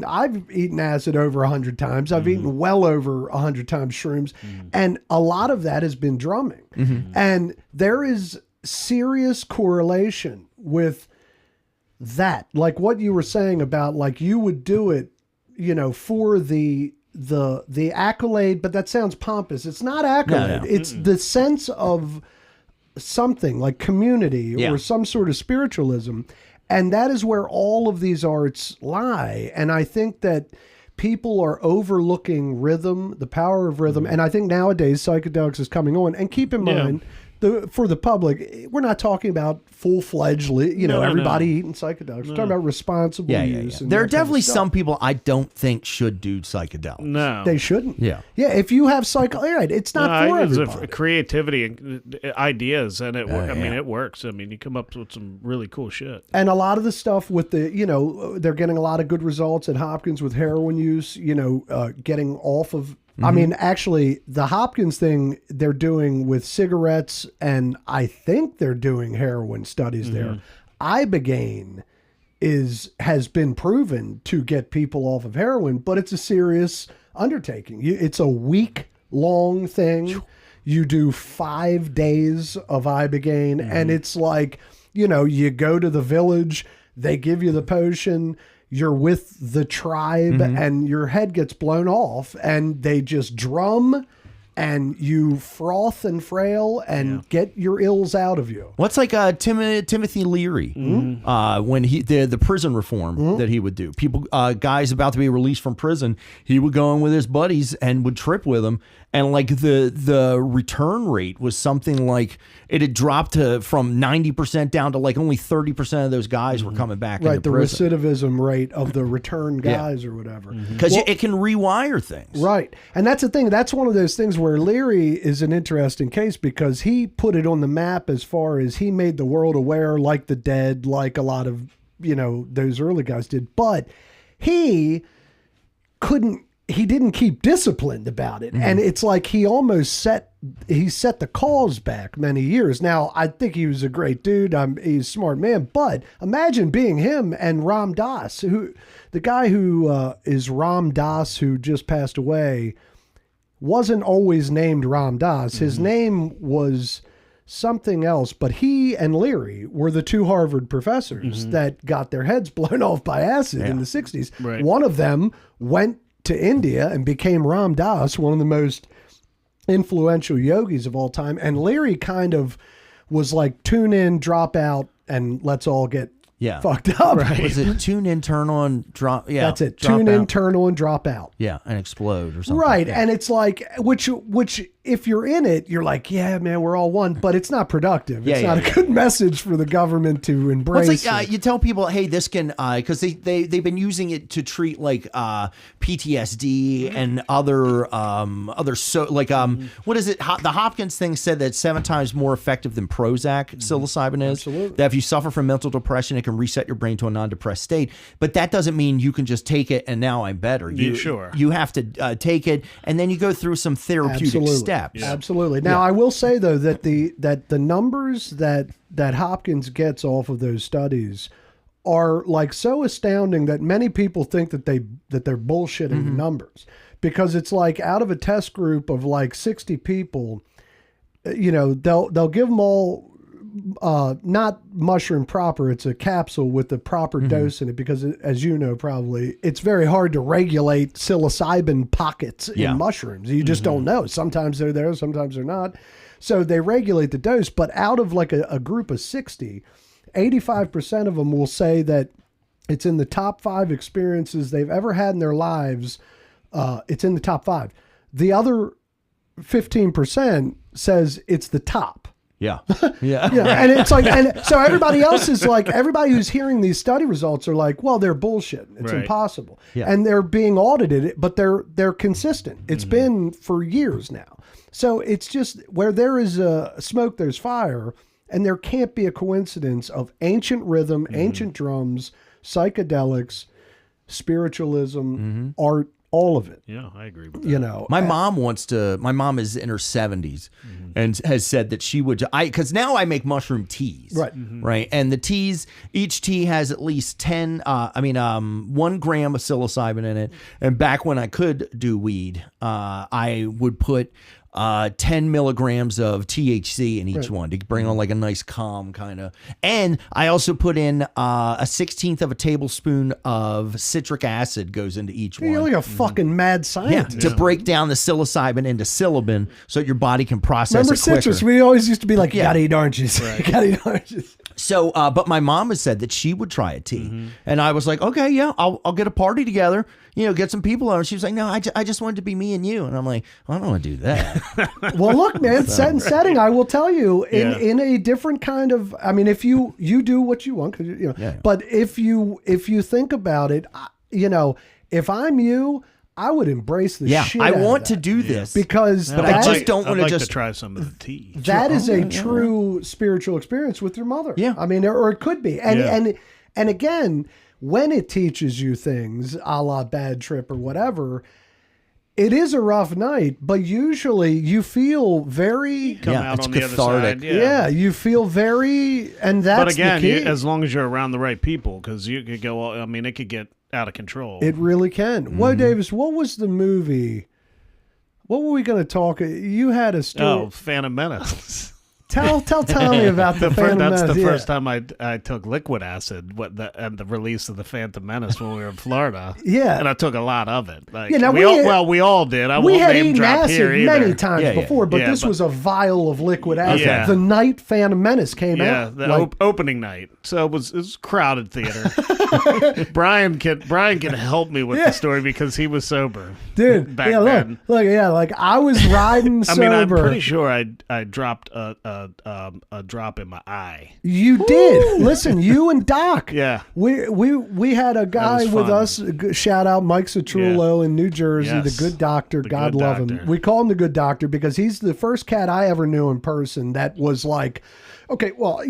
Speaker 2: I've eaten acid over 100 times. I've eaten well over 100 times shrooms, and a lot of that has been drumming. And there is serious correlation with that, like what you were saying about, like, you would do it, for the accolade, but that sounds pompous. It's not accolade. No. It's the sense of something like community or some sort of spiritualism. And that is where all of these arts lie. And I think that people are overlooking rhythm, the power of rhythm. And I think nowadays psychedelics is coming on. And keep in mind, for the public, we're not talking about full-fledged, everybody eating psychedelics. We're talking about responsible use.
Speaker 3: There are definitely some people I don't think should do psychedelics.
Speaker 1: No.
Speaker 2: They shouldn't.
Speaker 3: Yeah.
Speaker 2: Yeah, if you have it's not for everybody.
Speaker 1: Creativity and ideas, and it works. I mean, you come up with some really cool shit.
Speaker 2: And a lot of the stuff with they're getting a lot of good results at Hopkins with heroin use, getting off of, I mean, actually, the Hopkins thing they're doing with cigarettes, and I think they're doing heroin studies there. Ibogaine has been proven to get people off of heroin, but it's a serious undertaking. It's a week-long thing. You do 5 days of Ibogaine, and it's like, you go to the village, they give you the potion, you're with the tribe, and your head gets blown off, and they just drum, and you froth and frail and get your ills out of you.
Speaker 3: What's like Timothy Leary when the prison reform that he would do. People, guys about to be released from prison, he would go in with his buddies and would trip with them. And like the return rate was something like it had dropped from 90% down to like only 30% of those guys were coming back into prison.
Speaker 2: The recidivism rate of the return guys or whatever.
Speaker 3: Because it can rewire things.
Speaker 2: Right. And that's the thing. That's one of those things where Leary is an interesting case because he put it on the map as far as he made the world aware, like the Dead, like a lot of, those early guys did. But he didn't keep disciplined about it. And it's like he almost set the cause back many years. Now, I think he was a great dude. He's a smart man. But imagine being him and Ram Dass, the guy who is Ram Dass, who just passed away, wasn't always named Ram Dass. His name was something else, but he and Leary were the two Harvard professors that got their heads blown off by acid in the 60s.
Speaker 1: Right.
Speaker 2: One of them went to India and became Ram Dass, one of the most influential yogis of all time. And Leary kind of was like, tune in, drop out, and let's all get fucked up.
Speaker 1: Right.
Speaker 3: Was it tune in, turn on, drop? Yeah,
Speaker 2: that's it. Tune in, turn on, drop out.
Speaker 3: Yeah, and explode or something.
Speaker 2: Right,
Speaker 3: yeah.
Speaker 2: and it's like, which if you're in it, you're like, yeah, man, we're all one, but it's not productive. It's not a good message for the government to embrace.
Speaker 3: Well, it's like, you tell people, hey, this can, because they've been using it to treat like PTSD and other what is it? The Hopkins thing said that 7 times more effective than Prozac psilocybin is.
Speaker 2: Absolutely.
Speaker 3: That if you suffer from mental depression, it can reset your brain to a non-depressed state. But that doesn't mean you can just take it and now I'm better. You have to take it, and then you go through some therapeutic steps.
Speaker 2: Yeah. Absolutely. Now, I will say though that the numbers that Hopkins gets off of those studies are like so astounding that many people think that they're bullshitting the numbers, because it's like out of a test group of like 60 people, they'll give them all not mushroom proper. It's a capsule with the proper dose in it, because as you know, probably it's very hard to regulate psilocybin pockets in mushrooms. You just don't know. Sometimes they're there, sometimes they're not. So they regulate the dose, but out of like a group of 60, 85% of them will say that it's in the top 5 experiences they've ever had in their lives. It's in the top 5. The other 15% says it's the top.
Speaker 3: Yeah.
Speaker 2: And it's like, and so everybody else is like, everybody who's hearing these study results are like, well, they're bullshit. It's impossible. Yeah. And they're being audited, but they're consistent. It's been for years now. So it's just where there is a smoke, there's fire, and there can't be a coincidence of ancient rhythm, ancient drums, psychedelics, spiritualism, art, all of it.
Speaker 1: Yeah, I agree with that.
Speaker 3: My mom is in her 70s and has said that she would, because now I make mushroom teas.
Speaker 2: Right.
Speaker 3: Right. And the teas, each tea has at least 1 gram of psilocybin in it. And back when I could do weed, I would put 10 milligrams of THC in each one to bring on like a nice calm kind of. And I also put in a 1/16 of a tablespoon of citric acid goes into each one.
Speaker 2: You're like a fucking mad scientist.
Speaker 3: To break down the psilocybin into psilocybin so that your body can process
Speaker 2: Remember
Speaker 3: it quicker.
Speaker 2: citrus? We always used to be like, you gotta eat oranges. You gotta eat oranges.
Speaker 3: So, but my mom has said that she would try a tea. And I was like, okay, yeah, I'll get a party together get some people on. She was like, no, I just wanted to be me and you. And I'm like, I don't want to do that.
Speaker 2: Well, look, man, set and setting, I will tell you, in a different kind of, I mean, if you do what you want, but if you think about it, if I'm you, I would embrace the shit out of that.
Speaker 3: I want to do this.
Speaker 2: Because
Speaker 3: but I just don't want to just
Speaker 1: try some of the tea.
Speaker 2: That is a true spiritual experience with your mother.
Speaker 3: Yeah.
Speaker 2: I mean, or it could be. And again, when it teaches you things a la bad trip or whatever, it is a rough night, but usually you feel very
Speaker 1: come out
Speaker 3: it's
Speaker 1: on
Speaker 3: cathartic.
Speaker 1: the other side.
Speaker 2: Yeah, you feel very, and that's
Speaker 1: but again,
Speaker 2: the key.
Speaker 1: as long as you're around the right people, because you could go. I mean, it could get out of control.
Speaker 2: It really can. Well, Davis, what was the movie? What were we going to talk? You had a story.
Speaker 1: Oh, Phantom Menace.
Speaker 2: Tell Tommy about the Phantom Menace.
Speaker 1: That's the first time I took liquid acid and the release of the Phantom Menace when we were in Florida.
Speaker 2: Yeah.
Speaker 1: And I took a lot of it. Like,
Speaker 2: now
Speaker 1: we all did. I
Speaker 2: we
Speaker 1: won't
Speaker 2: had
Speaker 1: name
Speaker 2: eaten
Speaker 1: drop
Speaker 2: acid
Speaker 1: here either.
Speaker 2: many times before, but this was a vial of liquid acid.
Speaker 1: Yeah.
Speaker 2: The night Phantom Menace came out.
Speaker 1: Yeah, the opening night. So it was crowded theater. Brian can help me with the story because he was sober.
Speaker 2: Dude,
Speaker 1: back then.
Speaker 2: Look, like I was riding sober.
Speaker 1: I mean, I'm pretty sure I dropped a drop in my eye.
Speaker 2: You did. Listen, you and Doc.
Speaker 1: Yeah.
Speaker 2: We had a guy with us. Shout out Mike Citrullo in New Jersey,
Speaker 1: Yes.
Speaker 2: the good doctor. God love him.
Speaker 1: doctor.
Speaker 2: We call him the good doctor because he's the first cat I ever knew in person that was like, okay, well,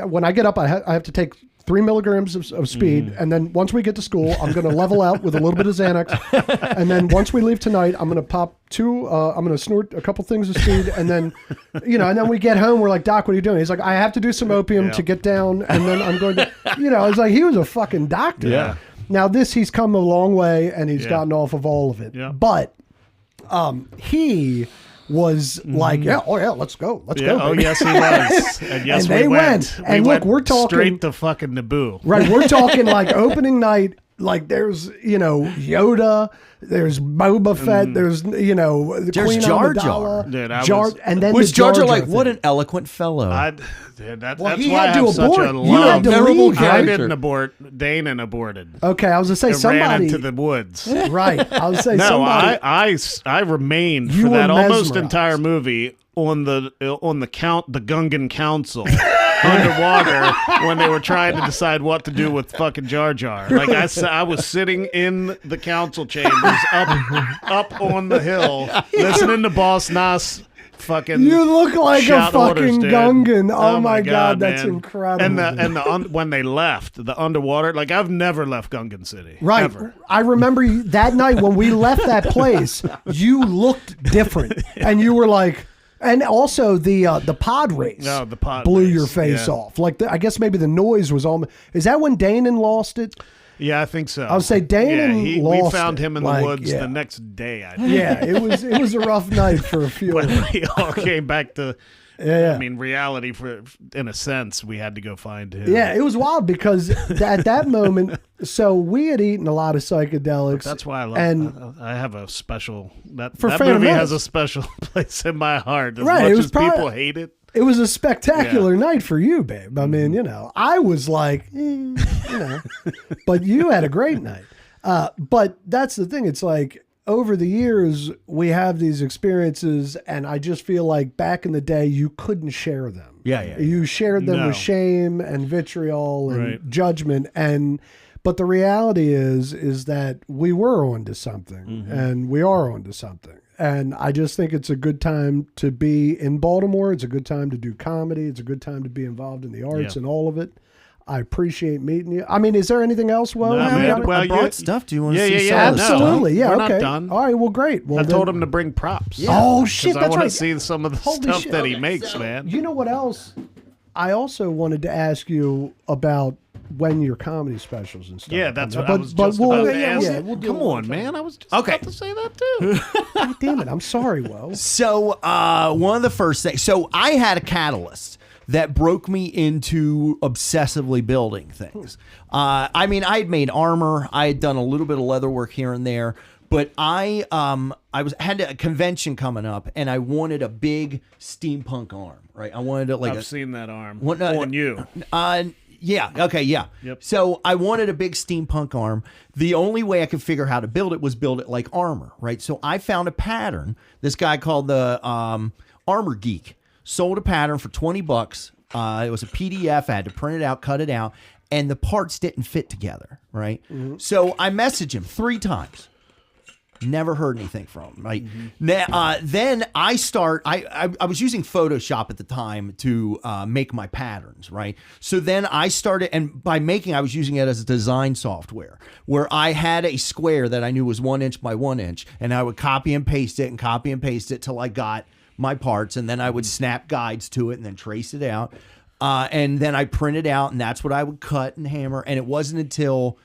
Speaker 2: when I get up, I have to take 3 milligrams of speed, and then once we get to school, I'm going to level out with a little bit of Xanax, and then once we leave tonight, I'm going to pop 2. I'm going to snort a couple things of speed, and then, and then we get home. We're like, Doc, what are you doing? He's like, I have to do some opium to get down, and then I'm going to, it's like he was a fucking doctor.
Speaker 1: Yeah.
Speaker 2: Now he's come a long way, and he's gotten off of all of it.
Speaker 1: Yeah.
Speaker 2: But he was like, let's go. Let's go.
Speaker 1: Oh,
Speaker 2: baby.
Speaker 1: yes, he was. And yes,
Speaker 2: And they
Speaker 1: we went.
Speaker 2: and look, we're talking
Speaker 1: straight to fucking Naboo.
Speaker 2: Right, we're talking like opening night. Like there's Yoda, there's Boba Fett, there's the Queen
Speaker 3: Jar
Speaker 2: Amidala,
Speaker 1: Dude,
Speaker 2: Jar, and then
Speaker 3: Was
Speaker 2: the
Speaker 3: Jar Jar
Speaker 2: Jar
Speaker 3: like,
Speaker 2: thing.
Speaker 3: what an eloquent fellow.
Speaker 1: That's
Speaker 2: he
Speaker 1: why
Speaker 2: had
Speaker 1: I
Speaker 2: to
Speaker 1: have such
Speaker 2: abort.
Speaker 1: a
Speaker 2: You
Speaker 1: love.
Speaker 2: had to
Speaker 3: Memorable
Speaker 2: leave,
Speaker 1: I
Speaker 2: right?
Speaker 3: character.
Speaker 1: didn't abort. Danon aborted.
Speaker 2: Okay, I was gonna say
Speaker 1: It ran
Speaker 2: somebody
Speaker 1: into the woods.
Speaker 2: right. I was say
Speaker 1: No,
Speaker 2: somebody.
Speaker 1: I remained
Speaker 2: You
Speaker 1: for
Speaker 2: were
Speaker 1: that almost
Speaker 2: mesmerized.
Speaker 1: entire movie on the Gungan Council underwater when they were trying to decide what to do with fucking Jar Jar. Like I was sitting in the council chambers up on the hill listening to Boss Nass fucking
Speaker 2: You look like a
Speaker 1: shout orders,
Speaker 2: fucking
Speaker 1: dude.
Speaker 2: Gungan. Oh my God, that's
Speaker 1: man.
Speaker 2: incredible.
Speaker 1: And when they left the underwater, like I've never left Gungan City.
Speaker 2: Right.
Speaker 1: Ever.
Speaker 2: I remember that night when we left that place, you looked different. And you were like, and also the pod race
Speaker 1: No, the pod
Speaker 2: blew
Speaker 1: race,
Speaker 2: your face
Speaker 1: yeah.
Speaker 2: off. Like, I guess maybe the noise was all. Is that when Danon lost it?
Speaker 1: Yeah, I think so.
Speaker 2: I would say Danon
Speaker 1: we
Speaker 2: lost
Speaker 1: found
Speaker 2: it.
Speaker 1: him in
Speaker 2: Like,
Speaker 1: the woods
Speaker 2: yeah.
Speaker 1: the next day. I think.
Speaker 2: Yeah, it was a rough night for a few.
Speaker 1: When we all came back to,
Speaker 2: Yeah.
Speaker 1: I mean, reality. In a sense, we had to go find him.
Speaker 2: Yeah, it was wild because at that moment, so we had eaten a lot of psychedelics.
Speaker 1: That's why I love.
Speaker 2: And
Speaker 1: I have a special. That
Speaker 2: Phantom
Speaker 1: movie
Speaker 2: Menace.
Speaker 1: has a special place in my heart. As
Speaker 2: Right, it
Speaker 1: much
Speaker 2: was
Speaker 1: as
Speaker 2: probably-
Speaker 1: people hate it.
Speaker 2: it was a spectacular night for you, babe. I mean, I was like, but you had a great night. But that's the thing. It's like over the years, we have these experiences, and I just feel like back in the day, you couldn't share them.
Speaker 3: Yeah.
Speaker 2: You shared them
Speaker 1: No.
Speaker 2: with shame and vitriol and
Speaker 1: Right.
Speaker 2: judgment. But the reality is that we were onto something, and we are onto something. And I just think it's a good time to be in Baltimore. It's a good time to do comedy. It's a good time to be involved in the arts and all of it. I appreciate meeting you. I mean, is there anything else? Well,
Speaker 1: No, man.
Speaker 3: I brought stuff. Do you want to see
Speaker 1: yeah,
Speaker 3: some of the
Speaker 2: absolutely.
Speaker 1: no.
Speaker 2: Yeah,
Speaker 1: We're
Speaker 2: okay.
Speaker 1: not done.
Speaker 2: All right, well, great. Well,
Speaker 1: I
Speaker 2: then-
Speaker 1: told him to bring props.
Speaker 2: Oh, shit,
Speaker 1: 'Cause I
Speaker 2: that's
Speaker 1: want
Speaker 2: right.
Speaker 1: to see some of the
Speaker 2: Holy
Speaker 1: stuff
Speaker 2: shit.
Speaker 1: that he makes, man.
Speaker 2: You know what else? I also wanted to ask you about when your comedy specials and stuff.
Speaker 1: Yeah, that's
Speaker 2: come
Speaker 1: what
Speaker 2: out.
Speaker 1: I was just about to ask.
Speaker 2: we'll do
Speaker 1: Come
Speaker 2: it
Speaker 1: on, man. I was just about to say that too.
Speaker 2: God damn it. I'm sorry, Will.
Speaker 3: So one of the first things, so I had a catalyst that broke me into obsessively building things. I mean, I had made armor. I had done a little bit of leather work here and there, but I had a convention coming up, and I wanted a big steampunk arm. Right, I wanted it like
Speaker 1: I've seen that arm
Speaker 3: What-
Speaker 1: on you.
Speaker 3: Yeah. Okay. Yeah.
Speaker 1: Yep.
Speaker 3: So I wanted a big steampunk arm. The only way I could figure how to build it was build it like armor, right? So I found a pattern. This guy called the Armor Geek sold a pattern for $20. It was a PDF. I had to print it out, cut it out, and the parts didn't fit together, right? So I messaged him 3 times. Never heard anything from him, right? Now, then I was using Photoshop at the time to make my patterns, right? So then I started, and by making, I was using it as a design software where I had a square that I knew was 1 inch by 1 inch, and I would copy and paste it till I got my parts, and then I would snap guides to it and then trace it out. And then I print it out, and that's what I would cut and hammer. And it wasn't until,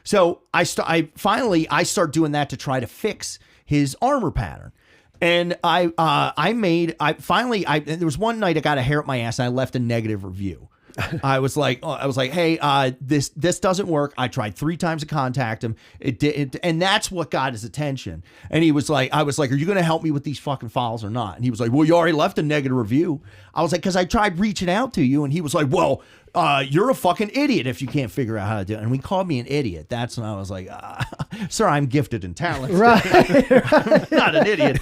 Speaker 3: so I start doing that to try to fix his armor pattern. And there was one night I got a hair up my ass and I left a negative review. I was like, hey, this doesn't work. I tried 3 times to contact him. And that's what got his attention. And he was like, I was like, are you going to help me with these fucking files or not? And he was like, well, you already left a negative review. I was like, because I tried reaching out to you. And he was like, well, you're a fucking idiot if you can't figure out how to do it. And he called me an idiot. That's when I was like, sir, I'm gifted and talented.
Speaker 2: Right.
Speaker 3: I'm not an idiot.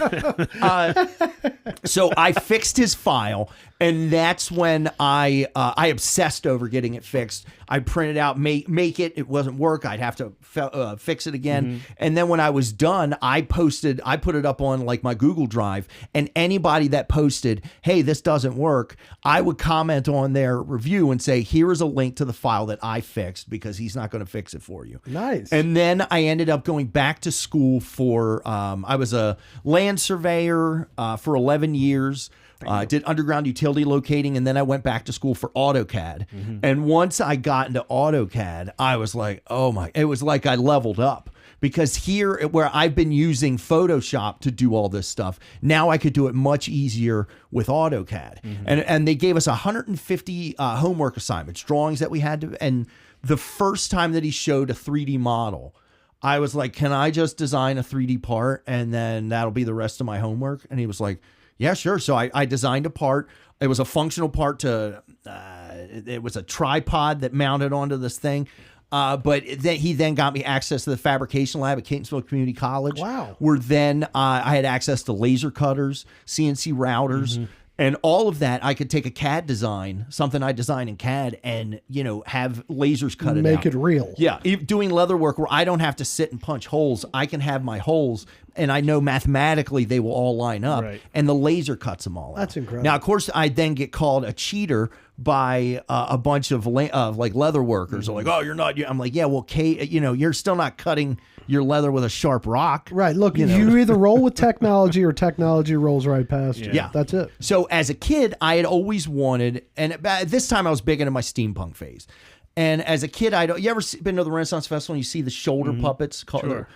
Speaker 3: So I fixed his file, and that's when I obsessed over getting it fixed. I printed out, make it. It wasn't work. I'd have to fix it again. And then when I was done, I put it up on like my Google Drive, and anybody that posted, hey, this doesn't work, I would comment on their review and say, here is a link to the file that I fixed because he's not going to fix it for you.
Speaker 2: Nice.
Speaker 3: And then I ended up going back to school for, I was a land surveyor for 11 years. Did underground utility locating, and then I went back to school for AutoCAD. And once I got into AutoCAD, I was like, it was like I leveled up. Because here, where I've been using Photoshop to do all this stuff, now I could do it much easier with AutoCAD. And they gave us 150 homework assignments, drawings that we had to. And the first time that he showed a 3D model, I was like, can I just design a 3D part and then that'll be the rest of my homework? And he was like, yeah, sure. So I designed a part. It was a functional part it was a tripod that mounted onto this thing. But he then got me access to the fabrication lab at Catonsville Community College.
Speaker 2: Wow.
Speaker 3: Where then I had access to laser cutters, CNC routers, and all of that. I could take a CAD design, something I designed in CAD, and have lasers cut it out.
Speaker 2: Make it real.
Speaker 3: Yeah, doing leather work where I don't have to sit and punch holes. I can have my holes, and I know mathematically they will all line up, and the laser cuts them all out.
Speaker 2: That's incredible.
Speaker 3: Now, of course, I then get called a cheater by a bunch of like leather workers. They're like, oh, you're not. I'm like, yeah, well, you're still not cutting your leather with a sharp rock.
Speaker 2: Right. Look, you either roll with technology or technology rolls right past you.
Speaker 3: Yeah.
Speaker 2: That's it.
Speaker 3: So as a kid, I had always wanted, and at this time I was big into my steampunk phase. And as a kid, you ever been to the Renaissance Festival and you see the shoulder puppets?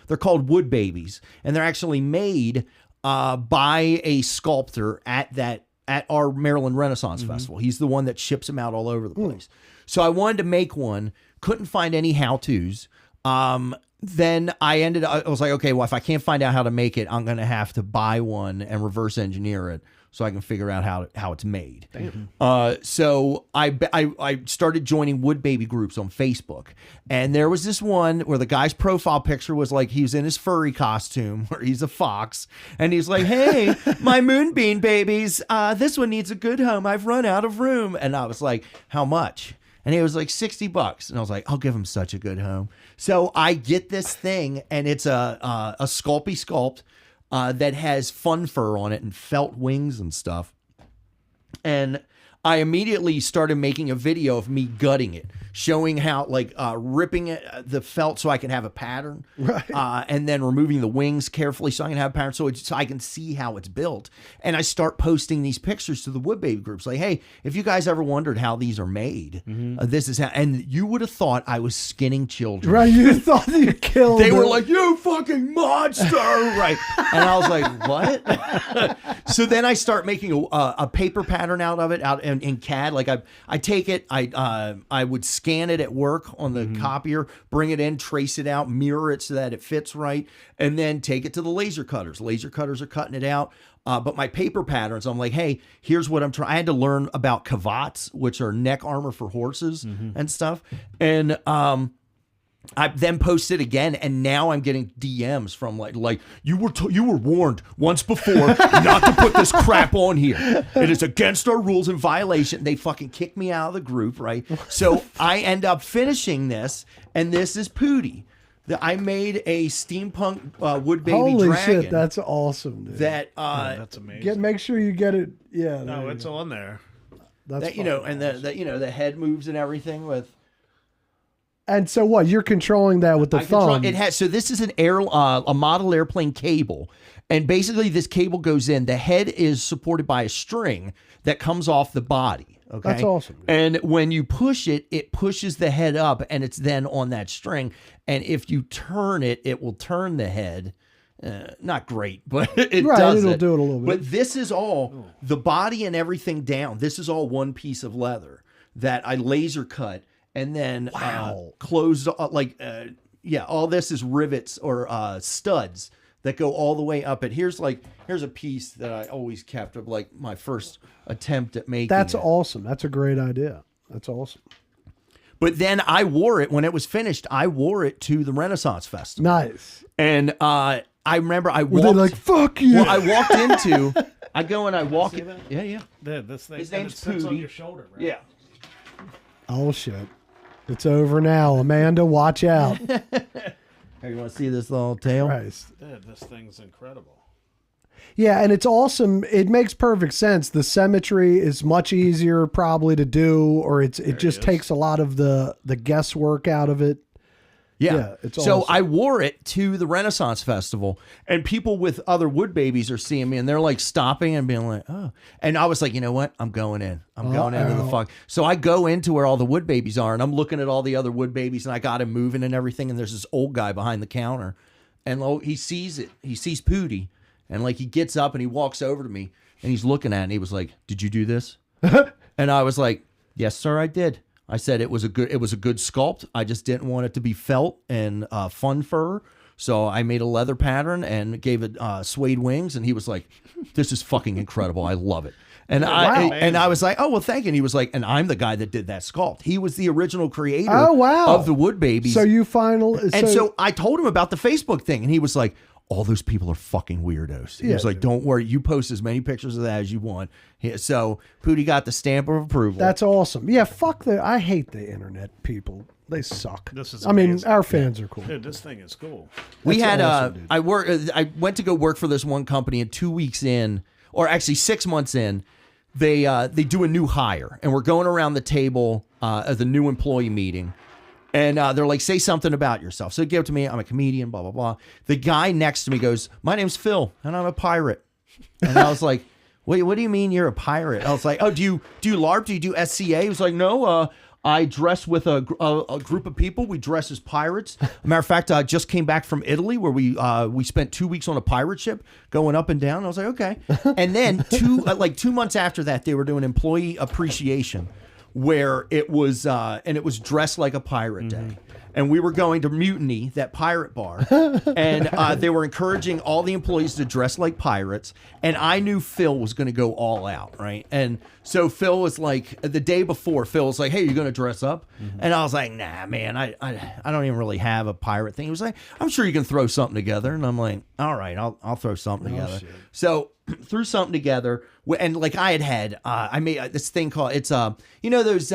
Speaker 3: They're called wood babies. And they're actually made by a sculptor at our Maryland Renaissance Festival. He's the one that ships them out all over the place. So I wanted to make one, couldn't find any how-tos. Then I was like, okay, well, if I can't find out how to make it, I'm going to have to buy one and reverse engineer it so I can figure out how it's made. So I started joining wood baby groups on Facebook. And there was this one where the guy's profile picture was like he was in his furry costume where he's a fox. And he's like, hey, my moonbeam babies, this one needs a good home. I've run out of room. And I was like, how much? And it was like $60. And I was like, I'll give him such a good home. So I get this thing, and it's a Sculpey sculpt that has fun fur on it and felt wings and stuff. And I immediately started making a video of me gutting it, showing how ripping the felt so I can have a pattern, and then removing the wings carefully so I can have a pattern so I can see how it's built. And I start posting these pictures to the wood baby groups like, hey, if you guys ever wondered how these are made, this is how. And you would have thought I was skinning children.
Speaker 2: Right, you thought you killed
Speaker 3: They
Speaker 2: them.
Speaker 3: were like, you fucking monster, right? And I was like, what? So then I start making a paper pattern out of it, in CAD. Like I take it, I would scan it at work on the copier, bring it in, trace it out, mirror it so that it fits right, and then take it to the laser cutters. Laser cutters are cutting it out. But my paper patterns, I'm like, hey, here's what I'm trying. I had to learn about cravats, which are neck armor for horses and stuff. And I then posted again, and now I'm getting DMs from like you were warned once before not to put this crap on here. It is against our rules and violation. They fucking kicked me out of the group, right? So I end up finishing this, and this is Pootie. I made a steampunk wood baby
Speaker 2: Holy
Speaker 3: dragon.
Speaker 2: shit, that's awesome, dude.
Speaker 3: That
Speaker 1: That's amazing.
Speaker 2: Make sure you get it. Yeah.
Speaker 1: No, it's on there.
Speaker 2: That's
Speaker 3: that, you know, and the head moves and everything with.
Speaker 2: And so what? You're controlling that with the thumb.
Speaker 3: It has. So this is a model airplane cable, and basically this cable goes in. The head is supported by a string that comes off the body. Okay,
Speaker 2: that's awesome.
Speaker 3: And when you push it, it pushes the head up, and it's then on that string. And if you turn it, it will turn the head. Not great, but it does.
Speaker 2: It'll do it a little bit.
Speaker 3: But this is all the body and everything down. This is all one piece of leather that I laser cut. And then closed, all this is rivets or studs that go all the way up. And here's a piece that I always kept of like my first attempt at making.
Speaker 2: That's awesome. That's a great idea. That's awesome.
Speaker 3: But then I wore it when it was finished. I wore it to the Renaissance Festival.
Speaker 2: Nice.
Speaker 3: And I remember I walked.
Speaker 2: Were they like, fuck you?
Speaker 3: Well, I walked into. I go and I walk. Yeah.
Speaker 1: This thing.
Speaker 3: His name's
Speaker 1: sits on
Speaker 3: Pootie.
Speaker 1: your shoulder, right?
Speaker 3: Yeah.
Speaker 2: Oh shit. It's over now. Amanda, watch out.
Speaker 3: Hey, you want to see this little tail?
Speaker 2: Christ.
Speaker 1: Dude, this thing's incredible.
Speaker 2: Yeah, and it's awesome. It makes perfect sense. The symmetry is much easier probably to do, or it just takes a lot of the guesswork out of it.
Speaker 3: Yeah.
Speaker 2: It's
Speaker 3: so
Speaker 2: awesome.
Speaker 3: I wore it to the Renaissance Festival, and people with other wood babies are seeing me, and they're like stopping and being like, oh. And I was like, you know what? I'm going in. I'm going into the fuck. So I go into where all the wood babies are, and I'm looking at all the other wood babies, and I got him moving and everything. And there's this old guy behind the counter, and he sees it. He sees Pootie, and like he gets up and he walks over to me, and he's looking at it, and he was like, did you do this? And I was like, yes, sir, I did. I said it was a good sculpt. I just didn't want it to be felt and fun fur. So I made a leather pattern and gave it suede wings. And he was like, this is fucking incredible. I love it. And I was like, oh, well, thank you. And he was like, and I'm the guy that did that sculpt. He was the original creator of the wood babies.
Speaker 2: So you finally.
Speaker 3: And so I told him about the Facebook thing. And he was like, all those people are fucking weirdos. He was like, don't worry. You post as many pictures of that as you want. So Pootie got the stamp of approval.
Speaker 2: That's awesome. Yeah, fuck I hate the internet people. They suck.
Speaker 1: This is
Speaker 2: I mean,
Speaker 1: amazing.
Speaker 2: our fans are cool.
Speaker 1: Dude, this thing is cool.
Speaker 3: We had
Speaker 2: awesome,
Speaker 3: I went to go work for this one company, and 2 weeks in, or actually 6 months in, they do a new hire, and we're going around the table at the new employee meeting. And they're like, say something about yourself. So they give it to me. I'm a comedian, blah, blah, blah. The guy next to me goes, my name's Phil, and I'm a pirate. And I was like, wait, what do you mean you're a pirate? I was like, oh, do you LARP? Do you do SCA? He was like, no, I dress with a group of people. We dress as pirates. Matter of fact, I just came back from Italy where we spent 2 weeks on a pirate ship going up and down. I was like, okay. And then 2 months after that, they were doing employee appreciation, where it was dressed like a pirate day. And we were going to Mutiny, that pirate bar, and they were encouraging all the employees to dress like pirates. And I knew Phil was going to go all out, right? And so Phil was like, the day before, Phil was like, hey, you going to dress up? And I was like, nah, man, I don't even really have a pirate thing. He was like, I'm sure you can throw something together. And I'm like, all right, I'll throw something together. Shit. So threw something together, and like I made this thing called, it's those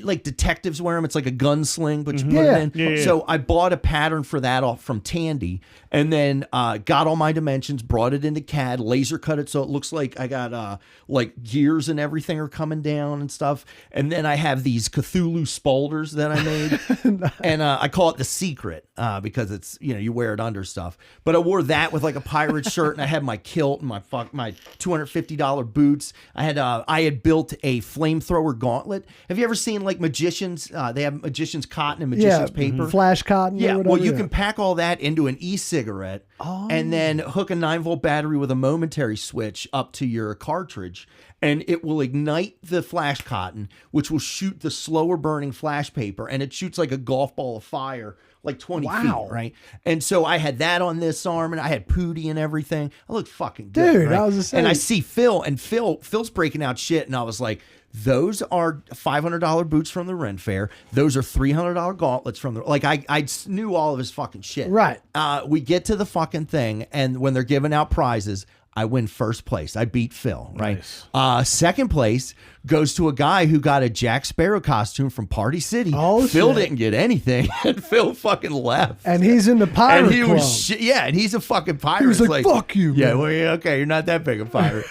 Speaker 3: like detectives wear them. It's like a gunsling, but you put it in. Yeah. So I bought a pattern for that off from Tandy, and then got all my dimensions, brought it into CAD, laser cut it so it looks like I got like gears and everything are coming down and stuff. And then I have these Cthulhu spalders that I made, and I call it the secret because it's you wear it under stuff. But I wore that with like a pirate shirt, and I had my kilt and my $250 boots. I had built a flamethrower gauntlet. Have you ever seen like magicians? They have magician's cotton and magician's paper.
Speaker 2: Flash cotton.
Speaker 3: Yeah. Well, you can pack all that into an e-cigarette and then hook a 9-volt battery with a momentary switch up to your cartridge. and it will ignite the flash cotton, which will shoot the slower burning flash paper, and it shoots like a golf ball of fire, like 20 feet, right? And so I had that on this arm, and I had Pootie and everything. I looked fucking good,
Speaker 2: dude.
Speaker 3: right?
Speaker 2: I was the same.
Speaker 3: And I see Phil, and Phil's breaking out shit, and I was like, those are $500 boots from the Ren Fair. Those are $300 gauntlets from the, like, I knew all of his fucking shit.
Speaker 2: Right.
Speaker 3: We get to the fucking thing, and when they're giving out prizes, I win first place. I beat Phil, right?
Speaker 1: Nice.
Speaker 3: Second place goes to a guy who got a Jack Sparrow costume from Party City.
Speaker 2: Oh,
Speaker 3: Phil
Speaker 2: shit.
Speaker 3: didn't get anything, and Phil fucking left.
Speaker 2: And he's in the pirate
Speaker 3: And he
Speaker 2: club.
Speaker 3: was yeah, and he's a fucking pirate.
Speaker 2: He was
Speaker 3: It's
Speaker 2: like, fuck you,
Speaker 3: Yeah,
Speaker 2: man.
Speaker 3: well, yeah, okay, you're not that big a pirate.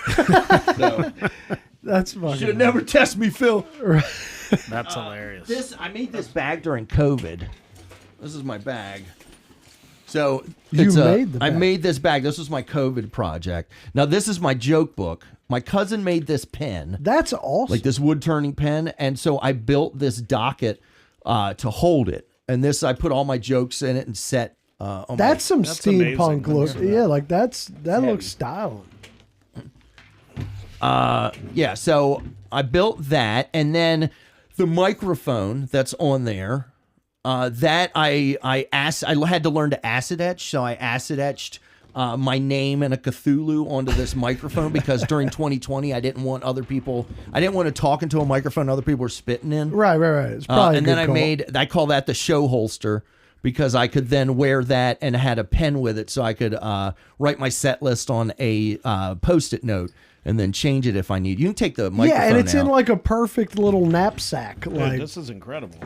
Speaker 3: So,
Speaker 2: That's fucking.
Speaker 3: should have never test me, Phil.
Speaker 1: That's hilarious.
Speaker 3: I made this bag during COVID. This is my bag. So
Speaker 2: You
Speaker 3: it's
Speaker 2: made the
Speaker 3: I
Speaker 2: bag.
Speaker 3: made this bag. This was my COVID project. Now this is my joke book. My cousin made this pen,
Speaker 2: That's awesome.
Speaker 3: like this wood turning pen, and so I built this docket to hold it. And this I put all my jokes in it and set. On
Speaker 2: That's some
Speaker 1: That's
Speaker 2: steampunk
Speaker 1: amazing.
Speaker 2: look. Yeah, like that looks stylish.
Speaker 3: Yeah, so I built that, and then the microphone that's on there, that I had to learn to acid etch, so I acid etched my name and a Cthulhu onto this microphone because during 2020 I didn't want to talk into a microphone other people were spitting in.
Speaker 2: Right. It's probably.
Speaker 3: And
Speaker 2: a
Speaker 3: then
Speaker 2: good call.
Speaker 3: I call that the show holster because I could then wear that and had a pen with it so I could write my set list on a Post-it note and then change it if I need. You can take the microphone
Speaker 2: Yeah, and it's
Speaker 3: out.
Speaker 2: in like a perfect little knapsack.
Speaker 1: Dude,
Speaker 2: Like,
Speaker 1: this is incredible.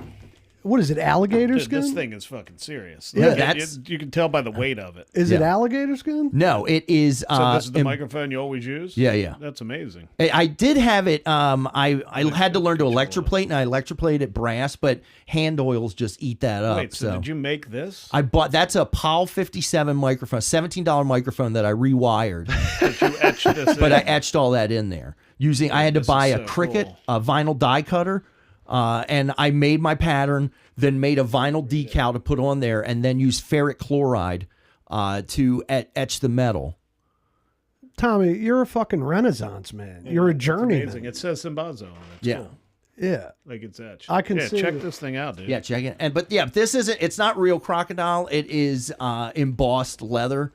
Speaker 2: what is it? Alligator
Speaker 1: Dude,
Speaker 2: skin?
Speaker 1: this thing is fucking serious.
Speaker 2: Yeah,
Speaker 3: that's-
Speaker 1: you can tell by the weight of it.
Speaker 2: Is it
Speaker 3: Yeah.
Speaker 2: alligator skin?
Speaker 3: No, it is.
Speaker 1: So this is the microphone you always use?
Speaker 3: Yeah.
Speaker 1: That's amazing.
Speaker 3: I did have it. I had to learn to electroplate, and I electroplated brass, but hand oils just eat that up.
Speaker 1: Wait, so did you make this?
Speaker 3: I bought. That's a PAL 57 microphone, $17 microphone that I rewired,
Speaker 1: Did you etch this
Speaker 3: but
Speaker 1: in?
Speaker 3: I etched all that in there using. I had to
Speaker 1: This
Speaker 3: buy
Speaker 1: is
Speaker 3: a
Speaker 1: so
Speaker 3: Cricut,
Speaker 1: cool.
Speaker 3: a vinyl die cutter, and I made my pattern. Then made a vinyl decal to put on there, and then used ferric chloride to etch the metal.
Speaker 2: Tommy, you're a fucking Renaissance man. You're a
Speaker 1: Amazing.
Speaker 2: journeyman.
Speaker 1: It says Sinbazo on it. It's
Speaker 3: Yeah.
Speaker 1: cool.
Speaker 2: Yeah.
Speaker 1: Like it's etched.
Speaker 2: I can
Speaker 1: yeah,
Speaker 2: see
Speaker 1: check
Speaker 2: it.
Speaker 1: this thing out, dude.
Speaker 3: Yeah, check it. But this isn't. It's not real crocodile. It is embossed leather.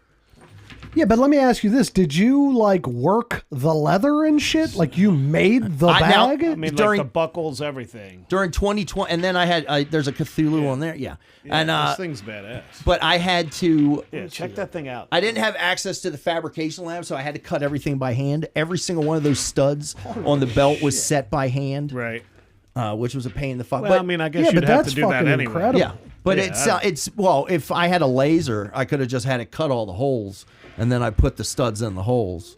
Speaker 2: Yeah, but let me ask you this. Did you like work the leather and shit? Like you made the bag?
Speaker 1: I mean,
Speaker 3: During-
Speaker 1: like the buckles, everything.
Speaker 3: During 2020, and then I had there's a Cthulhu on there. Yeah,
Speaker 1: Yeah,
Speaker 3: and
Speaker 1: this thing's badass.
Speaker 3: but I had to.
Speaker 1: Yeah, check that thing out.
Speaker 3: I didn't have access to the fabrication lab, so I had to cut everything by hand. Every single one of those studs on the belt was set by hand,
Speaker 1: Right.
Speaker 3: which was a pain in the fuck.
Speaker 1: Well,
Speaker 3: but,
Speaker 1: I mean, I guess
Speaker 2: Yeah,
Speaker 1: you'd
Speaker 2: but
Speaker 1: have
Speaker 2: that's
Speaker 1: to do that
Speaker 2: fucking
Speaker 1: anyway.
Speaker 2: incredible.
Speaker 3: yeah, but
Speaker 1: Yeah,
Speaker 3: it's well, if I had a laser, I could have just had it cut all the holes, and then I put the studs in the holes.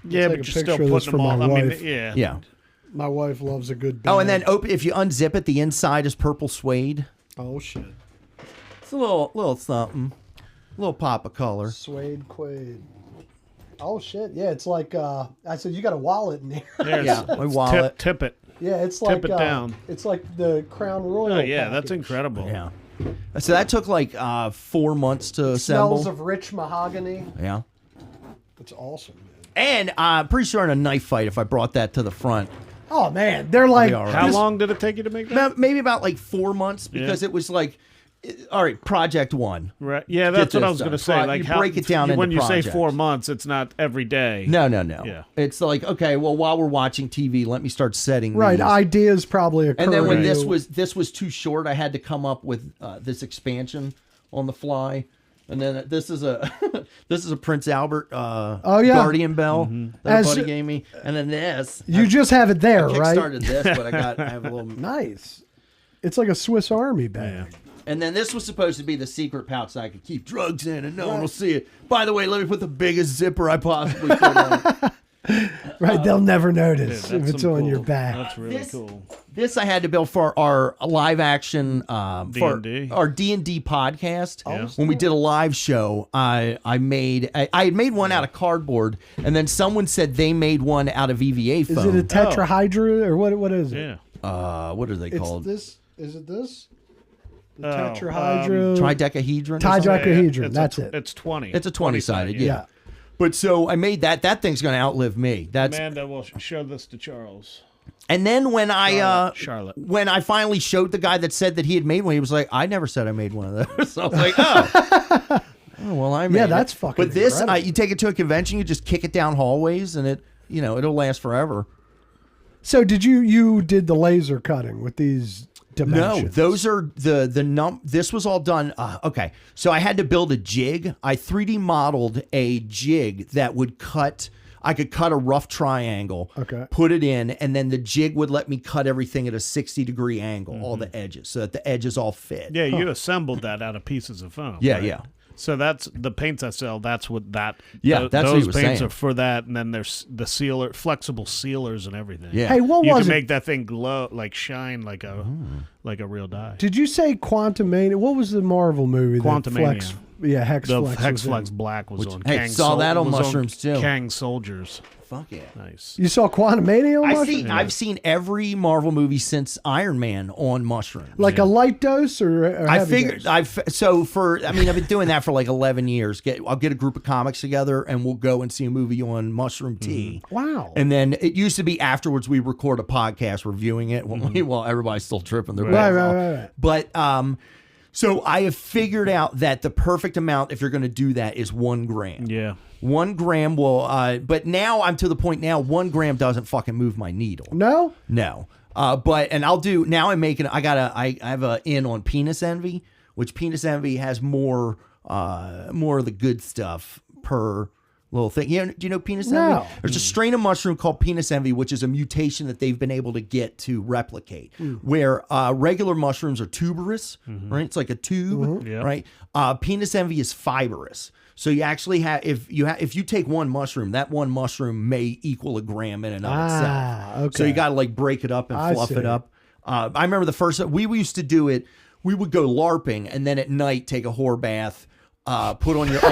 Speaker 1: Yeah,
Speaker 2: take
Speaker 1: but
Speaker 2: a
Speaker 1: you're still
Speaker 2: picture of this
Speaker 1: putting
Speaker 2: for
Speaker 1: them all.
Speaker 2: my
Speaker 1: I mean,
Speaker 2: wife.
Speaker 1: yeah.
Speaker 3: Yeah.
Speaker 2: My wife loves a good bag.
Speaker 3: Oh, and then if you unzip it, the inside is purple suede.
Speaker 2: Oh shit.
Speaker 3: It's a little something, a little pop of color.
Speaker 2: Suede quaid. Oh shit. Yeah, it's like I said you got a wallet in there.
Speaker 1: There's,
Speaker 3: Yeah, my wallet.
Speaker 1: Tip it.
Speaker 2: Yeah, it's like
Speaker 1: it down.
Speaker 2: It's like the Crown Royal.
Speaker 1: Oh, yeah, that's
Speaker 2: package.
Speaker 1: incredible.
Speaker 3: Yeah. So that took like 4 months to assemble.
Speaker 2: Smells of rich mahogany.
Speaker 3: Yeah.
Speaker 2: It's awesome, man.
Speaker 3: And I'm pretty sure in a knife fight, if I brought that to the front,
Speaker 2: Oh man, they're like
Speaker 3: all right.
Speaker 1: How
Speaker 2: this-
Speaker 1: long did it take you to make that?
Speaker 3: maybe about like 4 months because it was like, all right, project one.
Speaker 1: Right. Yeah, that's
Speaker 3: Get
Speaker 1: what I
Speaker 3: this
Speaker 1: was going to
Speaker 3: done.
Speaker 1: say. Like
Speaker 3: You
Speaker 1: how
Speaker 3: break it down
Speaker 1: when
Speaker 3: into
Speaker 1: you say
Speaker 3: projects.
Speaker 1: 4 months, it's not every day.
Speaker 3: No.
Speaker 1: Yeah.
Speaker 3: It's like, okay, well, while we're watching TV, let me start setting
Speaker 2: right
Speaker 3: these.
Speaker 2: ideas probably occur.
Speaker 3: And then when
Speaker 2: to
Speaker 3: this
Speaker 2: you.
Speaker 3: was too short, I had to come up with this expansion on the fly. And then this is a Prince Albert
Speaker 2: yeah.
Speaker 3: Guardian bell that
Speaker 2: As-
Speaker 3: a buddy gave me. And then this
Speaker 2: you just have it there,
Speaker 3: I
Speaker 2: right?
Speaker 3: kickstarted this, but I have a little.
Speaker 2: Nice. It's like a Swiss Army bag.
Speaker 3: And then this was supposed to be the secret pouch that I could keep drugs in, and no one will see it. By the way, let me put the biggest zipper I possibly could on.
Speaker 2: Right, they'll never notice
Speaker 1: Dude,
Speaker 2: if
Speaker 1: that's
Speaker 2: it's
Speaker 1: some
Speaker 2: on your
Speaker 1: cool-
Speaker 2: back.
Speaker 1: That's really
Speaker 3: This-
Speaker 1: cool.
Speaker 3: This I had to build for our live action for
Speaker 1: D&D.
Speaker 3: our D&D podcast.
Speaker 1: Yeah.
Speaker 3: When we did a live show, I had made one out of cardboard, and then someone said they made one out of EVA
Speaker 2: Is
Speaker 3: foam.
Speaker 2: it a tetrahydra or what is it?
Speaker 1: Yeah.
Speaker 3: What are they
Speaker 2: It's
Speaker 3: called?
Speaker 2: this. Is it this? The
Speaker 1: Oh,
Speaker 2: tetrahydra.
Speaker 3: Tridecahedron. or
Speaker 2: Ty-
Speaker 3: something?
Speaker 2: Dodecahedron,
Speaker 1: It's
Speaker 2: that's
Speaker 1: a,
Speaker 2: it.
Speaker 1: It's 20.
Speaker 3: It's a 20-sided, yeah. But so I made that. That thing's going to outlive me. That's
Speaker 1: Amanda will show this to Charles.
Speaker 3: And then when
Speaker 1: Charlotte.
Speaker 3: when I finally showed the guy that said that he had made one, he was like, "I never said I made one of those." So I was like, "Oh, oh well, I made it."
Speaker 2: that's fucking
Speaker 3: But this,
Speaker 2: incredible.
Speaker 3: you take it to a convention, you just kick it down hallways, and it'll last forever.
Speaker 2: So did you did the laser cutting with these dimensions?
Speaker 3: No, those are this was all done. Okay, so I had to build a jig. I 3D modeled a jig that would cut. I could cut a rough triangle, put it in, and then the jig would let me cut everything at a 60-degree angle, all the edges, so that the edges all fit.
Speaker 1: Yeah, you assembled that out of pieces of foam.
Speaker 3: Yeah,
Speaker 1: right?
Speaker 3: yeah.
Speaker 1: So that's the paints I sell. That's what that.
Speaker 3: Yeah, that's what
Speaker 1: those
Speaker 3: he was
Speaker 1: paints
Speaker 3: saying.
Speaker 1: are for that, and then there's the flexible sealers and everything.
Speaker 3: Yeah.
Speaker 2: Hey, what
Speaker 1: you
Speaker 2: was
Speaker 1: can
Speaker 2: it?
Speaker 1: make that thing glow, like shine, like a real die.
Speaker 2: Did you say Quantumania? What was the Marvel movie?
Speaker 1: Quantumania.
Speaker 2: Yeah,
Speaker 1: The
Speaker 2: Hexflex.
Speaker 1: Hexflex Black was on.
Speaker 3: Hey,
Speaker 1: Kang
Speaker 3: saw that on
Speaker 1: was
Speaker 3: mushrooms, too.
Speaker 1: Kang Soldiers.
Speaker 3: Fuck yeah.
Speaker 1: Nice.
Speaker 2: You saw Quantumania on mushrooms?
Speaker 3: I've seen every Marvel movie since Iron Man on mushrooms.
Speaker 2: Like a light dose or
Speaker 3: I
Speaker 2: heavy
Speaker 3: figured
Speaker 2: dose?
Speaker 3: I've been doing that for like 11 years. I'll get a group of comics together and we'll go and see a movie on mushroom tea.
Speaker 2: Wow.
Speaker 3: And then it used to be afterwards we record a podcast reviewing it while everybody's still tripping their balls off.
Speaker 2: Right.
Speaker 3: But so I have figured out that the perfect amount if you're going to do that is 1 gram.
Speaker 1: Yeah.
Speaker 3: 1 gram will but now I'm to the point now 1 gram doesn't fucking move my needle.
Speaker 2: No?
Speaker 3: No. And I'll do now. I have a in on penis envy, which penis envy has more of the good stuff per little thing. Do you know penis
Speaker 2: No.
Speaker 3: envy? There's a strain of mushroom called penis envy, which is a mutation that they've been able to get to replicate. Where regular mushrooms are tuberous, right? It's like a tube,
Speaker 1: Yeah.
Speaker 3: right? Penis envy is fibrous. So you actually have if you take 1 mushroom, that 1 mushroom may equal a gram in and of itself.
Speaker 2: Okay.
Speaker 3: So you got to like break it up and
Speaker 2: I
Speaker 3: fluff
Speaker 2: see.
Speaker 3: it up. I remember the first we used to do it. We would go LARPing and then at night take a whore bath, put on your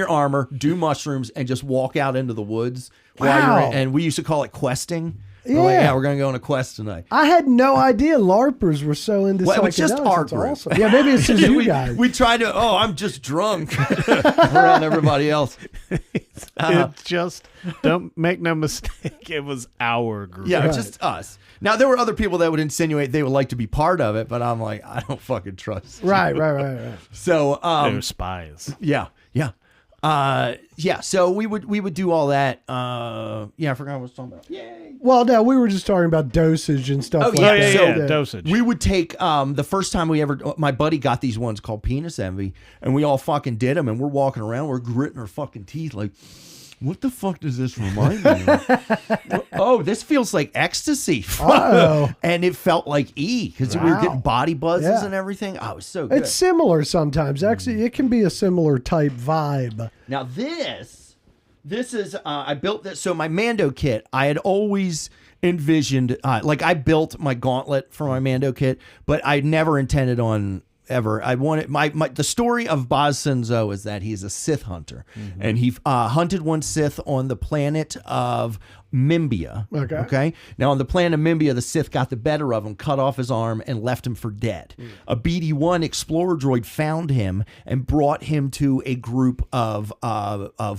Speaker 3: armor, do mushrooms, and just walk out into the woods.
Speaker 2: Wow.
Speaker 3: And we used to call it questing.
Speaker 2: Yeah.
Speaker 3: We're gonna go on a quest tonight.
Speaker 2: I had no idea LARPers were so into
Speaker 3: Well, it was just
Speaker 2: psychedelics.
Speaker 3: our
Speaker 2: That's
Speaker 3: group.
Speaker 2: awesome. Yeah, maybe it's just you
Speaker 3: we,
Speaker 2: guys.
Speaker 3: we tried to. Oh, I'm just drunk around everybody else.
Speaker 1: It just don't make no mistake. It was our group.
Speaker 3: Yeah,
Speaker 2: Right.
Speaker 3: just us. Now there were other people that would insinuate they would like to be part of it, but I'm like, I don't fucking trust.
Speaker 2: Right.
Speaker 3: So,
Speaker 1: They were spies.
Speaker 3: yeah. So we would do all that. I forgot what I was talking about. Yay.
Speaker 2: Well, no, we were just talking about dosage and stuff like
Speaker 3: yeah,
Speaker 2: that.
Speaker 3: so-
Speaker 1: Dosage.
Speaker 3: We would take the first time my buddy got these ones called penis envy, and we all fucking did them, and we're walking around, we're gritting our fucking teeth like, what the fuck does this remind me of? Oh, this feels like ecstasy.
Speaker 2: Uh-oh.
Speaker 3: And it felt like because we were
Speaker 2: Wow.
Speaker 3: getting body buzzes
Speaker 2: Yeah.
Speaker 3: and everything. Oh, it was so good.
Speaker 2: It's similar sometimes. Actually, it can be a similar type vibe.
Speaker 3: Now this is I built this. So my Mando kit, I had always envisioned I built my gauntlet for my Mando kit, but I never intended on ever. I wanted the story of Baz Sinzo is that he's a Sith hunter, and he hunted one Sith on the planet of Mimbia. Okay. Now on the planet of Mimbia, the Sith got the better of him, cut off his arm, and left him for dead. A BD-1 explorer droid found him and brought him to a group of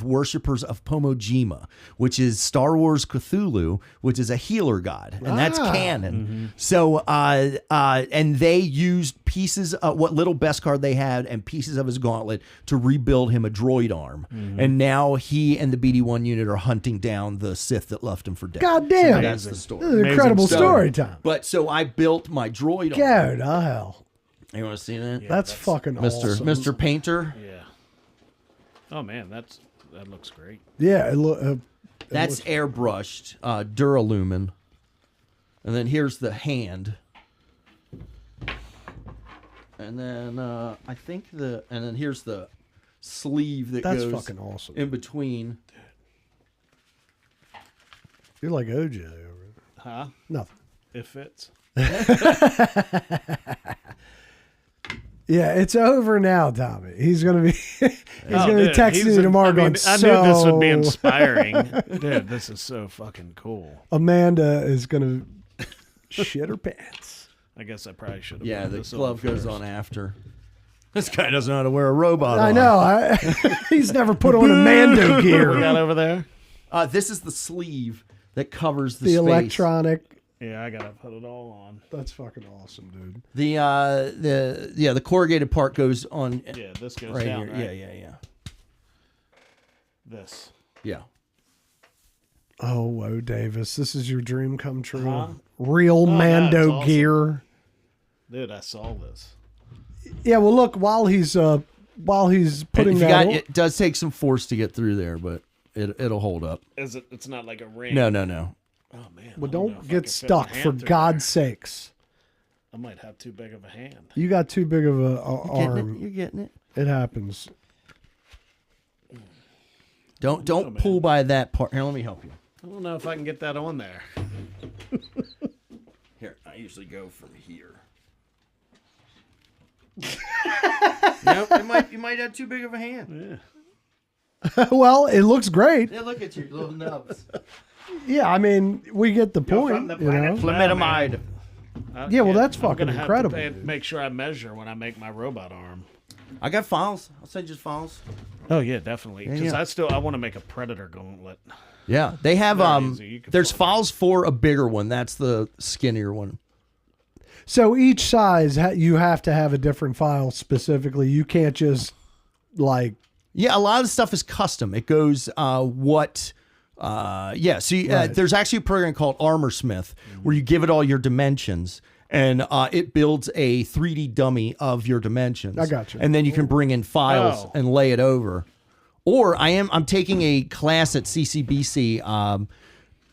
Speaker 3: worshippers of Pomojima, which is Star Wars Cthulhu, which is a healer god, and that's canon. So and they used pieces of what little best card they had and pieces of his gauntlet to rebuild him a droid arm. And now he and the BD-1 unit are hunting down the Sith that left him for dead.
Speaker 2: God damn.
Speaker 3: So that's the story.
Speaker 2: This is an incredible
Speaker 3: So-
Speaker 2: story, Tom.
Speaker 3: But so I built my droid
Speaker 2: Go
Speaker 3: arm.
Speaker 2: to hell.
Speaker 3: You want to see that?
Speaker 2: That's fucking
Speaker 3: Mr.
Speaker 2: awesome.
Speaker 3: Mr. Painter.
Speaker 1: Yeah. Oh man, that looks great.
Speaker 2: Yeah.
Speaker 3: That's airbrushed Duralumin. And then here's the hand. And then I think and then here's the sleeve that
Speaker 2: That's
Speaker 3: goes
Speaker 2: fucking awesome.
Speaker 3: in between.
Speaker 2: You're like OJ over it.
Speaker 1: Huh?
Speaker 2: Nothing.
Speaker 1: It fits.
Speaker 2: Yeah, it's over now, Tommy. He's gonna be gonna be texting
Speaker 1: he's
Speaker 2: you tomorrow going,
Speaker 1: I knew this would be
Speaker 2: "So,
Speaker 1: inspiring. Dude, this is so fucking cool.
Speaker 2: Amanda is gonna shit her pants.
Speaker 1: I guess I probably should have.
Speaker 3: Yeah,
Speaker 1: put
Speaker 3: the
Speaker 1: this
Speaker 3: glove
Speaker 1: on
Speaker 3: goes
Speaker 1: first.
Speaker 3: on after. This guy doesn't know how to wear a robot.
Speaker 2: I know. He's never put on a Mando
Speaker 1: What we
Speaker 2: gear.
Speaker 1: got over there?
Speaker 3: This is the sleeve that covers the
Speaker 2: The
Speaker 3: space.
Speaker 2: electronic.
Speaker 1: Yeah, I gotta put it all on.
Speaker 2: That's fucking awesome, dude.
Speaker 3: The corrugated part goes on.
Speaker 1: Yeah, this goes
Speaker 3: right
Speaker 1: down,
Speaker 3: here.
Speaker 1: right?
Speaker 3: Yeah.
Speaker 1: This.
Speaker 3: Yeah.
Speaker 2: Oh, whoa, Davis. This is your dream come true.
Speaker 1: Huh?
Speaker 2: Real
Speaker 1: that's
Speaker 2: Mando
Speaker 1: awesome.
Speaker 2: gear.
Speaker 1: Dude, I saw this.
Speaker 2: Yeah, well, look, while he's putting
Speaker 3: And
Speaker 2: that on.
Speaker 3: it does take some force to get through there, but it'll hold up.
Speaker 1: Is it? It's not like a ring.
Speaker 3: No.
Speaker 1: Oh man.
Speaker 2: Well,
Speaker 1: I don't know
Speaker 2: don't
Speaker 1: if I
Speaker 2: get
Speaker 1: can fit
Speaker 2: stuck,
Speaker 1: my
Speaker 2: for
Speaker 1: hand through
Speaker 2: God's sakes.
Speaker 1: there. I might have too big of a hand.
Speaker 2: You got too big of a arm.
Speaker 3: You're getting it.
Speaker 2: It happens.
Speaker 3: Don't pull by that part. Here, let me help you.
Speaker 1: I don't know if I can get that on there.
Speaker 3: Here, I usually go from here. You might have too big of a hand.
Speaker 1: Yeah.
Speaker 2: Well, it looks great.
Speaker 3: Yeah, look at your little nubs.
Speaker 2: Yeah, I mean, we get the point.
Speaker 1: from the
Speaker 2: You know?
Speaker 1: planet
Speaker 3: Flametamide.
Speaker 2: Yeah, well, that's
Speaker 1: I'm
Speaker 2: fucking
Speaker 1: gonna have
Speaker 2: incredible.
Speaker 1: to make sure I measure when I make my robot arm.
Speaker 3: I got files. I'll send you files.
Speaker 1: Oh yeah, definitely. Because
Speaker 3: yeah.
Speaker 1: I want to make a predator gauntlet.
Speaker 3: Yeah, they have
Speaker 1: Very easy. You can
Speaker 3: there's
Speaker 1: find
Speaker 3: files for a bigger one. That's the skinnier one.
Speaker 2: So each size, you have to have a different file specifically. You can't just like.
Speaker 3: Yeah, a lot of the stuff is custom. It goes there's actually a program called ArmorSmith where you give it all your dimensions and it builds a 3D dummy of your dimensions.
Speaker 2: I got you.
Speaker 3: And then you can bring in files
Speaker 1: Oh.
Speaker 3: and lay it over. Or I'm taking a class at CCBC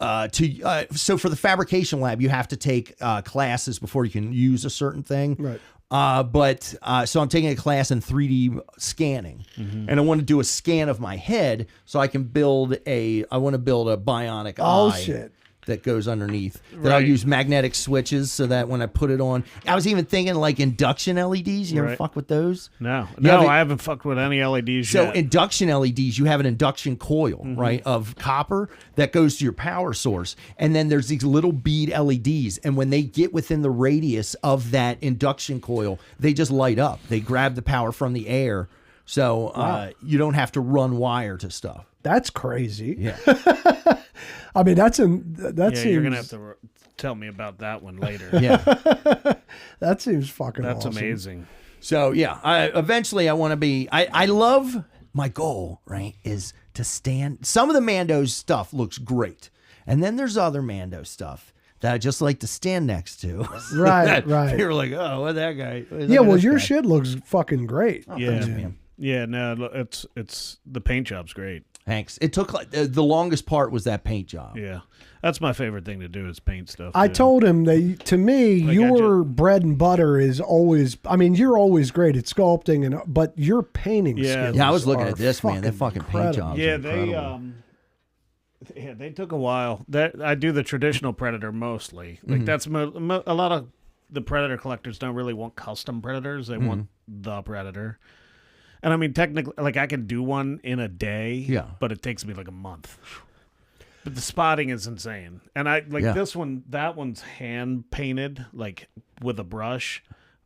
Speaker 3: so for the fabrication lab you have to take classes before you can use a certain thing.
Speaker 2: Right.
Speaker 3: So I'm taking a class in 3D scanning, and I want to do a scan of my head so I can build a bionic eye
Speaker 2: shit.
Speaker 3: that goes underneath. That I'll
Speaker 1: Right.
Speaker 3: use magnetic switches so that when I put it on, I was even thinking like induction LEDs. You ever
Speaker 1: Right.
Speaker 3: fuck with those?
Speaker 1: No,
Speaker 3: Yeah,
Speaker 1: I haven't fucked with any LEDs
Speaker 3: So
Speaker 1: yet.
Speaker 3: induction LEDs, you have an induction coil, right, of copper that goes to your power source. And then there's these little bead LEDs. And when they get within the radius of that induction coil, they just light up. They grab the power from the air. So you don't have to run wire to stuff.
Speaker 2: That's crazy.
Speaker 3: Yeah.
Speaker 2: I mean, that
Speaker 1: yeah,
Speaker 2: seems.
Speaker 1: you're gonna have to tell me about that one later.
Speaker 3: Yeah.
Speaker 2: That seems fucking.
Speaker 1: That's
Speaker 2: awesome.
Speaker 1: amazing.
Speaker 3: So yeah, eventually I want to be. I love my goal. Right, is to stand. Some of the Mando's stuff looks great, and then there's other Mando stuff that I just like to stand next to.
Speaker 2: Right, right.
Speaker 3: You're like, oh, what that guy?
Speaker 2: Yeah, well, your shit looks fucking great.
Speaker 3: Oh,
Speaker 1: Yeah.
Speaker 3: thanks, man.
Speaker 1: Yeah, no, it's the paint job's great.
Speaker 3: Thanks. It took like the longest part was that paint job.
Speaker 1: Yeah, that's my favorite thing to do is paint stuff.
Speaker 2: I
Speaker 1: too.
Speaker 2: told him that to me,
Speaker 1: Like,
Speaker 2: your bread and butter is always. I mean, you're always great at sculpting, but your painting
Speaker 1: Yeah.
Speaker 2: skills.
Speaker 3: Yeah, I was looking
Speaker 2: are
Speaker 3: at this, man. That fucking paint
Speaker 2: incredible.
Speaker 3: job.
Speaker 1: Yeah,
Speaker 3: incredible.
Speaker 1: they took a while. That I do the traditional predator mostly. Like that's a lot of the predator collectors don't really want custom predators. They want the predator. And I mean, technically, like I can do one in a day.
Speaker 3: Yeah.
Speaker 1: But it takes me like a month. But the spotting is insane. And I like this one. That one's hand painted, like with a brush.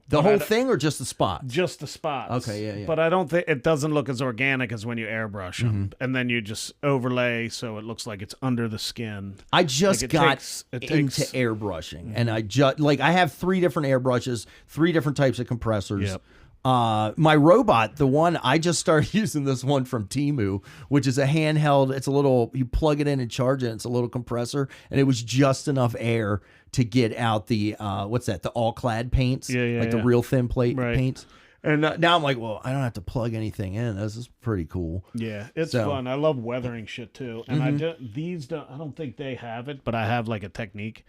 Speaker 3: The whole thing or just the spot?
Speaker 1: Just the spots.
Speaker 3: Okay, yeah.
Speaker 1: But I don't think it doesn't look as organic as when you airbrush them, and then you just overlay so it looks like it's under the skin.
Speaker 3: I just
Speaker 1: Like,
Speaker 3: got into airbrushing, and I have 3 different airbrushes, 3 different types of compressors.
Speaker 1: Yep.
Speaker 3: My robot, the one I just started using, this one from Temu, which is a handheld. It's a little, you plug it in and charge it. It's a little compressor, and it was just enough air to get out the the all clad paints, the real thin plate paints. And now I'm like, well, I don't have to plug anything in. This is pretty cool.
Speaker 1: Yeah, it's fun. I love weathering shit too. And I don't think they have it, but I have like a technique.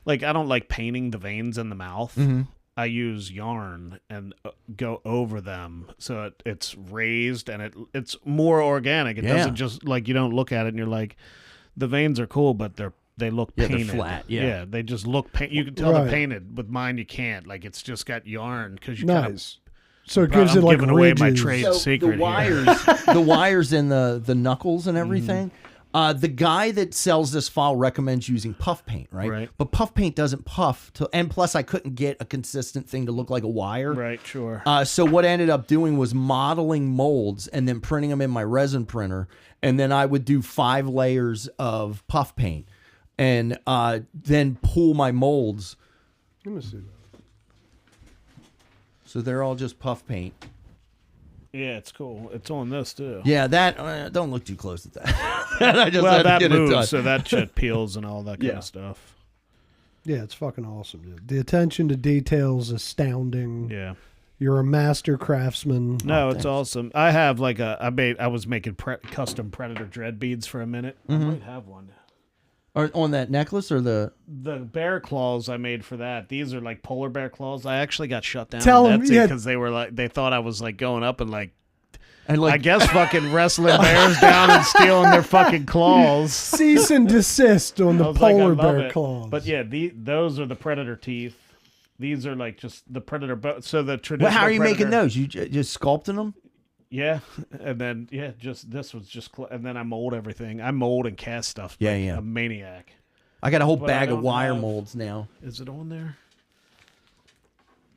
Speaker 1: Like I don't like painting the veins in the mouth. I use yarn and go over them so it's raised and it's more organic. It doesn't just like you don't look at it and you're like, the veins are cool, but they look painted.
Speaker 3: They're flat. Yeah,
Speaker 1: they just look paint. You can tell they're painted. With mine, you can't. Like it's just got yarn because you
Speaker 2: nice. So it gives it like
Speaker 1: giving away my
Speaker 2: ridges.
Speaker 1: trade
Speaker 3: So
Speaker 1: secret
Speaker 3: the wires,
Speaker 1: here.
Speaker 3: the wires in the knuckles and everything. The guy that sells this file recommends using puff paint, right?
Speaker 1: Right.
Speaker 3: But puff paint doesn't puff, and plus I couldn't get a consistent thing to look like a wire.
Speaker 1: Right, sure.
Speaker 3: So what I ended up doing was modeling molds and then printing them in my resin printer, and then I would do 5 layers of puff paint, and then pull my molds.
Speaker 2: Let me see that.
Speaker 3: So they're all just puff paint.
Speaker 1: Yeah, it's cool. It's on this too.
Speaker 3: Yeah, that don't look too close at that. I just
Speaker 1: Well,
Speaker 3: had to
Speaker 1: that
Speaker 3: get it done.
Speaker 1: moves, so that shit peels and all that kind
Speaker 3: Yeah.
Speaker 1: of stuff.
Speaker 2: Yeah, it's fucking awesome, dude. The attention to details astounding.
Speaker 1: Yeah.
Speaker 2: You're a master craftsman.
Speaker 1: No, it's awesome. I have like I was making custom Predator dread beads for a minute. I might have one.
Speaker 3: Or on that necklace or the
Speaker 1: bear claws I made for that. These are like polar bear claws. I actually got shut down
Speaker 2: Tell 'em,
Speaker 1: on Etsy
Speaker 2: yeah.
Speaker 1: because they thought I was like going up and like
Speaker 3: and like
Speaker 1: I guess fucking wrestling bears down and stealing their fucking claws.
Speaker 2: Cease and desist on
Speaker 1: I
Speaker 2: the
Speaker 1: was like, I
Speaker 2: polar
Speaker 1: love
Speaker 2: bear
Speaker 1: it.
Speaker 2: claws.
Speaker 1: But yeah, those are the predator teeth. These are like just the predator. So the traditional.
Speaker 3: how are you making
Speaker 1: predator-
Speaker 3: those? You just sculpting them?
Speaker 1: Yeah, and then this was just, and then I mold everything. I mold and cast stuff.
Speaker 3: Yeah,
Speaker 1: like
Speaker 3: yeah.
Speaker 1: a maniac.
Speaker 3: I got a whole
Speaker 1: But I
Speaker 3: bag of
Speaker 1: don't
Speaker 3: wire
Speaker 1: have-
Speaker 3: molds now.
Speaker 1: Is it on there?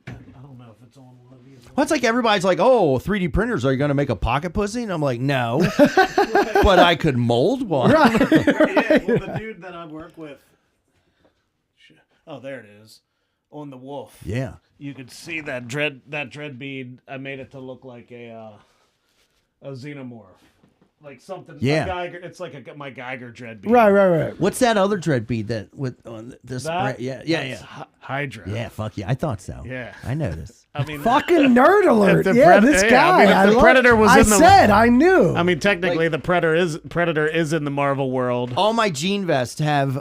Speaker 1: I don't know if it's on one of these.
Speaker 3: Well, it's like everybody's like, "Oh, 3D printers, are you going to make a pocket pussy?" And I'm like, "No," but I could mold one.
Speaker 2: Right.
Speaker 1: Yeah, well, the dude that I work with. Oh, there it is, on the wolf.
Speaker 3: Yeah.
Speaker 1: You could see that dread bead. I made it to look like a xenomorph, like something.
Speaker 3: Yeah.
Speaker 1: A Geiger, it's like my Geiger dread bead.
Speaker 2: Right.
Speaker 3: What's that other dread bead that with on this?
Speaker 1: That,
Speaker 3: Yeah.
Speaker 1: that's Hydra.
Speaker 3: Yeah, fuck yeah. I thought so.
Speaker 1: Yeah.
Speaker 3: I noticed.
Speaker 1: I mean,
Speaker 2: Fucking nerd alert.
Speaker 1: If the
Speaker 2: Yeah,
Speaker 1: pred-
Speaker 2: this
Speaker 1: yeah,
Speaker 2: guy.
Speaker 1: I mean, if the
Speaker 2: love-
Speaker 1: Predator was
Speaker 2: I
Speaker 1: in the-
Speaker 2: said, I knew.
Speaker 1: I mean, technically, the Predator is in the Marvel world.
Speaker 3: All my Gene Vests have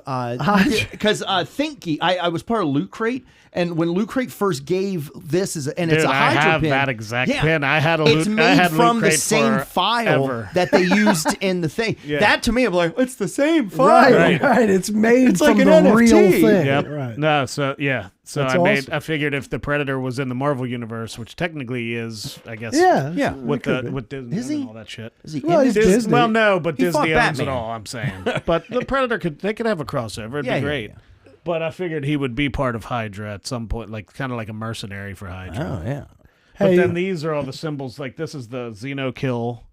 Speaker 3: because Think Geek. I was part of Loot Crate, and when Loot Crate first gave this it's
Speaker 1: Dude,
Speaker 3: a
Speaker 1: I
Speaker 3: Hydra
Speaker 1: have
Speaker 3: pin.
Speaker 1: that exact
Speaker 3: Yeah.
Speaker 1: pin. I had a
Speaker 3: It's
Speaker 1: Loot.
Speaker 3: made
Speaker 1: I had
Speaker 3: from
Speaker 1: Loot
Speaker 3: the
Speaker 1: Crate
Speaker 3: same
Speaker 1: for
Speaker 3: file
Speaker 1: ever.
Speaker 3: that they used in the thing.
Speaker 1: Yeah.
Speaker 3: That to me, I'm like, it's the same file.
Speaker 2: Right. It's made
Speaker 3: It's
Speaker 2: from
Speaker 3: like
Speaker 2: the
Speaker 3: an
Speaker 2: real
Speaker 3: NFT.
Speaker 2: thing.
Speaker 1: Yep.
Speaker 2: Right.
Speaker 1: No. So yeah. So
Speaker 2: That's
Speaker 1: I
Speaker 2: awesome.
Speaker 1: I figured if the Predator was in the Marvel universe, which technically is, I guess.
Speaker 2: Yeah.
Speaker 3: Yeah.
Speaker 1: With
Speaker 2: could be.
Speaker 1: with Disney
Speaker 3: Is
Speaker 1: and
Speaker 3: he?
Speaker 1: all that shit.
Speaker 3: Is he
Speaker 2: Well,
Speaker 3: in
Speaker 2: he's
Speaker 3: this?
Speaker 2: Disney.
Speaker 1: Well, no, but
Speaker 3: He
Speaker 1: Disney
Speaker 3: fought
Speaker 1: owns it
Speaker 3: Batman.
Speaker 1: all. I'm saying, but the Predator they could have a crossover. It'd
Speaker 3: Yeah,
Speaker 1: be
Speaker 3: yeah,
Speaker 1: great.
Speaker 3: yeah.
Speaker 1: But I figured he would be part of Hydra at some point, like kind of like a mercenary for Hydra.
Speaker 3: Oh yeah.
Speaker 1: But
Speaker 2: Hey.
Speaker 1: then these are all the symbols. Like this is the Xeno kill.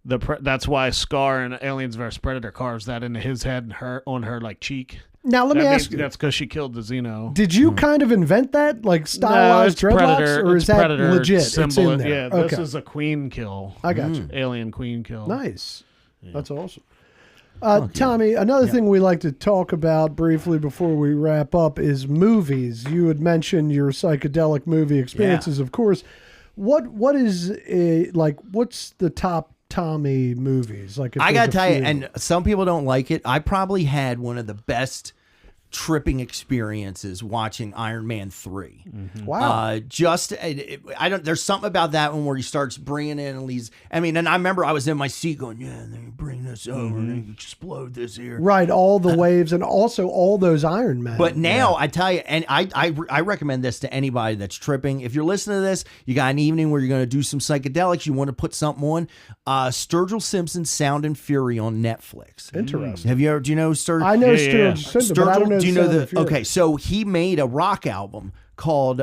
Speaker 1: That's why Scar in Aliens vs Predator carves that into his head and her on her like cheek.
Speaker 2: Now, let me
Speaker 1: That
Speaker 2: ask
Speaker 1: means
Speaker 2: you.
Speaker 1: that's because she killed the Xeno.
Speaker 2: Did you kind of invent that? Like stylized
Speaker 1: no, it's
Speaker 2: dreadlocks?
Speaker 1: Predator.
Speaker 2: Or
Speaker 1: It's
Speaker 2: is that
Speaker 1: Predator
Speaker 2: legit?
Speaker 1: symbol.
Speaker 2: It's in there.
Speaker 1: Yeah, this
Speaker 2: okay.
Speaker 1: is a queen kill.
Speaker 2: I got you.
Speaker 1: Alien queen kill.
Speaker 2: Nice. That's awesome. Tommy, another thing we like to talk about briefly before we wrap up is movies. You had mentioned your psychedelic movie experiences, of course. What is what's the top Tommy movies? Like, if
Speaker 3: I
Speaker 2: there's
Speaker 3: gotta
Speaker 2: a
Speaker 3: tell you,
Speaker 2: few.
Speaker 3: and some people don't like it. I probably had one of the best tripping experiences watching Iron Man 3.
Speaker 2: Wow.
Speaker 3: I don't. There's something about that one where he starts bringing in all these. I mean, and I remember I was in my seat going, "Yeah, and then you bring this over and then you explode this here."
Speaker 2: Right, all the waves and also all those Iron Men.
Speaker 3: But now I tell you, and I recommend this to anybody that's tripping. If you're listening to this, you got an evening where you're going to do some psychedelics, you want to put something on, Sturgill Simpson's Sound and Fury on Netflix.
Speaker 2: Interesting.
Speaker 3: Have you ever? Do you know Sturgill?
Speaker 2: I know
Speaker 1: Yeah,
Speaker 2: Sturgill
Speaker 1: yeah.
Speaker 2: Simpson, but I don't know
Speaker 3: do you know
Speaker 2: Sound of Fury.
Speaker 3: Okay, so he made a rock album called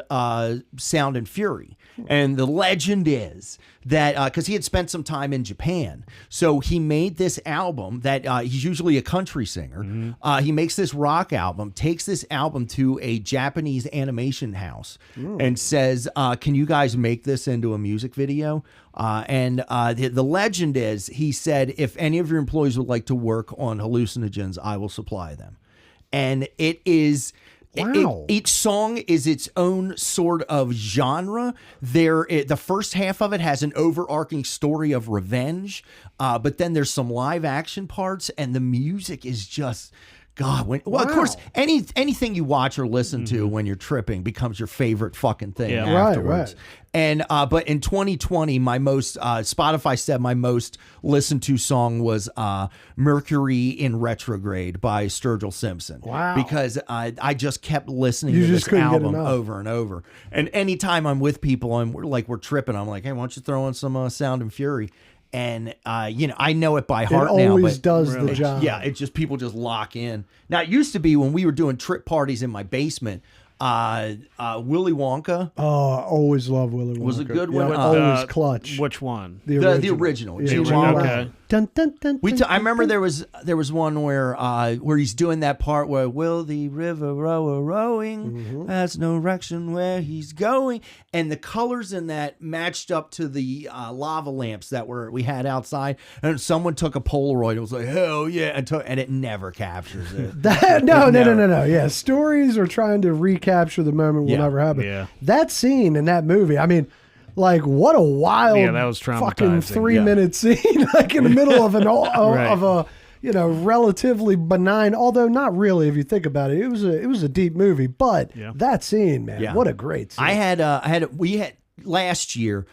Speaker 3: Sound and Fury. And the legend is that because he had spent some time in Japan, so he made this album that he's usually a country singer. He makes this rock album, takes this album to a Japanese animation house and says, can you guys make this into a music video? And the legend is, he said, if any of your employees would like to work on hallucinogens, I will supply them. And it is...
Speaker 2: Wow.
Speaker 3: Each song is its own sort of genre. The first half of it has an overarching story of revenge, but then there's some live action parts, and the music is just... God, of course, anything you watch or listen to when you're tripping becomes your favorite fucking thing
Speaker 1: Yeah.
Speaker 3: afterwards.
Speaker 2: Right.
Speaker 3: And but in 2020, my most Spotify said my most listened to song was "Mercury in Retrograde" by Sturgill Simpson.
Speaker 2: Wow.
Speaker 3: Because I just kept listening
Speaker 2: You
Speaker 3: to
Speaker 2: just
Speaker 3: this
Speaker 2: couldn't get
Speaker 3: album
Speaker 2: enough.
Speaker 3: over and over. And anytime I'm with people and we're tripping, I'm like, hey, why don't you throw in some Sound and Fury? And I know it by heart
Speaker 2: it
Speaker 3: now.
Speaker 2: always
Speaker 3: But
Speaker 2: does the job.
Speaker 3: yeah, it just people just lock in. Now it used to be when we were doing trip parties in my basement. Willy Wonka.
Speaker 2: Oh, I always love Willy Wonka.
Speaker 3: Was a good one.
Speaker 2: Always clutch.
Speaker 1: Which one?
Speaker 2: The
Speaker 3: original.
Speaker 2: Yeah.
Speaker 3: Gene
Speaker 1: Wow.
Speaker 3: Wilder.
Speaker 1: Okay.
Speaker 2: Dun, dun, dun,
Speaker 3: I
Speaker 2: dun,
Speaker 3: remember
Speaker 2: dun.
Speaker 3: there was one where he's doing that part where will the river row rowing has no direction where he's going, and the colors in that matched up to the lava lamps that we had outside, and someone took a Polaroid and was like, hell yeah, and it never captures it.
Speaker 2: No. Yeah, stories are trying to recapture the moment will never happen.
Speaker 1: Yeah.
Speaker 2: That scene in that movie, I mean, like what a wild,
Speaker 1: that was
Speaker 2: fucking
Speaker 1: traumatizing.
Speaker 2: 3-minute scene, like in the middle of
Speaker 1: Right.
Speaker 2: of a relatively benign, although not really if you think about it. It was a deep movie, but that scene, man, what a great scene.
Speaker 3: We had last year.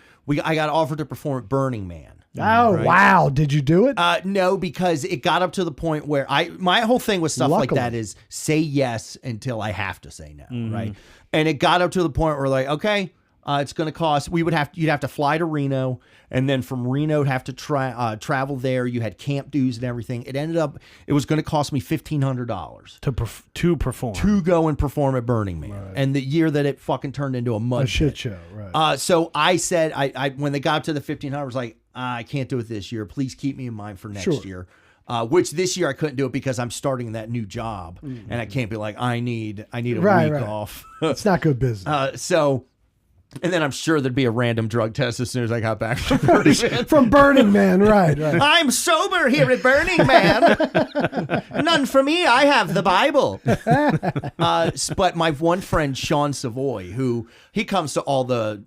Speaker 3: I got offered to perform at Burning Man.
Speaker 2: Oh,
Speaker 3: right?
Speaker 2: wow. Did you do it?
Speaker 3: No, because it got up to the point where my whole thing with stuff like
Speaker 2: Luckily.
Speaker 3: that is say yes until I have to say no, right? And it got up to the point where like, okay, it's going to cost. You'd have to fly to Reno, and then from Reno have to travel there. You had camp dues and everything. It was going to cost me $1,500
Speaker 1: To perform.
Speaker 3: to go and perform at Burning Man, and the year that it fucking turned into a mud
Speaker 2: shit
Speaker 3: pit.
Speaker 2: show, right?
Speaker 3: So I said, I when they got up to the $1,500, I was like, I can't do it this year. Please keep me in mind for next year. Which this year I couldn't do it because I'm starting that new job, and I can't be like, I need a week off.
Speaker 2: It's not good business.
Speaker 3: And then I'm sure there'd be a random drug test as soon as I got back from Burning Man.
Speaker 2: From Burning Man, right.
Speaker 3: I'm sober here at Burning Man. None for me. I have the Bible. But my one friend Sean Savoy, who he comes to all the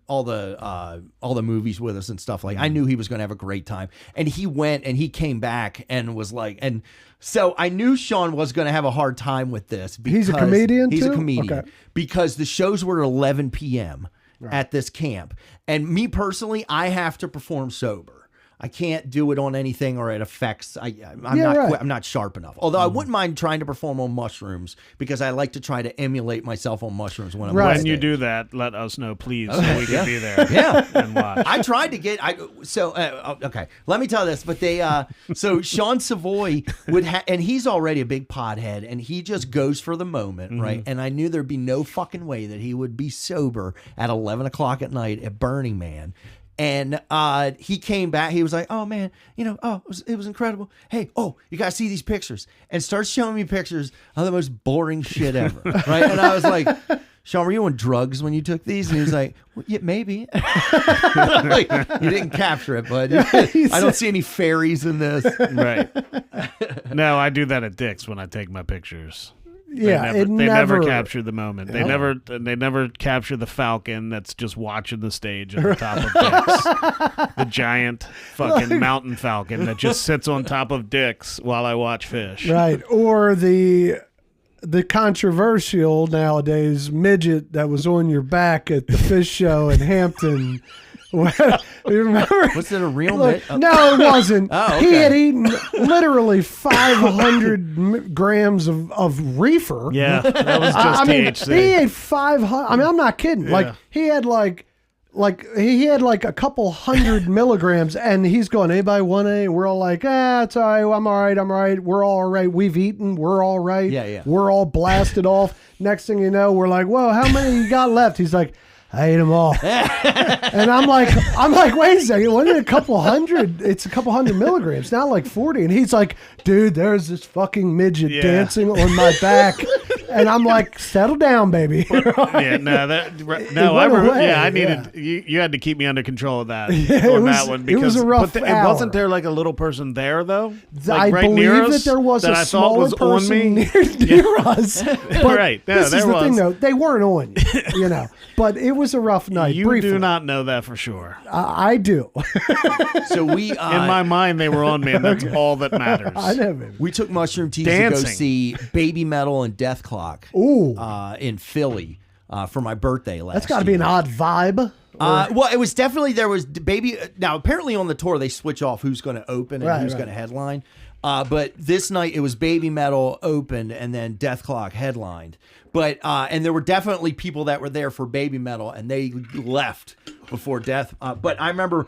Speaker 3: movies with us and stuff like. I knew he was going to have a great time, and he went and he came back and was like, and so I knew Sean was going to have a hard time with this. Because
Speaker 2: He's a comedian.
Speaker 3: He's
Speaker 2: too?
Speaker 3: a comedian
Speaker 2: Okay.
Speaker 3: because the shows were at 11 p.m. At this camp. And me personally, I have to perform sober. I can't do it on anything or it affects. I'm not sharp enough. Although I wouldn't mind trying to perform on mushrooms because I like to try to emulate myself on mushrooms when I'm on
Speaker 1: When
Speaker 3: stage.
Speaker 1: you do that, let us know, please, so we can be there.
Speaker 3: Yeah.
Speaker 1: And watch.
Speaker 3: I tried to get okay. Let me tell this, but so Sean Savoy and he's already a big pothead, and he just goes for the moment, right? And I knew there'd be no fucking way that he would be sober at 11 o'clock at night at Burning Man. And he came back. He was like, "Oh man, it was incredible. Hey, you gotta see these pictures." And starts showing me pictures of the most boring shit ever, right? And I was like, "Sean, were you on drugs when you took these?" And he was like, well, "Yeah, maybe." Like, you didn't capture it, but I don't see any fairies in this.
Speaker 1: Right. No, I do that at Dick's when I take my pictures.
Speaker 2: Yeah,
Speaker 1: they never capture the moment. They never capture the falcon that's just watching the stage at the top of Dick's. The giant fucking mountain falcon that just sits on top of Dick's while I watch fish.
Speaker 2: Right. Or the controversial nowadays midget that was on your back at the fish show in Hampton. You remember?
Speaker 3: Was it a real
Speaker 2: No, it wasn't.
Speaker 3: Oh, okay.
Speaker 2: He had eaten literally 500 grams of reefer.
Speaker 1: Yeah, that was just THC.
Speaker 2: He ate 500. I mean, I'm not kidding.
Speaker 1: Yeah.
Speaker 2: Like he had he had like a couple hundred milligrams, and he's going, "Anybody want any?" We're all like, "It's all right. I'm all right. We're all right. We've eaten. We're all right.
Speaker 3: Yeah.
Speaker 2: We're all blasted off." Next thing you know, we're like, "Whoa, how many you got left?" He's like, "I ate them all." And I'm like, wait a second, wasn't it a couple hundred? It's a couple hundred milligrams, not like 40. And he's like, "Dude, there's this fucking midget dancing on my back." And I'm like, "Settle down, baby."
Speaker 1: Yeah, I needed you had to keep me under control of that that one because
Speaker 2: it was a rough hour.
Speaker 1: Wasn't there like a little person there though?
Speaker 2: I
Speaker 1: Like right near
Speaker 2: believe
Speaker 1: us
Speaker 2: that there was
Speaker 1: that
Speaker 2: a
Speaker 1: I thought
Speaker 2: smaller
Speaker 1: was on
Speaker 2: person
Speaker 1: me.
Speaker 2: near us. But
Speaker 1: Right. Yeah,
Speaker 2: this is
Speaker 1: there
Speaker 2: the thing,
Speaker 1: was.
Speaker 2: though. They weren't on you, But it was a rough night.
Speaker 1: You
Speaker 2: briefly.
Speaker 1: do not know that for sure.
Speaker 2: I do.
Speaker 3: So we
Speaker 1: In my mind, they were on me, and that's all that matters.
Speaker 2: I know, baby.
Speaker 3: We took mushroom teas to
Speaker 1: Dancing.
Speaker 3: go see Baby Metal and Death Clock.
Speaker 2: Ooh.
Speaker 3: In Philly for my birthday last.
Speaker 2: That's got to be an odd vibe.
Speaker 3: Well, it was definitely there was Baby. Now apparently on the tour they switch off who's going to open and who's going to headline. But this night it was Baby Metal opened and then Death Clock headlined. But and there were definitely people that were there for Baby Metal and they left before death. But I remember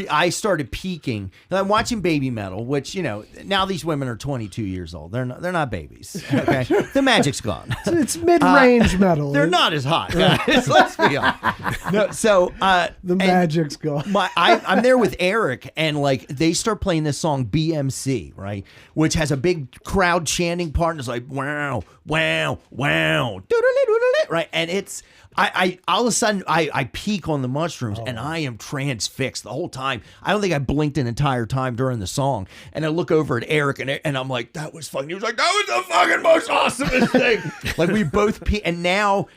Speaker 3: I started peaking. And I'm watching Baby Metal, which, now these women are 22 years old. They're not babies. Okay, the magic's gone.
Speaker 2: It's mid-range metal.
Speaker 3: They're not as hot, guys. Let's be honest. No, so
Speaker 2: the magic's gone.
Speaker 3: I'm there with Eric, and like they start playing this song BMC, right, which has a big crowd chanting part, and it's like wow, wow, wow, right, and it's I all of a sudden I peak on the mushrooms, and I am transfixed the whole time. I don't think I blinked an entire time during the song, and I look over at Eric, and I'm like, that was fucking. He was like, that was the fucking most awesomest thing. Like we both and now.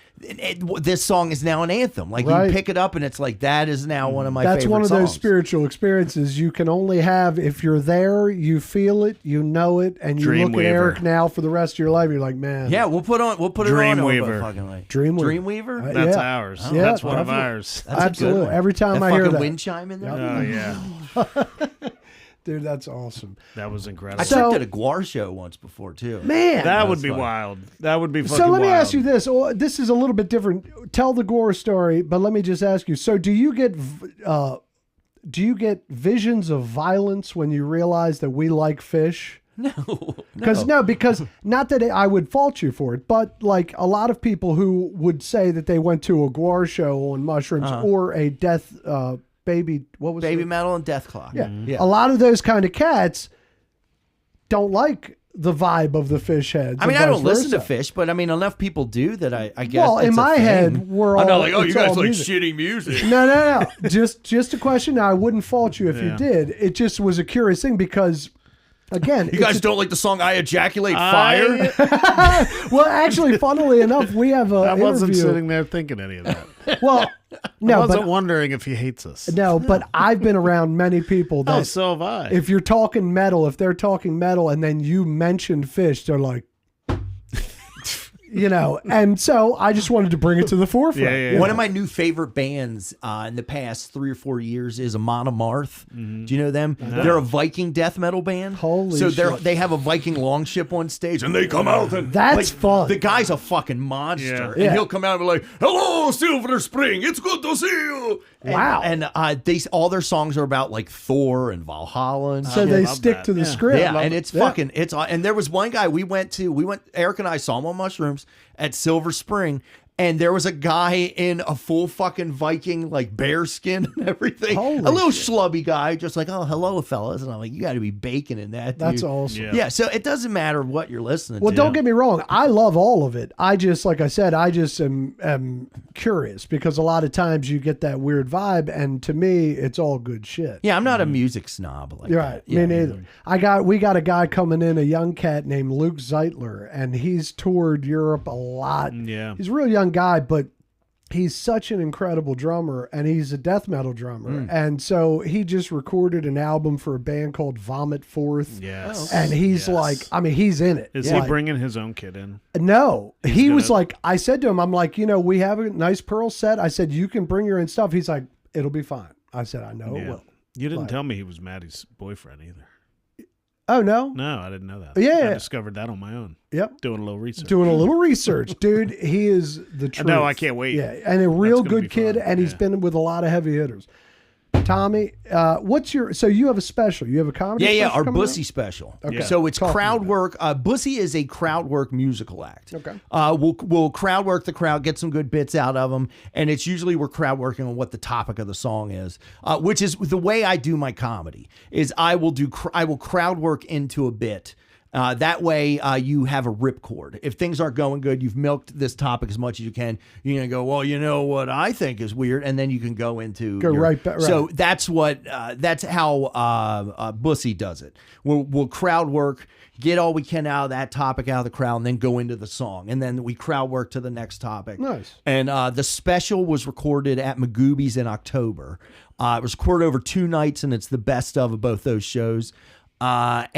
Speaker 3: This song is now an anthem. Like you pick it up and it's like that is now one of my favorite songs.
Speaker 2: That's one of those spiritual experiences you can only have if you're there, you feel it, you know it, and you look at Eric now for the rest of your life. You're like, man.
Speaker 3: Yeah, we'll put it on.
Speaker 1: Dreamweaver.
Speaker 2: Dreamweaver.
Speaker 1: That's ours.
Speaker 2: Yeah,
Speaker 1: that's one of ours.
Speaker 3: That's
Speaker 2: absolutely. Every time I hear that
Speaker 3: wind chime in there.
Speaker 1: Oh yeah.
Speaker 2: Dude, that's awesome.
Speaker 1: That was incredible.
Speaker 3: I tripped at a Guar show once before too.
Speaker 2: Man,
Speaker 1: that would be wild. That would be fucking
Speaker 2: wild. So let me
Speaker 1: wild.
Speaker 2: ask you this. This is a little bit different. Tell the Guar story, but let me just ask you. So do you get visions of violence when you realize that we like fish?
Speaker 3: No.
Speaker 2: Because not that I would fault you for it, but like a lot of people who would say that they went to a Guar show on mushrooms or a death Baby
Speaker 3: Metal and Death Clock.
Speaker 2: Yeah. A lot of those kind of cats don't like the vibe of the fish heads.
Speaker 3: I mean, I don't listen to Fish, but I mean, enough people do that I guess.
Speaker 2: Well, in my head, we're all.
Speaker 3: I'm not like, oh, you guys like
Speaker 2: music.
Speaker 3: shitty music.
Speaker 2: No. just a question. I wouldn't fault you if you did. It just was a curious thing because. Again,
Speaker 3: you guys don't like the song "I Ejaculate Fire"?
Speaker 2: Well, actually, funnily enough, we have a.
Speaker 1: I wasn't
Speaker 2: interview.
Speaker 1: sitting there thinking any of that.
Speaker 2: Well, no,
Speaker 1: I wasn't wondering if he hates us.
Speaker 2: No, but I've been around many people that.
Speaker 1: Oh, so have I.
Speaker 2: If you're talking metal, if they're talking metal, and then you mentioned Fish, they're like. And so I just wanted to bring it to the forefront.
Speaker 1: Yeah.
Speaker 3: One of my new favorite bands in the past 3 or 4 years is Amon Amarth. Do you know them? No. They're a Viking death metal band.
Speaker 2: Holy
Speaker 3: shit. They have a Viking longship on stage, and they come out and
Speaker 2: that's fun.
Speaker 3: The guy's a fucking monster, and he'll come out and be like, "Hello, Silver Spring, it's good to see you."
Speaker 2: Wow.
Speaker 3: And all their songs are about like Thor and Valhalla,
Speaker 2: so they stick to the script.
Speaker 3: Yeah, and it's fucking and there was one guy we went Eric and I saw him on mushrooms at Silver Spring, and there was a guy in a full fucking Viking like bear skin and everything.
Speaker 2: Holy
Speaker 3: a little
Speaker 2: shit.
Speaker 3: schlubby guy, just like, oh, hello, fellas. And I'm like, you got to be baking in that, dude.
Speaker 2: That's awesome.
Speaker 3: Yeah, so it doesn't matter what you're listening
Speaker 2: Well,
Speaker 3: to.
Speaker 2: don't get me wrong. I love all of it. I just, like I said, am curious because a lot of times you get that weird vibe, and to me, it's all good shit.
Speaker 3: Yeah, I'm not a music snob like
Speaker 2: You're
Speaker 3: that.
Speaker 2: right.
Speaker 3: Yeah,
Speaker 2: Me neither. We got a guy coming in, a young cat named Luke Zeitler, and he's toured Europe a lot.
Speaker 1: Yeah.
Speaker 2: He's a real young guy, but he's such an incredible drummer, and he's a death metal drummer. And so he just recorded an album for a band called Vomit Forth.
Speaker 1: Yes.
Speaker 2: And he's like, I mean, he's in it.
Speaker 1: Is he bringing his own kid in?
Speaker 2: No. He was like, I said to him, I'm like, we have a nice Pearl set. I said, you can bring your own stuff. He's like, it'll be fine. I said, I know it will.
Speaker 1: You didn't tell me he was Maddie's boyfriend either.
Speaker 2: Oh, no?
Speaker 1: No, I didn't know that.
Speaker 2: Yeah.
Speaker 1: I discovered that on my own.
Speaker 2: Yep.
Speaker 1: Doing a little research.
Speaker 2: Dude, he is the truth.
Speaker 1: No, I can't wait.
Speaker 2: Yeah, and a real
Speaker 1: That's gonna
Speaker 2: good
Speaker 1: be
Speaker 2: kid,
Speaker 1: fun.
Speaker 2: and he's been with a lot of heavy hitters. Tommy, so you have a special. You have a comedy special?
Speaker 3: Yeah, our
Speaker 2: coming
Speaker 3: Bussy
Speaker 2: up?
Speaker 3: special.
Speaker 2: Okay.
Speaker 3: So it's
Speaker 2: Talk
Speaker 3: crowd
Speaker 2: about
Speaker 3: work. Bussy is a crowd work musical act.
Speaker 2: Okay.
Speaker 3: We'll crowd work the crowd, get some good bits out of them, and it's usually we're crowd working on what the topic of the song is, which is the way I do my comedy. Is I will crowd work into a bit. That way you have a ripcord. If things aren't going good, you've milked this topic as much as you can. You're going to go, well, you know what I think is weird. And then you can go into
Speaker 2: right back. Right.
Speaker 3: So that's how Bussy does it. We'll crowd work, get all we can out of that topic out of the crowd, and then go into the song. And then we crowd work to the next topic.
Speaker 2: Nice.
Speaker 3: And the special was recorded at Magooby's in October. It was recorded over 2 nights, and it's the best of both those shows. I've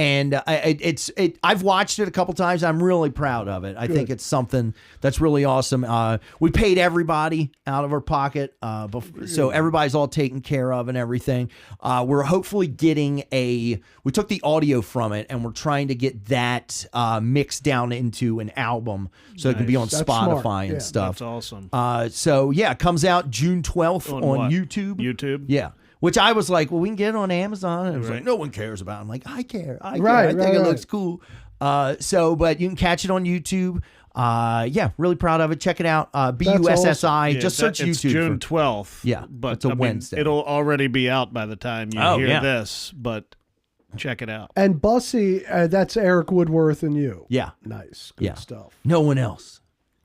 Speaker 3: watched it a couple times. I'm really proud of it. I think it's something that's really awesome. We paid everybody out of our pocket, so everybody's all taken care of and everything. We're hopefully getting we took the audio from it and we're trying to get that mixed down into an album so it can be on
Speaker 2: That's
Speaker 3: Spotify
Speaker 2: smart.
Speaker 3: and stuff.
Speaker 1: That's awesome.
Speaker 3: So yeah, it comes out June 12th on
Speaker 1: what?
Speaker 3: YouTube.
Speaker 1: YouTube?
Speaker 3: Yeah. Which I was like, well, we can get it on Amazon. And it was like, no one cares about it. I'm like, I care. I care.
Speaker 2: Right,
Speaker 3: I think it looks cool. But you can catch it on YouTube. Yeah, really proud of it. Check it out. BUSSI.
Speaker 1: Yeah,
Speaker 3: Just search
Speaker 1: it's
Speaker 3: YouTube.
Speaker 1: June 12th.
Speaker 3: Yeah,
Speaker 1: but
Speaker 3: it's a Wednesday.
Speaker 1: It'll already be out by the time you hear this, but check it out.
Speaker 2: And Bussy, that's Eric Woodworth and you.
Speaker 3: Yeah.
Speaker 2: Nice. Good stuff.
Speaker 3: No one else.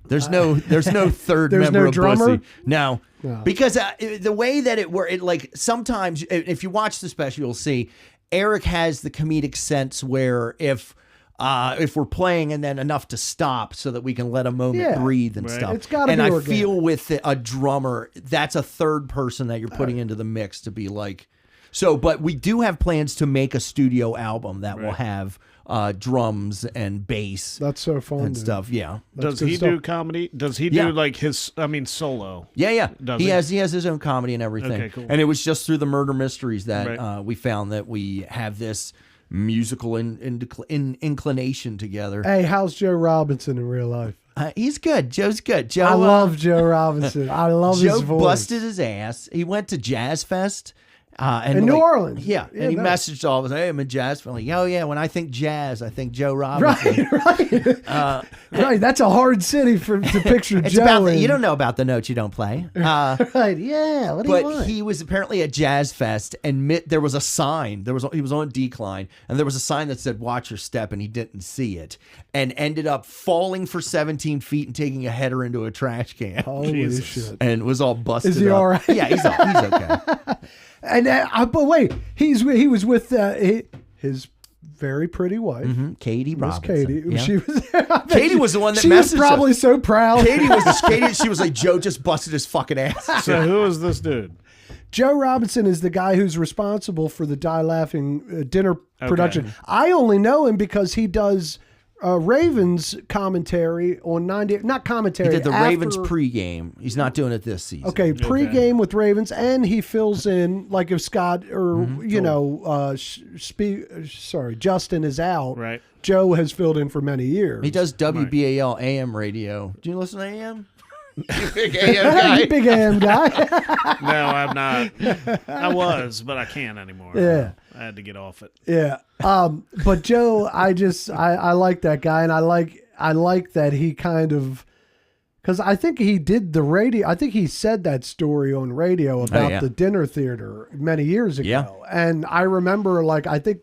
Speaker 3: There's no third
Speaker 2: There's
Speaker 3: member
Speaker 2: no
Speaker 3: of
Speaker 2: drummer?
Speaker 3: Bussy. No. Because the way that it works, like sometimes if you watch the special, you'll see Eric has the comedic sense where if we're playing and then enough to stop so that we can let a moment breathe and stuff.
Speaker 2: It's gotta
Speaker 3: and
Speaker 2: be
Speaker 3: I
Speaker 2: organic.
Speaker 3: feel with a drummer, that's a third person that you're putting into the mix to be like. So, but we do have plans to make a studio album that will have drums and bass.
Speaker 2: That's so fun.
Speaker 3: And
Speaker 2: dude.
Speaker 3: stuff. Yeah.
Speaker 1: Does
Speaker 2: good
Speaker 1: he
Speaker 2: stuff.
Speaker 1: do comedy? Does he do like solo?
Speaker 3: Yeah.
Speaker 1: Does
Speaker 3: he
Speaker 1: he?
Speaker 3: has his own comedy and everything.
Speaker 1: Okay, cool.
Speaker 3: And it was just through the Murder Mysteries that we found that we have this musical inclination together.
Speaker 2: Hey, how's Joe Robinson in real life?
Speaker 3: He's good. Joe's good. Joe,
Speaker 2: I love Joe Robinson. I love his
Speaker 3: Joe
Speaker 2: voice.
Speaker 3: busted his ass. He went to Jazz Fest. And
Speaker 2: in New Orleans.
Speaker 3: Yeah. And he
Speaker 2: nice.
Speaker 3: messaged all of us, hey, I'm in jazz. I'm like, oh, yeah, when I think jazz, I think Joe Robinson.
Speaker 2: Right. Right. That's a hard city to picture
Speaker 3: It's
Speaker 2: Joe
Speaker 3: about
Speaker 2: in.
Speaker 3: you don't know about the notes you don't play.
Speaker 2: Right. Yeah. What do you
Speaker 3: But
Speaker 2: want?
Speaker 3: he was apparently at Jazz Fest, and there was a sign. He was on decline, and there was a sign that said "Watch your step," and he didn't see it, and ended up falling for 17 feet and taking a header into a trash can.
Speaker 2: Holy shit.
Speaker 3: And was all busted.
Speaker 2: Is he
Speaker 3: up.
Speaker 2: all right?
Speaker 3: Yeah, he's okay.
Speaker 2: And but wait, he was with his very pretty wife,
Speaker 3: Katie
Speaker 2: Miss
Speaker 3: Robinson.
Speaker 2: Katie.
Speaker 3: Yeah.
Speaker 2: She was.
Speaker 3: Katie was the one that
Speaker 2: she was
Speaker 3: messaged
Speaker 2: probably
Speaker 3: us.
Speaker 2: so proud.
Speaker 3: Katie. She was like, Joe just busted his fucking ass.
Speaker 1: So who is this dude?
Speaker 2: Joe Robinson is the guy who's responsible for the Die Laughing dinner production. I only know him because he does Ravens commentary on 90. Not commentary.
Speaker 3: He did the
Speaker 2: after-
Speaker 3: Ravens pregame. He's not doing it this season.
Speaker 2: Okay, pregame with Ravens, and he fills in like if Scott or Justin is out.
Speaker 1: Right.
Speaker 2: Joe has filled in for many years.
Speaker 3: He does WBAL AM radio. Do you listen to AM? You big AM guy.
Speaker 2: Big AM guy.
Speaker 1: No, I'm not. I was, but I can't anymore.
Speaker 2: Yeah.
Speaker 1: I had to get off it.
Speaker 2: Yeah. But Joe, I like that guy, and I like that he kind of, because I think he did the radio. I think he said that story on radio about the dinner theater many years ago.
Speaker 3: Yeah.
Speaker 2: And I remember, like, I think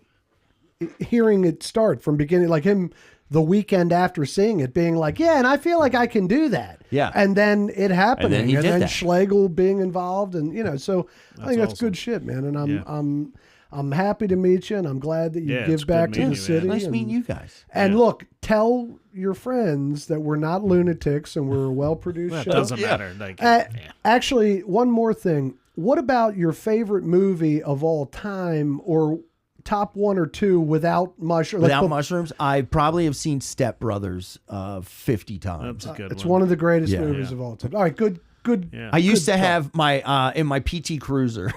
Speaker 2: hearing it start from beginning, like him the weekend after seeing it being like, yeah, and I feel like I can do that.
Speaker 3: Yeah.
Speaker 2: And then it happening.
Speaker 3: And then he did that.
Speaker 2: Schlegel being involved, and so I think that's
Speaker 1: awesome.
Speaker 2: good shit, man. And I'm happy to meet you, and I'm glad that you
Speaker 1: Yeah, it's
Speaker 2: give
Speaker 1: good
Speaker 2: back to
Speaker 1: meeting
Speaker 2: the
Speaker 1: you, man.
Speaker 2: city.
Speaker 3: Nice
Speaker 2: and,
Speaker 3: meeting you guys.
Speaker 2: And look, tell your friends that we're not lunatics and we're a well-produced
Speaker 1: Well,
Speaker 2: show.
Speaker 1: it doesn't matter. Like,
Speaker 2: Actually, one more thing. What about your favorite movie of all time, or top one or two without mushrooms?
Speaker 3: Without mushrooms, I probably have seen Step Brothers 50 times.
Speaker 1: that's a good
Speaker 2: It's
Speaker 1: one.
Speaker 2: one of the greatest
Speaker 3: Yeah.
Speaker 2: movies
Speaker 1: Yeah.
Speaker 2: of all time. All right, good.
Speaker 1: Yeah.
Speaker 3: I used to have my in my PT Cruiser,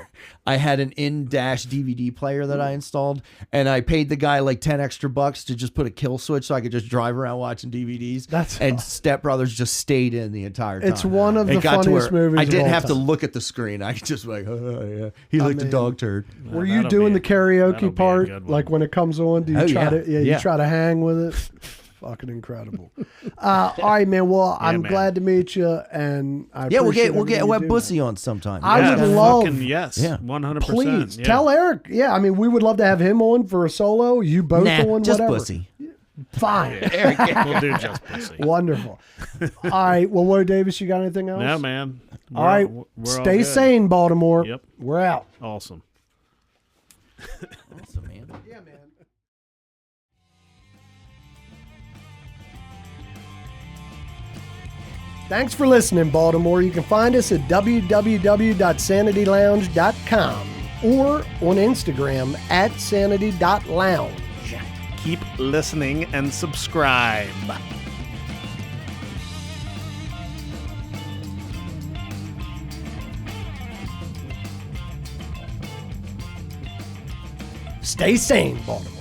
Speaker 3: I had an in-dash DVD player that I installed, and I paid the guy like $10 extra to just put a kill switch so I could just drive around watching DVDs. And Step Brothers just stayed in the entire time.
Speaker 2: It's one of
Speaker 3: It
Speaker 2: the
Speaker 3: got to
Speaker 2: funniest
Speaker 3: where
Speaker 2: movies
Speaker 3: I
Speaker 2: of
Speaker 3: didn't
Speaker 2: all
Speaker 3: have to
Speaker 2: time.
Speaker 3: look at the screen. I could just like, oh yeah, he licked a dog turd.
Speaker 2: Were you
Speaker 1: that'll
Speaker 2: doing
Speaker 1: be-
Speaker 2: the
Speaker 1: that'll
Speaker 2: karaoke
Speaker 1: be a
Speaker 2: part?
Speaker 1: good one.
Speaker 2: Like when it comes on, do you
Speaker 3: Oh,
Speaker 2: try
Speaker 3: yeah.
Speaker 2: to? Yeah,
Speaker 3: Yeah.
Speaker 2: you try to hang with it. Fucking incredible. All right, man. Well, I'm
Speaker 1: man.
Speaker 2: glad to meet you, and I
Speaker 3: Yeah, we'll
Speaker 2: appreciate
Speaker 3: get
Speaker 2: everything you
Speaker 3: Web
Speaker 2: do,
Speaker 3: Bussy
Speaker 2: man.
Speaker 3: on sometime.
Speaker 2: I
Speaker 1: Yeah,
Speaker 2: would love-
Speaker 1: fucking yes.
Speaker 3: Yeah.
Speaker 1: 100%.
Speaker 2: Please
Speaker 1: yeah.
Speaker 2: tell Eric. Yeah, I mean, we would love to have him on for a solo. You both on,
Speaker 3: just
Speaker 2: whatever.
Speaker 3: Bussy.
Speaker 2: Fine.
Speaker 1: We'll do just pussy.
Speaker 2: Wonderful. All right. Well, Roy Davis, you got anything else?
Speaker 1: No, man.
Speaker 2: All right.
Speaker 1: We're all
Speaker 2: Stay
Speaker 1: good.
Speaker 2: sane, Baltimore.
Speaker 1: Yep.
Speaker 2: We're out.
Speaker 1: Awesome.
Speaker 3: Awesome, man.
Speaker 2: Yeah, man. Thanks for listening, Baltimore. You can find us at www.sanitylounge.com. or on Instagram at sanity.lounge.
Speaker 1: Keep listening and subscribe.
Speaker 2: Stay sane, Baltimore.